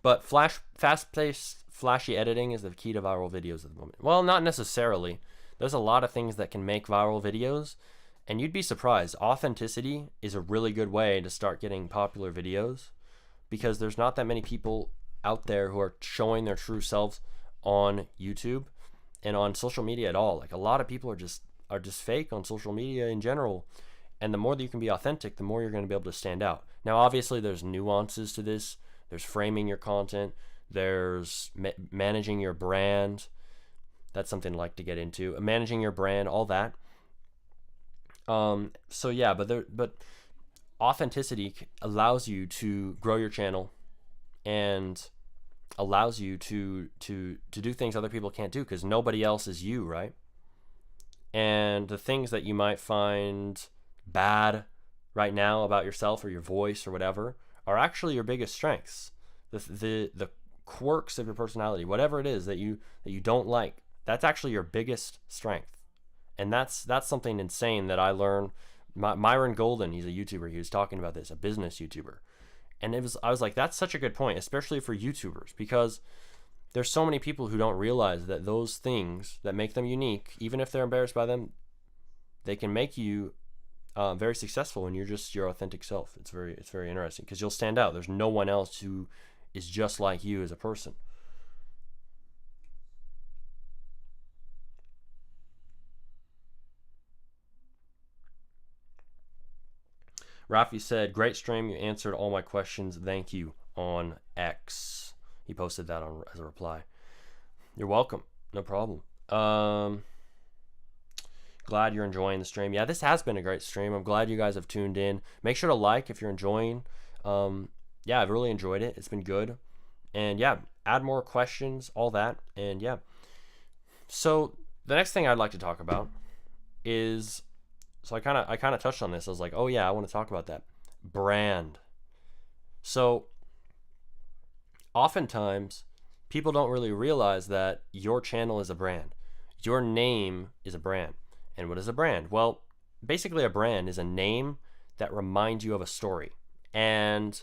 but fast-paced, flashy editing is the key to viral videos at the moment. Well, not necessarily. There's a lot of things that can make viral videos, and you'd be surprised. Authenticity is a really good way to start getting popular videos, because there's not that many people out there who are showing their true selves on YouTube and on social media at all. Like, a lot of people are just fake on social media in general. And the more that you can be authentic, the more you're going to be able to stand out. Now, obviously, there's nuances to this. There's framing your content. There's managing your brand. That's something I'd like to get into. Managing your brand, all that. So yeah, but authenticity allows you to grow your channel, and allows you to do things other people can't do, because nobody else is you, right? And the things that you might find bad right now about yourself or your voice or whatever are actually your biggest strengths. The quirks of your personality, whatever it is that you don't like, that's actually your biggest strength. And that's something insane that I learned. Myron Golden, he's a YouTuber, he was talking about this, a business YouTuber. And I was like, that's such a good point, especially for YouTubers, because there's so many people who don't realize that those things that make them unique, even if they're embarrassed by them, they can make you very successful when you're just your authentic self. It's very interesting because you'll stand out. There's no one else who is just like you as a person. Rafi said, great stream. You answered all my questions. Thank you on X. He posted that on as a reply. You're welcome. No problem. Glad you're enjoying the stream. Yeah, this has been a great stream. I'm glad you guys have tuned in. Make sure to like if you're enjoying. Yeah, I've really enjoyed it. It's been good. And yeah, add more questions, all that. And yeah. So the next thing I'd like to talk about is, so I kind of touched on this. I was like, oh yeah, I want to talk about that. Brand. So oftentimes people don't really realize that your channel is a brand. Your name is a brand. And what is a brand? Well, basically a brand is a name that reminds you of a story. And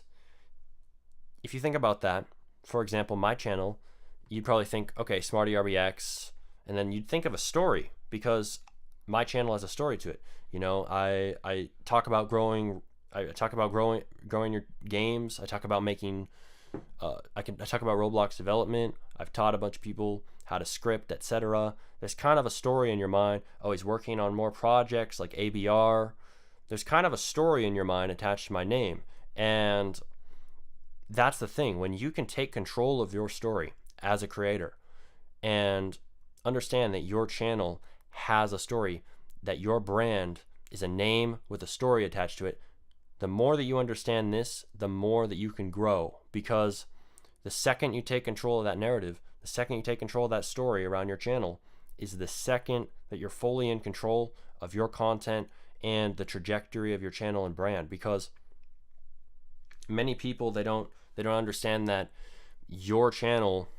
if you think about that, for example, my channel, you'd probably think, okay, Smarty RBX, and then you'd think of a story because my channel has a story to it. You know, I talk about growing your games. I talk about making I talk about Roblox development. I've taught a bunch of people how to script, etc. There's kind of a story in your mind. Oh, he's working on more projects like ABR. There's kind of a story in your mind attached to my name. And that's the thing. When you can take control of your story as a creator and understand that your channel has a story, that your brand is a name with a story attached to it, the more that you understand this, the more that you can grow. Because the second you take control of that narrative, the second you take control of that story around your channel, is the second that you're fully in control of your content and the trajectory of your channel and brand. Because many people, they don't understand that your channel,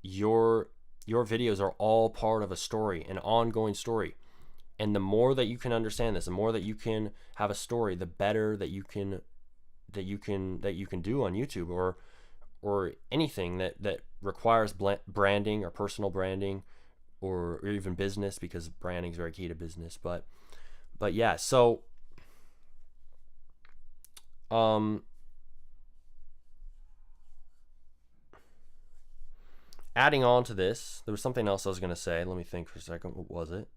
your videos are all part of a story, an ongoing story. And the more that you can understand this, the more that you can have a story, the better that you can do on YouTube or anything that requires branding or personal branding or even business, because branding is very key to business. But yeah, so adding on to this, there was something else I was going to say. Let me think for a second. What was it?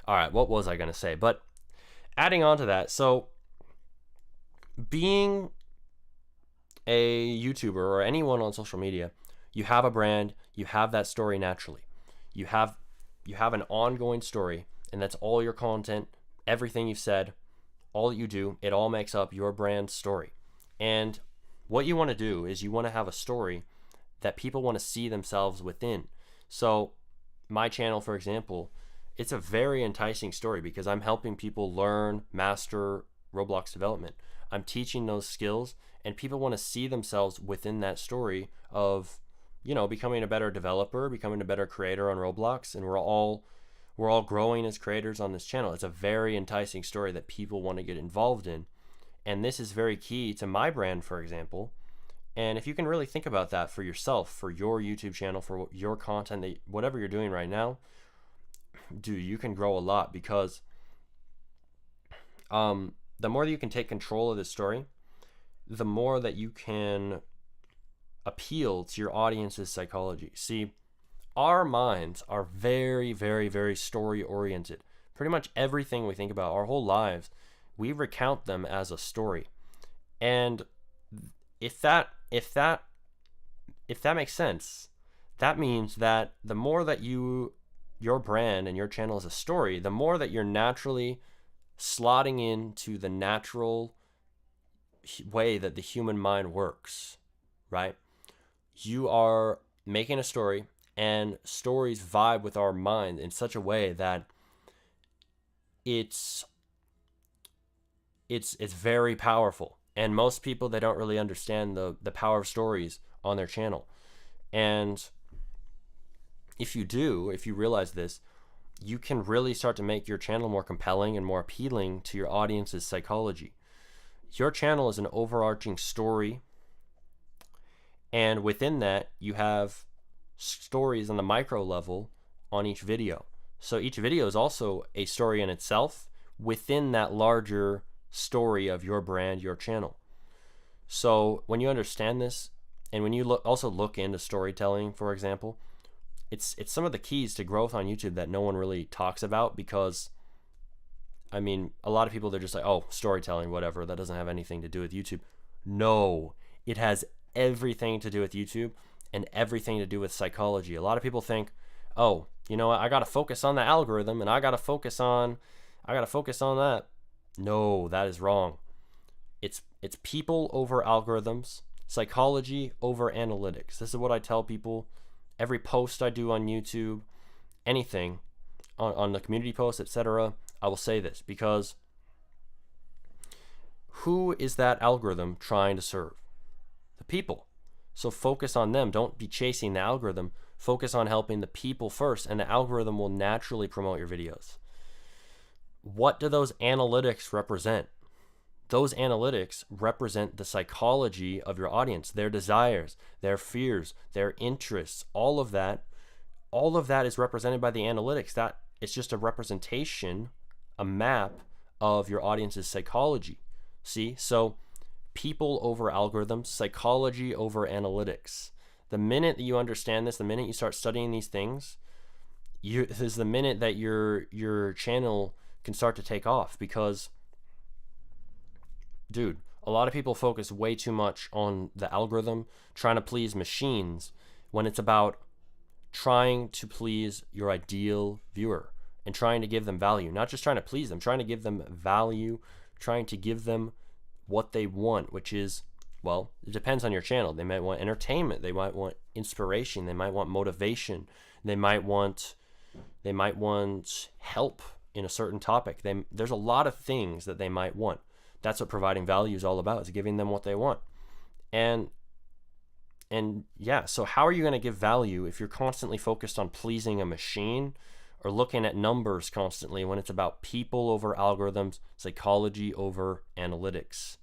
All right, what was I going to say? But adding on to that, so being a YouTuber or anyone on social media, you have a brand, you have that story naturally. You have an ongoing story, and that's all your content, everything you've said, all that you do, it all makes up your brand story. And what you want to do is you want to have a story that people want to see themselves within. So my channel, for example, it's a very enticing story because I'm helping people learn, master Roblox development. I'm teaching those skills, and people want to see themselves within that story of, you know, becoming a better developer, becoming a better creator on Roblox, and we're all growing as creators on this channel. It's a very enticing story that people want to get involved in. And this is very key to my brand, for example. And if you can really think about that for yourself, for your YouTube channel, for your content, whatever you're doing right now, dude, you can grow a lot, because the more that you can take control of this story, the more that you can appeal to your audience's psychology. See, our minds are very, very, very story oriented. Pretty much everything we think about, our whole lives, we recount them as a story. And if that makes sense, that means that the more that your brand and your channel is a story, the more that you're naturally slotting into the natural way that the human mind works, right? You are making a story, and stories vibe with our mind in such a way that it's very powerful. And most people, they don't really understand the power of stories on their channel. And if you realize this, you can really start to make your channel more compelling and more appealing to your audience's psychology. Your channel is an overarching story, and within that, you have stories on the micro level on each video. So each video is also a story in itself within that larger story of your brand, your channel. So when you understand this, and when you also look into storytelling, for example, it's some of the keys to growth on YouTube that no one really talks about, because I mean, a lot of people, they're just like, oh, storytelling, whatever, that doesn't have anything to do with YouTube. No, it has everything to do with YouTube and everything to do with psychology. A lot of people think, oh, you know what, I got to focus on the algorithm and I got to focus on that. No, that is wrong. It's people over algorithms, psychology over analytics. This is what I tell people every post I do on YouTube, anything on the community posts, etc. I will say this, because who is that algorithm trying to serve? The people. So focus on them. Don't be chasing the algorithm. Focus on helping the people first, and the algorithm will naturally promote your videos. What do those analytics represent? Those analytics represent the psychology of your audience, their desires, their fears, their interests, all of that is represented by the analytics. That it's just a representation, a map of your audience's psychology. See? So people over algorithms, psychology over analytics. The minute that you understand this, the minute you start studying these things, this is the minute that your channel can start to take off. Because, dude, a lot of people focus way too much on the algorithm, trying to please machines, when it's about trying to please your ideal viewer and trying to give them value. Not just trying to please them, trying to give them value, trying to give them what they want, which is, well, it depends on your channel. They might want entertainment, they might want inspiration, they might want motivation, they might want help in a certain topic. There's a lot of things that they might want. That's what providing value is all about, is giving them what they want. And yeah, so how are you going to give value if you're constantly focused on pleasing a machine or looking at numbers constantly, when it's about people over algorithms, psychology over analytics?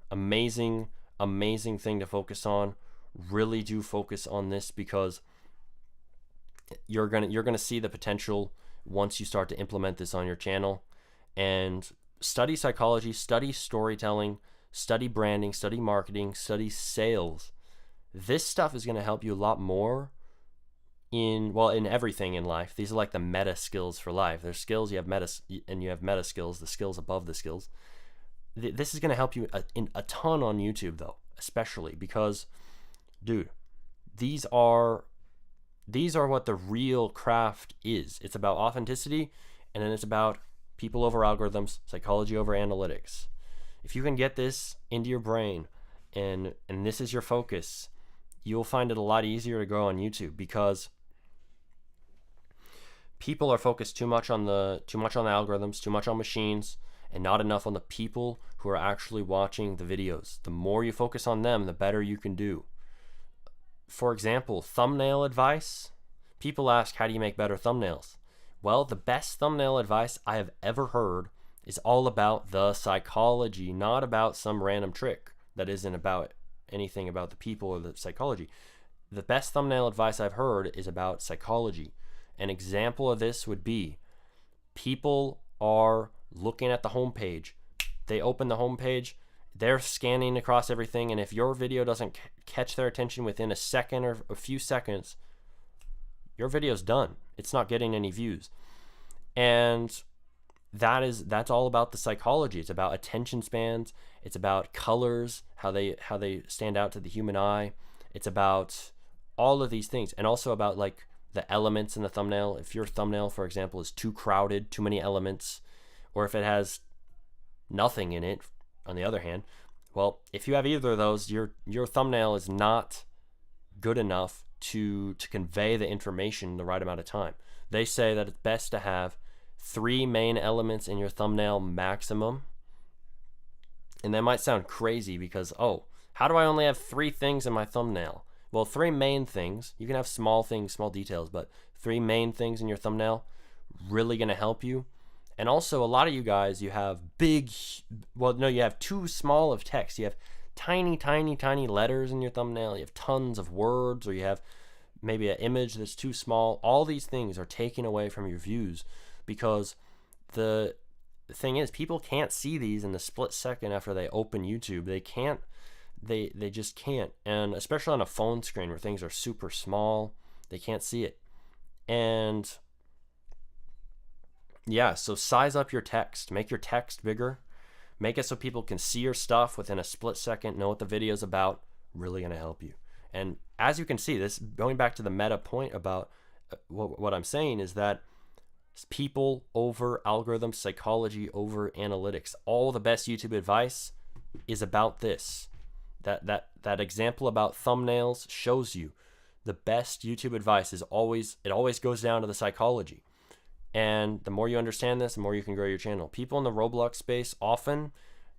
Amazing thing to focus on. Really do focus on this, because you're gonna see the potential once you start to implement this on your channel. And study psychology, study storytelling, study branding, study marketing, study sales. This stuff is going to help you a lot more in everything in life. These are like the meta skills for life. There's skills, you have meta, and you have meta skills, the skills above the skills. This is going to help you in a ton on YouTube, though, especially because, dude, these are what the real craft is. It's about authenticity, and then it's about people over algorithms, psychology over analytics. If you can get this into your brain, and this is your focus, you'll find it a lot easier to grow on YouTube, because people are focused too much on the algorithms, too much on machines, and not enough on the people who are actually watching the videos. The more you focus on them, the better you can do. For example, thumbnail advice. People ask, how do you make better thumbnails? Well, the best thumbnail advice I have ever heard is all about the psychology, not about some random trick that isn't about anything about the people or the psychology. The best thumbnail advice I've heard is about psychology. An example of this would be, people are looking at the homepage. They open the homepage, they're scanning across everything, and if your video doesn't catch their attention within a second or a few seconds, your video's done. It's not getting any views. And that's all about the psychology. It's about attention spans. It's about colors, how they stand out to the human eye. It's about all of these things, and also about like the elements in the thumbnail. If your thumbnail, for example, is too crowded, too many elements, or if it has nothing in it, on the other hand, well, if you have either of those, your thumbnail is not good enough to convey the information in the right amount of time. They say that it's best to have 3 main elements in your thumbnail maximum. And that might sound crazy because, oh, how do I only have 3 things in my thumbnail? Well, three main things. You can have small things, small details, but three main things in your thumbnail really going to help you. And also, a lot of you guys, you have you have too small of text. You have tiny, tiny, tiny letters in your thumbnail. You have tons of words, or you have maybe an image that's too small. All these things are taken away from your views, because the thing is, people can't see these in the split second after they open YouTube. They can't. They just can't. And especially on a phone screen where things are super small, they can't see it. And yeah, so size up your text. Make your text bigger. Make it so people can see your stuff within a split second, know what the video's about. Really going to help you. And as you can see, this going back to the meta point about what I'm saying is that people over algorithms, psychology over analytics. All the best YouTube advice is about this. That example about thumbnails shows you the best YouTube advice is always goes down to the psychology. And the more you understand this, the more you can grow your channel. People in the Roblox space, often,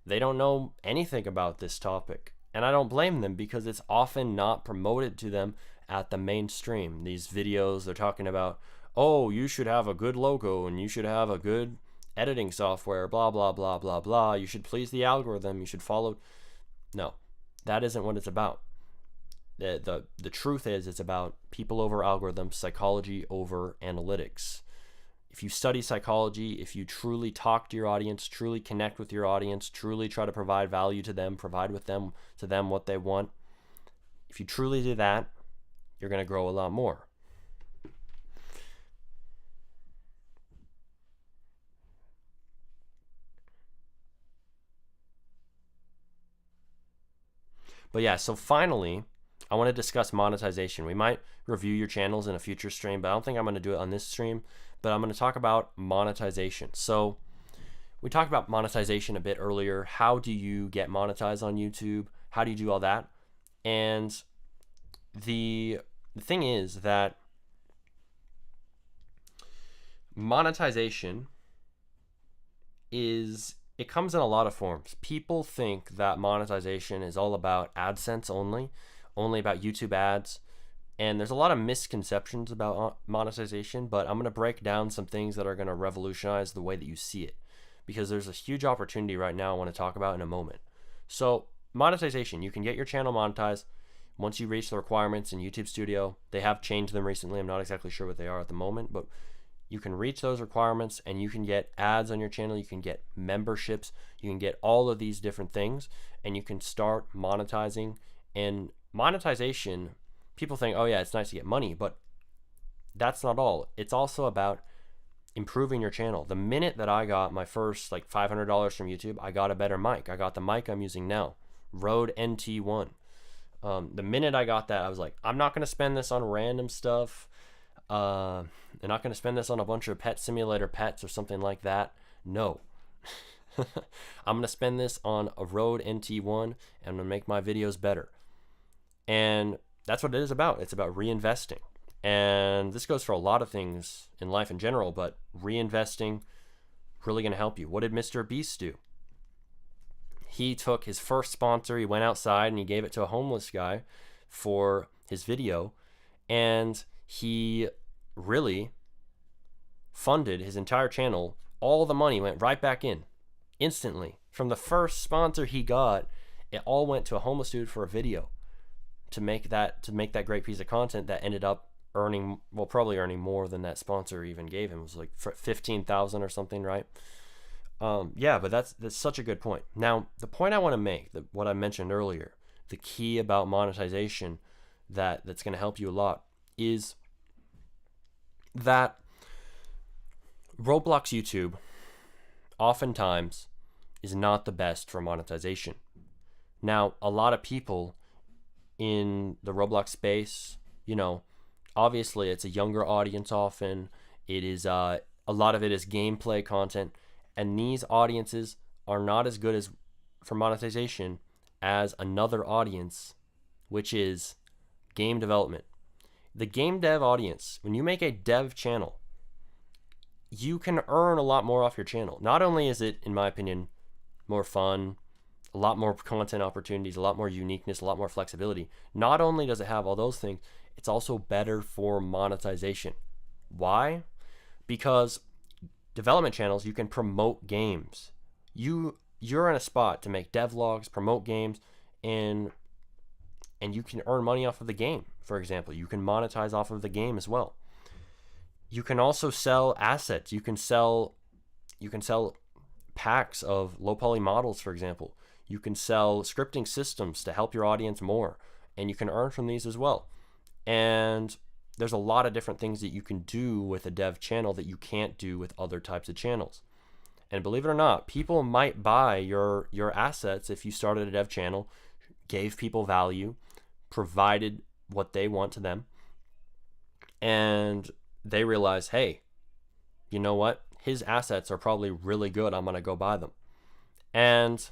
they don't know anything about this topic. And I don't blame them, because it's often not promoted to them at the mainstream. These videos, they're talking about, oh, you should have a good logo, and you should have a good editing software, blah, blah, blah, blah, blah. You should please the algorithm. You should follow. No, that isn't what it's about. The truth is, it's about people over algorithms, psychology over analytics. If you study psychology, if you truly talk to your audience, truly connect with your audience, truly try to provide value to them, provide to them what they want, if you truly do that, you're going to grow a lot more. But yeah, so finally, I want to discuss monetization. We might review your channels in a future stream, but I don't think I'm going to do it on this stream. But I'm going to talk about monetization. So we talked about monetization a bit earlier. How do you get monetized on YouTube? How do you do all that? And the thing is that monetization it comes in a lot of forms. People think that monetization is all about AdSense only about YouTube ads. And there's a lot of misconceptions about monetization, but I'm going to break down some things that are going to revolutionize the way that you see it, because there's a huge opportunity right now I want to talk about in a moment. So monetization, you can get your channel monetized once you reach the requirements in YouTube Studio. They have changed them recently. I'm not exactly sure what they are at the moment, but you can reach those requirements and you can get ads on your channel. You can get memberships. You can get all of these different things, and you can start monetizing. And monetization, people think, oh yeah, it's nice to get money, but that's not all. It's also about improving your channel. The minute that I got my first like $500 from YouTube, I got a better mic. I got the mic I'm using now, Rode NT1. The minute I got that, I was like, I'm not going to spend this on random stuff. I'm not going to spend this on a bunch of Pet Simulator pets or something like that. No. I'm going to spend this on a Rode NT1, and I'm going to make my videos better. And that's what it is about. It's about reinvesting. And this goes for a lot of things in life in general, but reinvesting really going to help you. What did Mr. Beast do? He took his first sponsor, he went outside and he gave it to a homeless guy for his video, and he really funded his entire channel. All the money went right back in instantly. From the first sponsor he got, it all went to a homeless dude for a video to make that great piece of content that ended up earning, well, probably earning more than that sponsor even gave him. It was like $15,000 or something, right? Yeah, but that's such a good point. Now, the point I want to make, what I mentioned earlier, the key about monetization that's going to help you a lot, is that Roblox YouTube oftentimes is not the best for monetization. Now, a lot of people in the Roblox space, obviously it's a younger audience often. It is a lot of it is gameplay content, and these audiences are not as good as for monetization as another audience, which is game development. The game dev audience, when you make a dev channel, you can earn a lot more off your channel. Not only is it, in my opinion, more fun, a lot more content opportunities, a lot more uniqueness, a lot more flexibility. Not only does it have all those things, it's also better for monetization. Why? Because development channels, you can promote games. You're in a spot to make devlogs, promote games, and you can earn money off of the game. For example, you can monetize off of the game as well. You can also sell assets. You can sell packs of low poly models, for example. You can sell scripting systems to help your audience more, and you can earn from these as well. And there's a lot of different things that you can do with a dev channel that you can't do with other types of channels. And believe it or not, people might buy your assets if you started a dev channel, gave people value, provided what they want to them, and they realize, hey, you know what? His assets are probably really good. I'm going to go buy them. And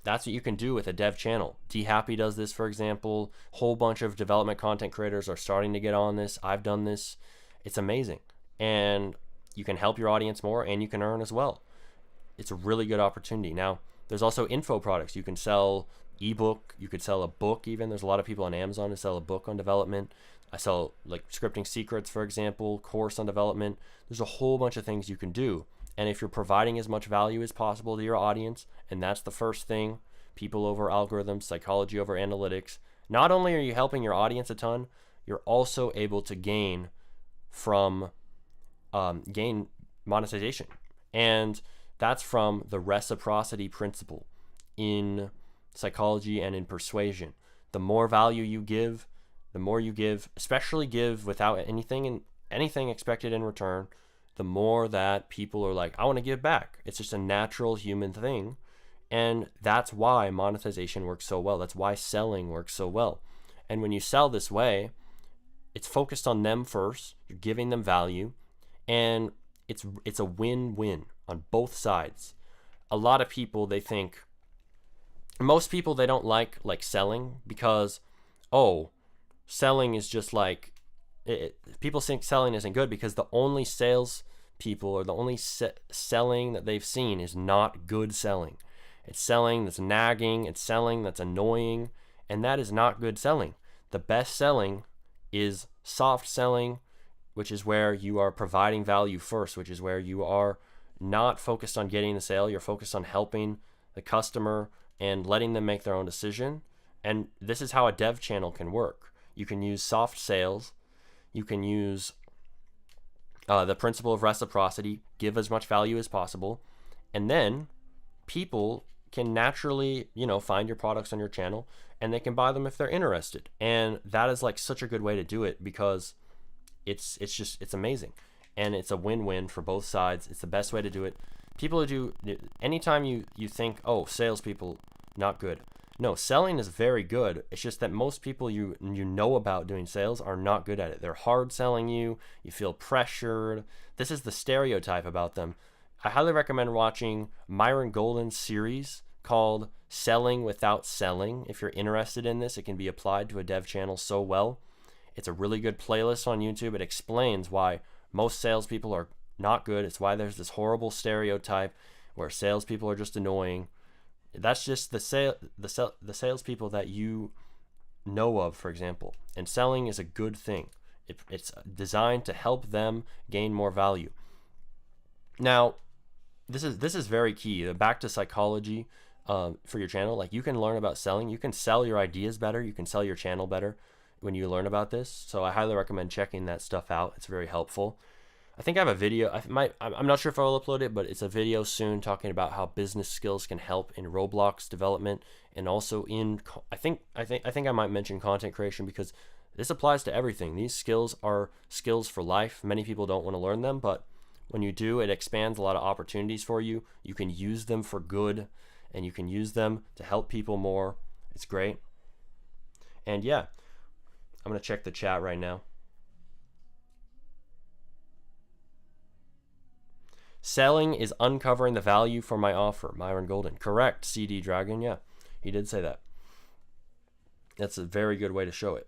that's what you can do with a dev channel. Happy does this, for example. Whole bunch of development content creators are starting to get on this. I've done this. It's amazing. And you can help your audience more, and you can earn as well. It's a really good opportunity. Now, there's also info products. You can sell ebook. You could sell a book even. There's a lot of people on Amazon who sell a book on development. I sell like scripting secrets, for example, course on development. There's a whole bunch of things you can do. And if you're providing as much value as possible to your audience, and that's the first thing, people over algorithms, psychology over analytics, not only are you helping your audience a ton, you're also able to gain monetization. And that's from the reciprocity principle in psychology and in persuasion. The more value you give, the more you give, especially give without anything expected in return, the more that people are like, I want to give back. It's just a natural human thing. And that's why monetization works so well. That's why selling works so well. And when you sell this way, it's focused on them first. You're giving them value, and it's a win-win on both sides. A lot of people, most people, they don't like selling because, selling is just like, people think selling isn't good because the only sales people or the only selling that they've seen is not good selling. It's selling that's nagging, it's selling that's annoying, and that is not good selling. The best selling is soft selling, which is where you are providing value first, which is where you are not focused on getting the sale, you're focused on helping the customer and letting them make their own decision. And this is how a dev channel can work. You can use soft sales. You can use the principle of reciprocity, give as much value as possible, and then people can naturally, find your products on your channel, and they can buy them if they're interested. And that is like such a good way to do it because it's amazing, and it's a win-win for both sides. It's the best way to do it. People who do, anytime you think, salespeople not good. No, selling is very good. It's just that most people you know about doing sales are not good at it. They're hard selling you. You feel pressured. This is the stereotype about them. I highly recommend watching Myron Golden's series called Selling Without Selling. If you're interested in this, it can be applied to a dev channel so well. It's a really good playlist on YouTube. It explains why most salespeople are not good. It's why there's this horrible stereotype where salespeople are just annoying. That's just the salespeople that you know of, for example. And selling is a good thing. It's designed to help them gain more value. Now, this is very key. Back to psychology for your channel. Like, you can learn about selling. You can sell your ideas better. You can sell your channel better when you learn about this. So I highly recommend checking that stuff out. It's very helpful. I think I have a video. I'm not sure if I'll upload it, but it's a video soon talking about how business skills can help in Roblox development, and also in I think I might mention content creation, because this applies to everything. These skills are skills for life. Many people don't want to learn them, but when you do, it expands a lot of opportunities for you. You can use them for good, and you can use them to help people more. It's great. And yeah, I'm gonna check the chat right now. Selling is uncovering the value for my offer. Myron Golden. Correct, CD Dragon. Yeah, he did say that. That's a very good way to show it.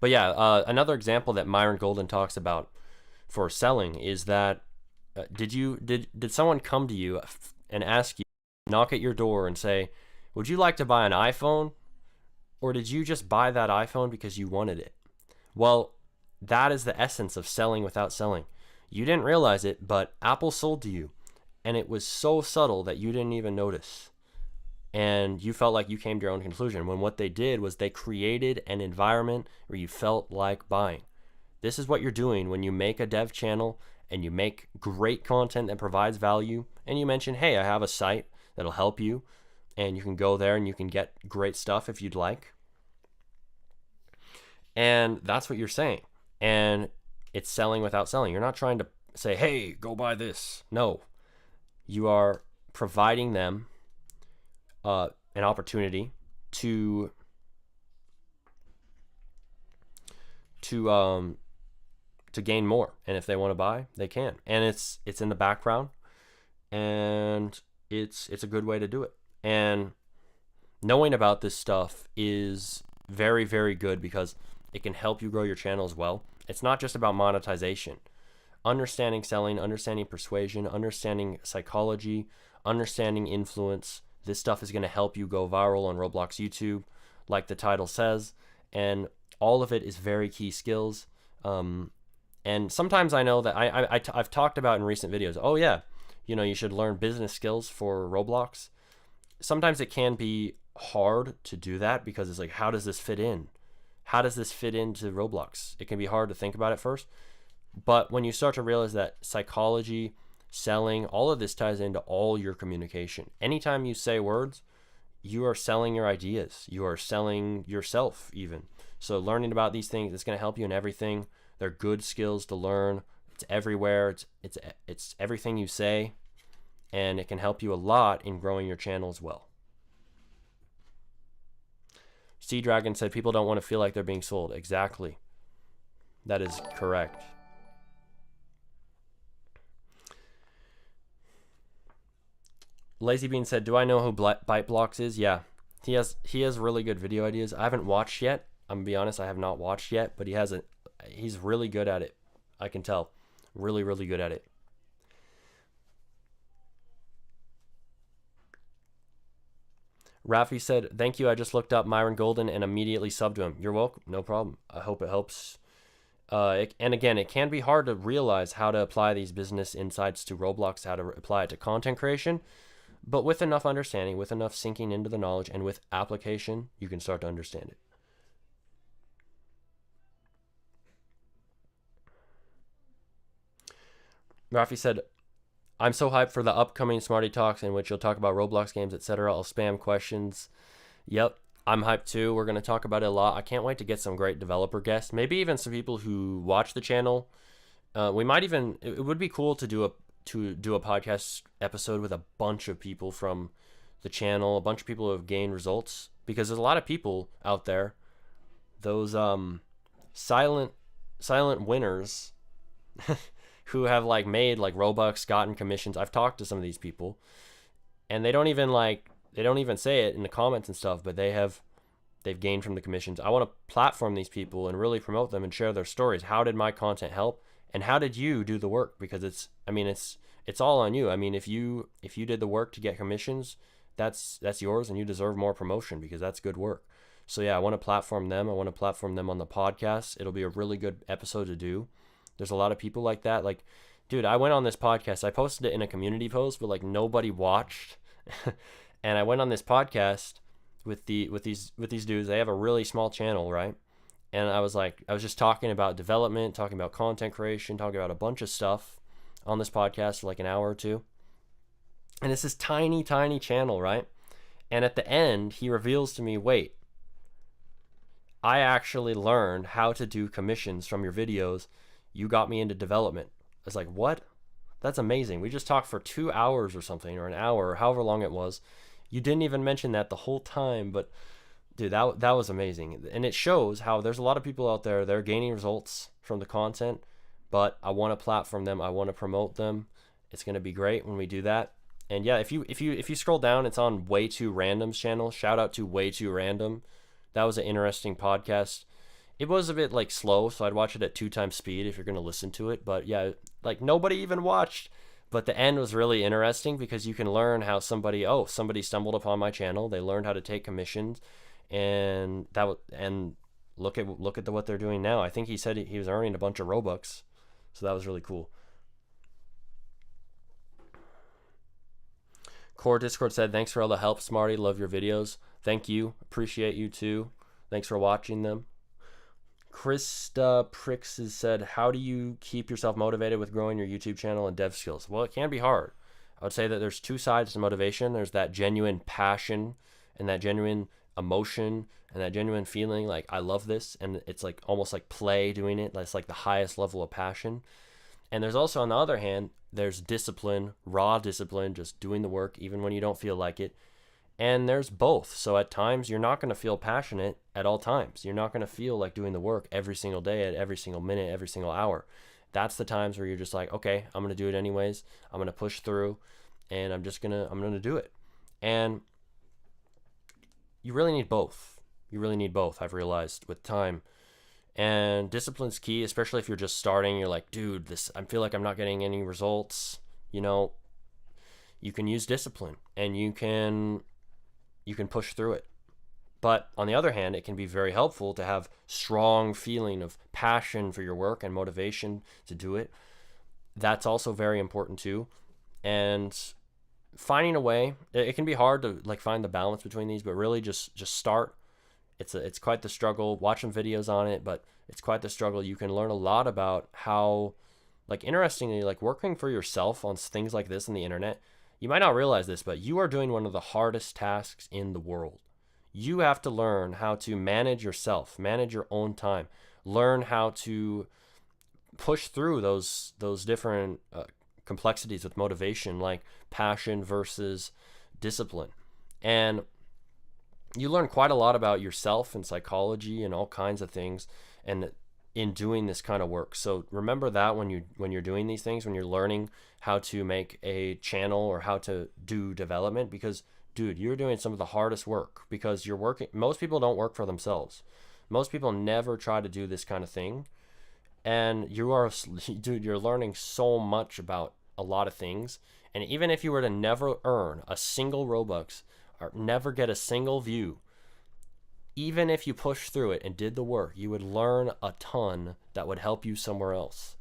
But yeah, another example that Myron Golden talks about for selling is that did someone come to you and ask you, knock at your door and say, would you like to buy an iPhone? Or did you just buy that iPhone because you wanted it? Well, that is the essence of selling without selling. You didn't realize it, but Apple sold to you, and it was so subtle that you didn't even notice. And you felt like you came to your own conclusion, when what they did was they created an environment where you felt like buying. This is what you're doing when you make a dev channel and you make great content that provides value, and you mention, hey, I have a site that'll help you, and you can go there and you can get great stuff if you'd like. And that's what you're saying. And it's selling without selling. You're not trying to say, hey, go buy this. No. You are providing them an opportunity to gain more. And if they want to buy, they can. And it's in the background, and it's a good way to do it. And knowing about this stuff is very, very good because it can help you grow your channel as well. It's not just about monetization. Understanding selling, understanding persuasion, understanding psychology, understanding influence. This stuff is going to help you go viral on Roblox YouTube, like the title says. And all of it is very key skills. And sometimes I know that I've talked about in recent videos, oh yeah, you should learn business skills for Roblox. Sometimes it can be hard to do that because it's like, how does this fit in? How does this fit into Roblox? It can be hard to think about at first. But when you start to realize that psychology, selling, all of this ties into all your communication. Anytime you say words, you are selling your ideas. You are selling yourself even. So learning about these things, it's going to help you in everything. They're good skills to learn. It's everywhere. It's everything you say. And it can help you a lot in growing your channel as well. Sea Dragon said people don't want to feel like they're being sold. Exactly. That is correct. Lazy Bean said, do I know who ByteBlocks is? Yeah. He has really good video ideas. I haven't watched yet. I'm gonna be honest, I have not watched yet, but he's really good at it. I can tell. Really, really good at it. Rafi said, thank you. I just looked up Myron Golden and immediately subbed to him. You're welcome. No problem. I hope it helps. And again, it can be hard to realize how to apply these business insights to Roblox, how to apply it to content creation. But with enough understanding, with enough sinking into the knowledge, and with application, you can start to understand it. Rafi said, I'm so hyped for the upcoming SmartyTalks in which you'll talk about Roblox games, etc. I'll spam questions. Yep, I'm hyped too. We're going to talk about it a lot. I can't wait to get some great developer guests. Maybe even some people who watch the channel. We might even, it would be cool to do a podcast episode with a bunch of people from the channel, a bunch of people who have gained results, because there's a lot of people out there, those silent winners who have made ROBUX, gotten commissions. I've talked to some of these people, and they don't even say it in the comments and stuff, but they've gained from the commissions. I want to platform these people and really promote them and share their stories. How did my content help? And how did you do the work? Because it's all on you. I mean, if you did the work to get commissions, that's yours, and you deserve more promotion because that's good work. So yeah, I want to platform them. I want to platform them on the podcast. It'll be a really good episode to do. There's a lot of people like that. Dude, I went on this podcast. I posted it in a community post, but nobody watched. And I went on this podcast with these dudes. They have a really small channel, right? And I was just talking about development, talking about content creation, talking about a bunch of stuff on this podcast for an hour or two. And it's this tiny, tiny channel, right? And at the end, he reveals to me, wait, I actually learned how to do commissions from your videos. You got me into development. I was like, what? That's amazing. We just talked for 2 hours or something, or an hour, or however long it was. You didn't even mention that the whole time, but dude, that was amazing. And it shows how there's a lot of people out there, they're gaining results from the content, but I want to platform them. I want to promote them. It's going to be great when we do that. And yeah, if you scroll down, it's on Way Too Random's channel. Shout out to Way Too Random. That was an interesting podcast. It was a bit like slow, so I'd watch it at 2 times speed if you're gonna listen to it. But yeah, like nobody even watched. But the end was really interesting because you can learn how somebody stumbled upon my channel. They learned how to take commissions, and look at what they're doing now. I think he said he was earning a bunch of Robux, so that was really cool. Core Discord said, thanks for all the help, Smarty. Love your videos. Thank you. Appreciate you too. Thanks for watching them. Krista Pricks has said, how do you keep yourself motivated with growing your YouTube channel and dev skills? Well, it can be hard. I would say that there's 2 sides to motivation. There's that genuine passion and that genuine emotion and that genuine feeling like I love this, and it's like almost like play doing it. That's like the highest level of passion. And there's also, on the other hand, there's discipline, raw discipline, just doing the work even when you don't feel like it. And there's both. So at times you're not going to feel passionate at all times. You're not going to feel like doing the work every single day, at every single minute, every single hour. That's the times where you're just like, okay, I'm going to do it anyways. I'm going to push through, and I'm going to do it. And you really need both. You really need both, I've realized with time. And discipline's key, especially if you're just starting. You're like, dude, I feel like I'm not getting any results. You know, you can use discipline, and you can push through it. But on the other hand, it can be very helpful to have strong feeling of passion for your work and motivation to do it. That's also very important too. And finding a way, it can be hard to like find the balance between these, but really just start. It's quite the struggle. Watch some videos on it, but it's quite the struggle. You can learn a lot about how, like, interestingly, like working for yourself on things like this on the internet. You might not realize this, but you are doing one of the hardest tasks in the world. You have to learn how to manage yourself, manage your own time, learn how to push through those different complexities with motivation, like passion versus discipline. And you learn quite a lot about yourself and psychology and all kinds of things, and in doing this kind of work. So remember that when you're doing these things, when you're learning how to make a channel or how to do development, because dude, you're doing some of the hardest work, because you're working. Most people don't work for themselves. Most people never try to do this kind of thing. And dude, you're learning so much about a lot of things. And even if you were to never earn a single Robux or never get a single view, even if you pushed through it and did the work, you would learn a ton that would help you somewhere else.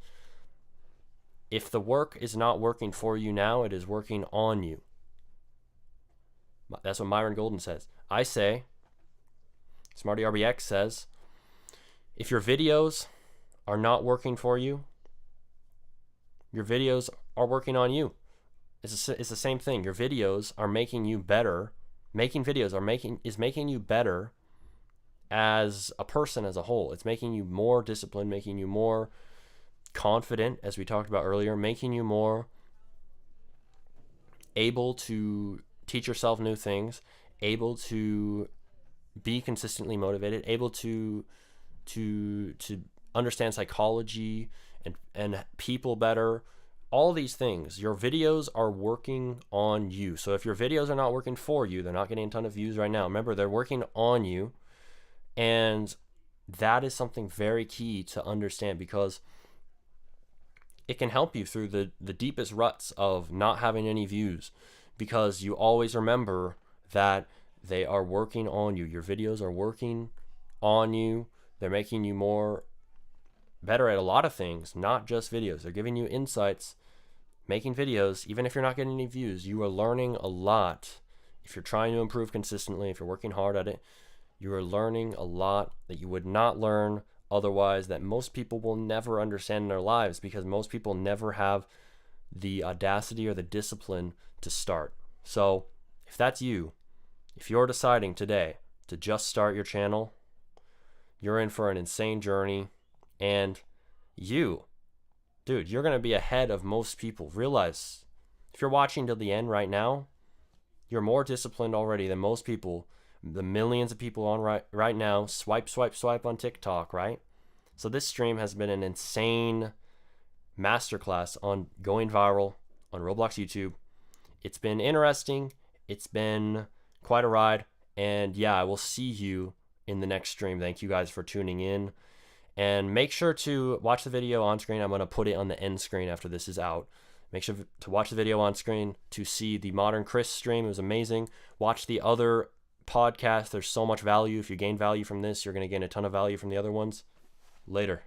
If the work is not working for you now, it is working on you. That's what Myron Golden says. I say, Smarty RBX says, if your videos are not working for you, your videos are working on you. It's the same thing. Your videos are making you better. Making videos is making you better as a person as a whole. It's making you more disciplined, making you more confident, as we talked about earlier, making you more able to teach yourself new things, able to be consistently motivated, able to understand psychology and people better. All these things, your videos are working on you. So if your videos are not working for you, they're not getting a ton of views right now. Remember, they're working on you. And that is something very key to understand, because it can help you through the deepest ruts of not having any views, because you always remember that they are working on you. Your videos are working on you. They're making you better at a lot of things, not just videos. They're giving you insights. Making videos, even if you're not getting any views, you are learning a lot. If you're trying to improve consistently, if you're working hard at it, you are learning a lot that you would not learn otherwise, that most people will never understand in their lives, because most people never have the audacity or the discipline to start. So if that's you, if you're deciding today to just start your channel, you're in for an insane journey. And dude, you're going to be ahead of most people. Realize, if you're watching till the end right now, you're more disciplined already than most people. The millions of people on right now, swipe on TikTok, right? So this stream has been an insane masterclass on going viral on Roblox YouTube. It's been interesting. It's been quite a ride. And yeah, I will see you in the next stream. Thank you guys for tuning in. And make sure to watch the video on screen. I'm going to put it on the end screen after this is out. Make sure to watch the video on screen to see the Modern Chris stream. It was amazing. Watch the other podcast. There's so much value. If you gain value from this, you're going to gain a ton of value from the other ones. Later.